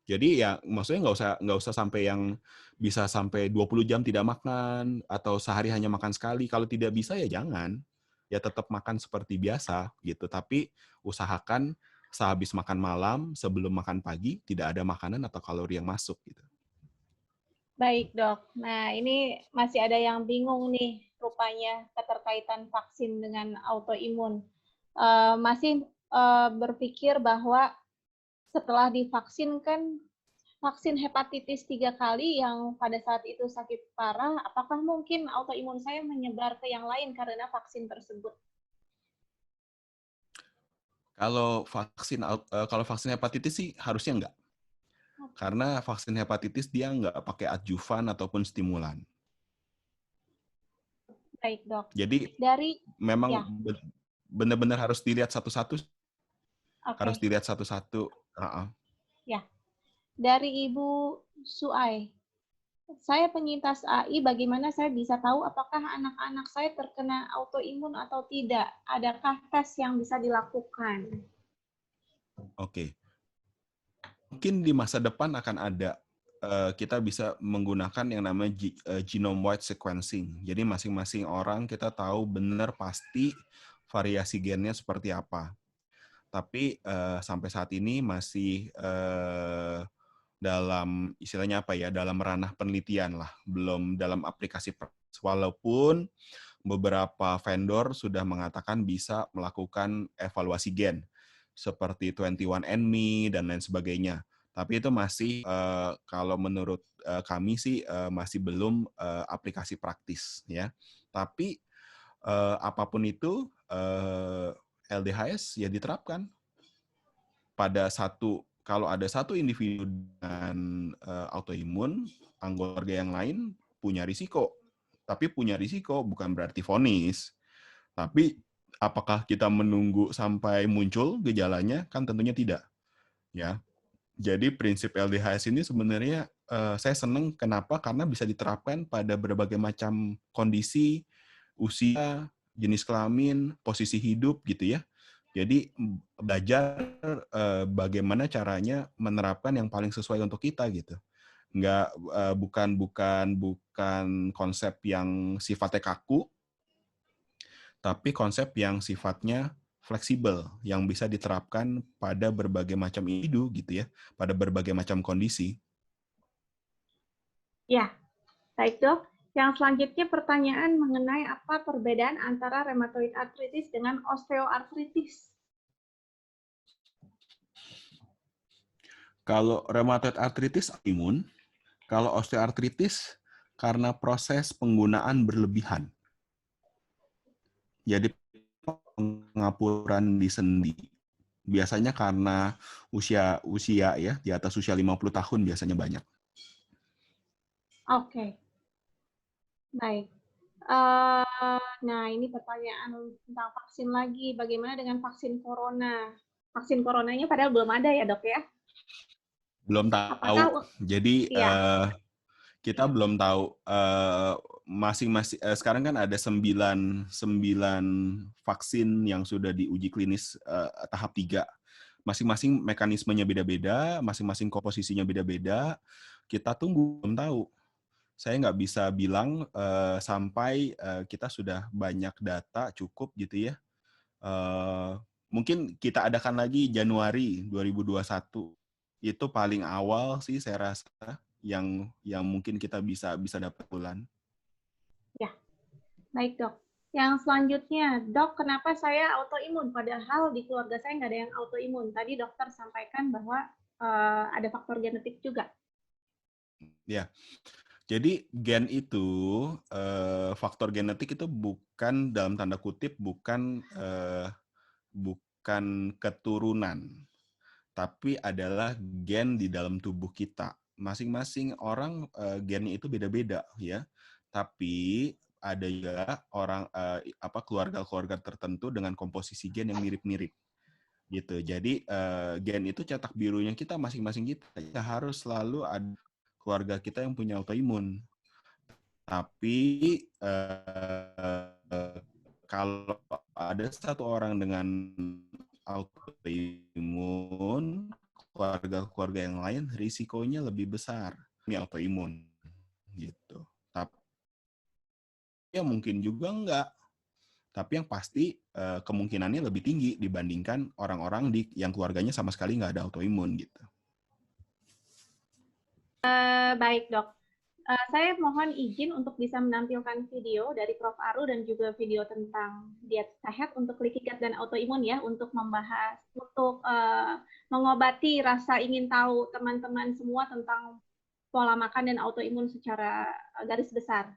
Jadi ya maksudnya nggak usah sampai yang bisa sampai 20 jam tidak makan atau sehari hanya makan sekali. Kalau tidak bisa ya jangan. Ya tetap makan seperti biasa gitu. Tapi usahakan sehabis makan malam, sebelum makan pagi tidak ada makanan atau kalori yang masuk gitu. Baik, Dok. Nah, ini masih ada yang bingung nih rupanya keterkaitan vaksin dengan autoimun. Masih berpikir bahwa setelah divaksin kan vaksin hepatitis 3 kali yang pada saat itu sakit parah, apakah mungkin autoimun saya menyebar ke yang lain karena vaksin tersebut? Kalau vaksin hepatitis sih harusnya enggak. Karena vaksin hepatitis dia nggak pakai adjuvan ataupun stimulan. Baik, Dok. Jadi memang ya. benar-benar harus dilihat satu-satu. Okay. Harus dilihat satu-satu. Ya. Dari Ibu Suai, saya penyintas AI, bagaimana saya bisa tahu apakah anak-anak saya terkena autoimun atau tidak? Adakah tes yang bisa dilakukan? Oke. Mungkin di masa depan akan ada. Kita bisa menggunakan yang namanya genome-wide sequencing. Jadi masing-masing orang kita tahu benar pasti variasi gennya seperti apa. Tapi sampai saat ini masih dalam istilahnya apa ya, dalam ranah penelitian lah, belum dalam aplikasi praktis. Walaupun beberapa vendor sudah mengatakan bisa melakukan evaluasi gen seperti 21andMe dan lain sebagainya. Tapi itu masih kalau menurut kami sih masih belum aplikasi praktis ya. Tapi apapun itu LDHS ya diterapkan pada kalau ada satu individu dengan autoimun, anggota keluarga yang lain punya risiko. Tapi punya risiko bukan berarti vonis. Tapi apakah kita menunggu sampai muncul gejalanya? Kan tentunya tidak. Ya. Jadi prinsip LDHS ini sebenarnya saya senang kenapa? Karena bisa diterapkan pada berbagai macam kondisi, usia, jenis kelamin, posisi hidup gitu ya. Jadi belajar bagaimana caranya menerapkan yang paling sesuai untuk kita gitu. Bukan konsep yang sifatnya kaku, tapi konsep yang sifatnya fleksibel, yang bisa diterapkan pada berbagai macam individu gitu ya, pada berbagai macam kondisi. Ya, baik Dok. Yang selanjutnya pertanyaan mengenai apa perbedaan antara rheumatoid arthritis dengan osteoartritis. Kalau rheumatoid arthritis imun, kalau osteoartritis karena proses penggunaan berlebihan. Jadi pengapuran di sendi. Biasanya karena usia ya, di atas usia 50 tahun biasanya banyak. Oke. Baik. Nah, ini pertanyaan tentang vaksin lagi. Bagaimana dengan vaksin corona? Vaksin coronanya padahal belum ada ya, Dok ya? Belum tahu. Jadi kita belum tahu. Masing-masing sekarang kan ada 9 vaksin yang sudah diuji klinis tahap 3. Masing-masing mekanismenya beda-beda, masing-masing komposisinya beda-beda. Kita tunggu, belum tahu. saya nggak bisa bilang sampai kita sudah banyak data cukup gitu ya. Mungkin kita adakan lagi Januari 2021. Itu paling awal sih saya rasa yang mungkin kita bisa dapat bulan. Ya, baik dok. Yang selanjutnya, dok, kenapa saya autoimun? Padahal di keluarga saya nggak ada yang autoimun. Tadi dokter sampaikan bahwa ada faktor genetik juga. Ya, jadi gen itu, faktor genetik itu bukan dalam tanda kutip bukan keturunan, tapi adalah gen di dalam tubuh kita. Masing-masing orang gennya itu beda-beda ya. Tapi ada juga orang keluarga-keluarga tertentu dengan komposisi gen yang mirip-mirip gitu. Jadi gen itu cetak birunya kita masing-masing kita harus selalu ada keluarga kita yang punya autoimun. Tapi kalau ada satu orang dengan autoimun, keluarga-keluarga yang lain risikonya lebih besar ini autoimun gitu. Tapi ya mungkin juga enggak. Tapi yang pasti kemungkinannya lebih tinggi dibandingkan orang-orang yang keluarganya sama sekali nggak ada autoimun gitu. Baik dok. Saya mohon izin untuk bisa menampilkan video dari Prof. Aru dan juga video tentang diet sehat untuk leaky gut dan autoimun ya, untuk membahas, untuk mengobati rasa ingin tahu teman-teman semua tentang pola makan dan autoimun secara garis besar.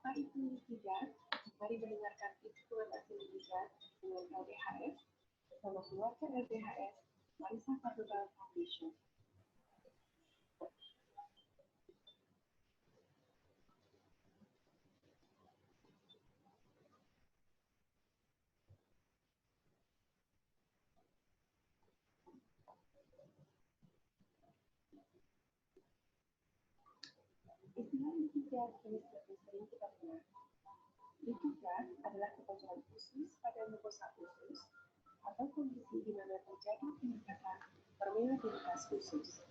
Apa itu leaky gut? Mari mendengarkan eksplorasi leaky gut dengan LDHS bersama keluarga LDHS Marisa Cardoba Foundation. Istilah leaky gut jenis lebih sering kita dengar. Leaky gut adalah kebocoran usus pada mukosa usus atau kondisi di mana terjadi peningkatan permeabilitas usus.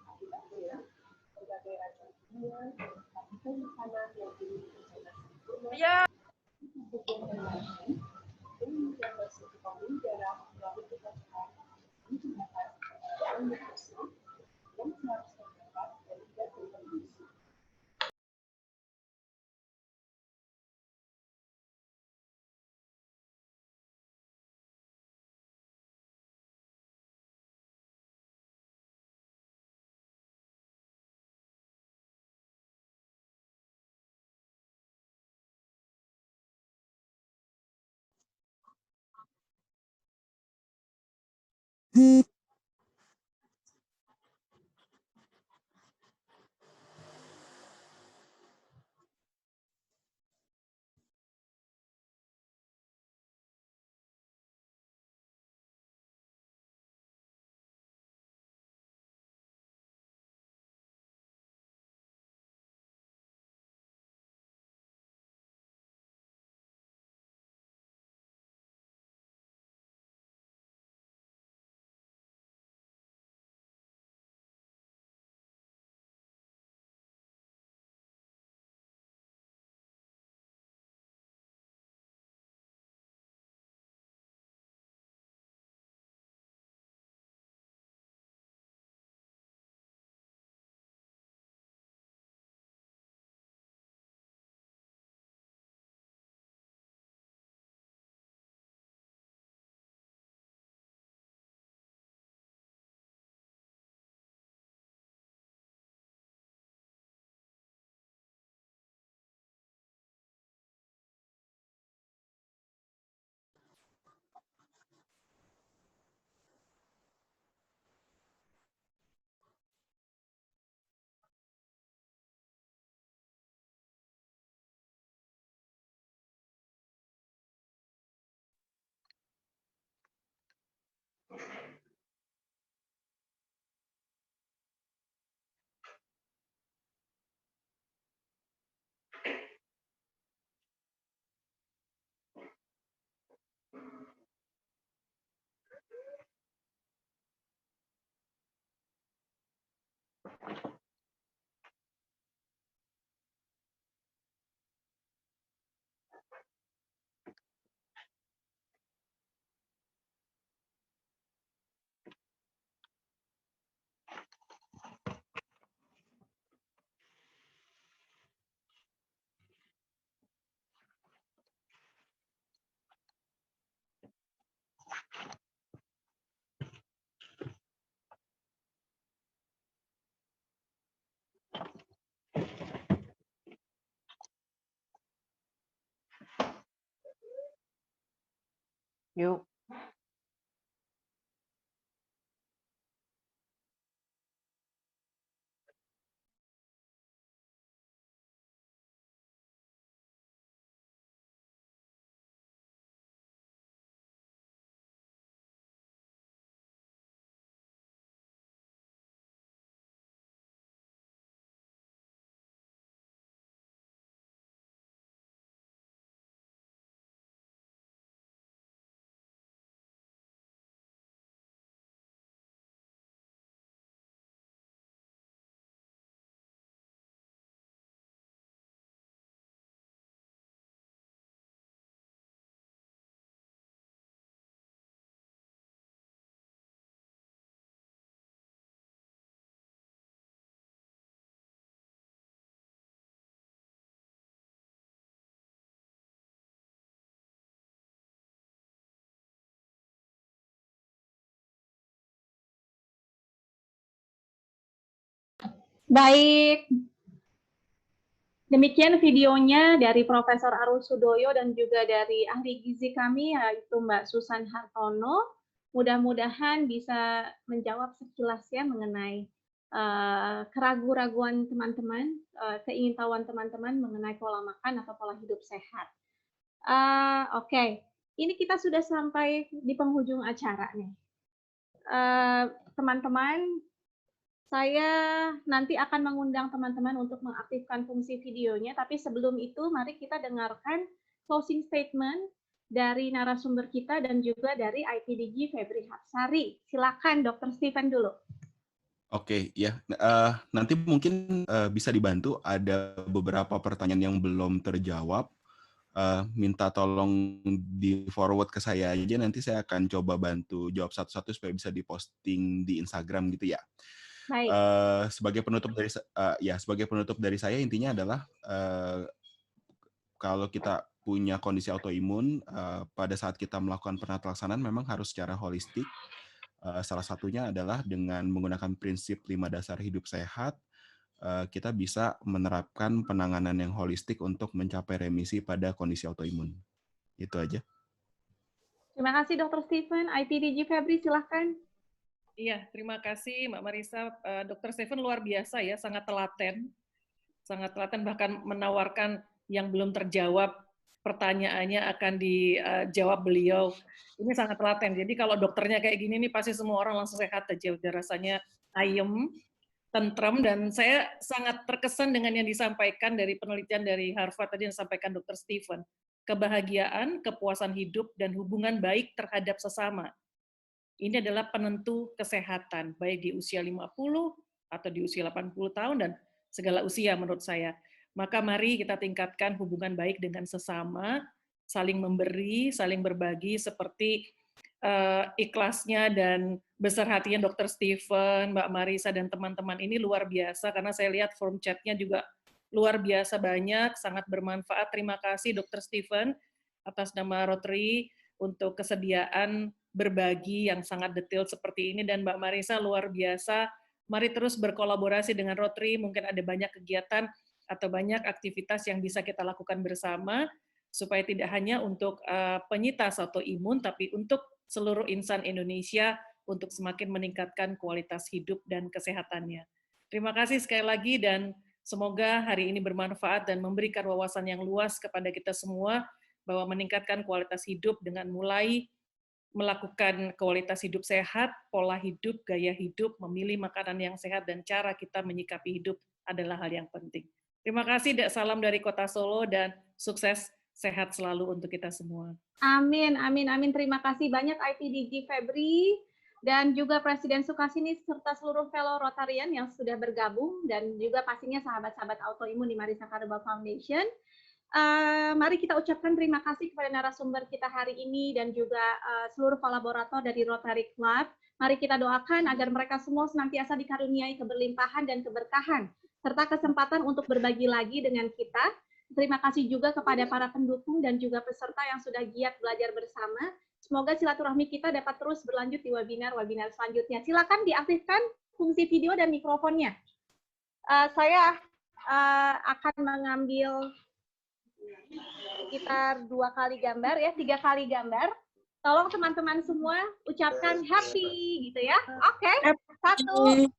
Akibatnya, berbagai racun kimia, partikel makanan yang dimiliki zona sempurna, tubuh dan lain, kemudian masuk ke pembuluh darah melalui kebocoran di jembatan dan mukosa yang seharusnya dapat dan tidak berkondisi. Yuk. Baik, demikian videonya dari Profesor Arul Sudoyo dan juga dari ahli gizi kami, yaitu Mbak Susan Hartono. Mudah-mudahan bisa menjawab sekilas ya mengenai keraguan-raguan teman-teman, keingintahuan teman-teman mengenai pola makan atau pola hidup sehat. Oke, ini kita sudah sampai di penghujung acara nih. Teman-teman, saya nanti akan mengundang teman-teman untuk mengaktifkan fungsi videonya, tapi sebelum itu mari kita dengarkan closing statement dari narasumber kita dan juga dari IPDG Febri Hapsari. Silakan Dr. Stephen dulu. Oke, ya. Nanti mungkin bisa dibantu, ada beberapa pertanyaan yang belum terjawab. Minta tolong di-forward ke saya aja, nanti saya akan coba bantu jawab satu-satu supaya bisa diposting di Instagram gitu ya. Baik. Sebagai penutup dari saya intinya adalah kalau kita punya kondisi autoimun, pada saat kita melakukan penata laksanaan memang harus secara holistik. Salah satunya adalah dengan menggunakan prinsip 5 dasar hidup sehat, kita bisa menerapkan penanganan yang holistik untuk mencapai remisi pada kondisi autoimun. Itu aja. Terima kasih Dr. Stephen. IPDG Febri, silahkan. Iya, terima kasih Mbak Marisa. Dr. Stephen luar biasa ya, sangat telaten bahkan menawarkan yang belum terjawab pertanyaannya akan dijawab beliau. Ini sangat telaten. Jadi kalau dokternya kayak gini nih pasti semua orang langsung sehat aja, udah rasanya ayem, tentrem, dan saya sangat terkesan dengan yang disampaikan dari penelitian dari Harvard tadi yang disampaikan Dr. Stephen. Kebahagiaan, kepuasan hidup, dan hubungan baik terhadap sesama. Ini adalah penentu kesehatan, baik di usia 50 atau di usia 80 tahun dan segala usia menurut saya. Maka mari kita tingkatkan hubungan baik dengan sesama, saling memberi, saling berbagi seperti ikhlasnya dan besar hatinya Dr. Stephen, Mbak Marisa, dan teman-teman ini luar biasa, karena saya lihat form chat-nya juga luar biasa banyak, sangat bermanfaat. Terima kasih Dr. Stephen atas nama Rotary untuk kesediaan berbagi yang sangat detail seperti ini, dan Mbak Marisa luar biasa. Mari terus berkolaborasi dengan Rotary, mungkin ada banyak kegiatan atau banyak aktivitas yang bisa kita lakukan bersama, supaya tidak hanya untuk penyintas autoimun, tapi untuk seluruh insan Indonesia untuk semakin meningkatkan kualitas hidup dan kesehatannya. Terima kasih sekali lagi, dan semoga hari ini bermanfaat dan memberikan wawasan yang luas kepada kita semua, bahwa meningkatkan kualitas hidup dengan mulai melakukan kualitas hidup sehat, pola hidup, gaya hidup, memilih makanan yang sehat, dan cara kita menyikapi hidup adalah hal yang penting. Terima kasih, salam dari Kota Solo, dan sukses sehat selalu untuk kita semua. Amin, amin, amin. Terima kasih banyak IPDG Febri. dan juga Presiden Sukasini serta seluruh fellow Rotarian yang sudah bergabung dan juga pastinya sahabat-sahabat autoimun di Marisa Karoba Foundation. Mari kita ucapkan terima kasih kepada narasumber kita hari ini dan juga seluruh kolaborator dari Rotary Club. Mari kita doakan agar mereka semua senantiasa dikaruniai keberlimpahan dan keberkahan serta kesempatan untuk berbagi lagi dengan kita. Terima kasih juga kepada para pendukung dan juga peserta yang sudah giat belajar bersama. Semoga silaturahmi kita dapat terus berlanjut di webinar-webinar selanjutnya. Silakan diaktifkan fungsi video dan mikrofonnya. Saya akan mengambil sekitar 2 kali gambar ya, 3 kali gambar. Tolong teman-teman semua ucapkan happy gitu ya. Oke. 1, 2,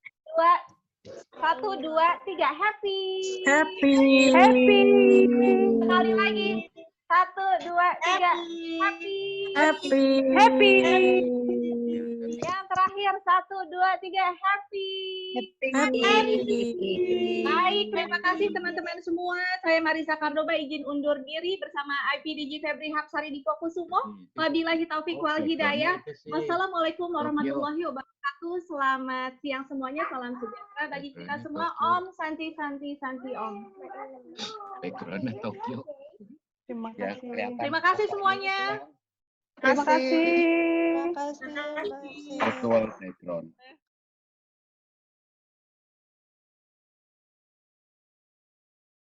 1, 2, 3, happy. Happy. Happy. Sekali lagi. 1, 2, 3, happy. Happy. Happy. Yang terakhir 1, 2, 3, happy. Baik, terima kasih teman-teman semua. Saya Marisa Kardoba izin undur diri bersama IPDG Febri Hapsari di Fokusumo. Wabillahi taufiq wal hidayah. Wassalamualaikum warahmatullahi wabarakatuh. Selamat siang semuanya. Salam sejahtera bagi kita semua. Om Santi Santi Santi Om. Background Tokyo. Terima Ya, kasih. kelihatan. Terima kasih semuanya. Terima kasih. Terima kasih. Virtual background.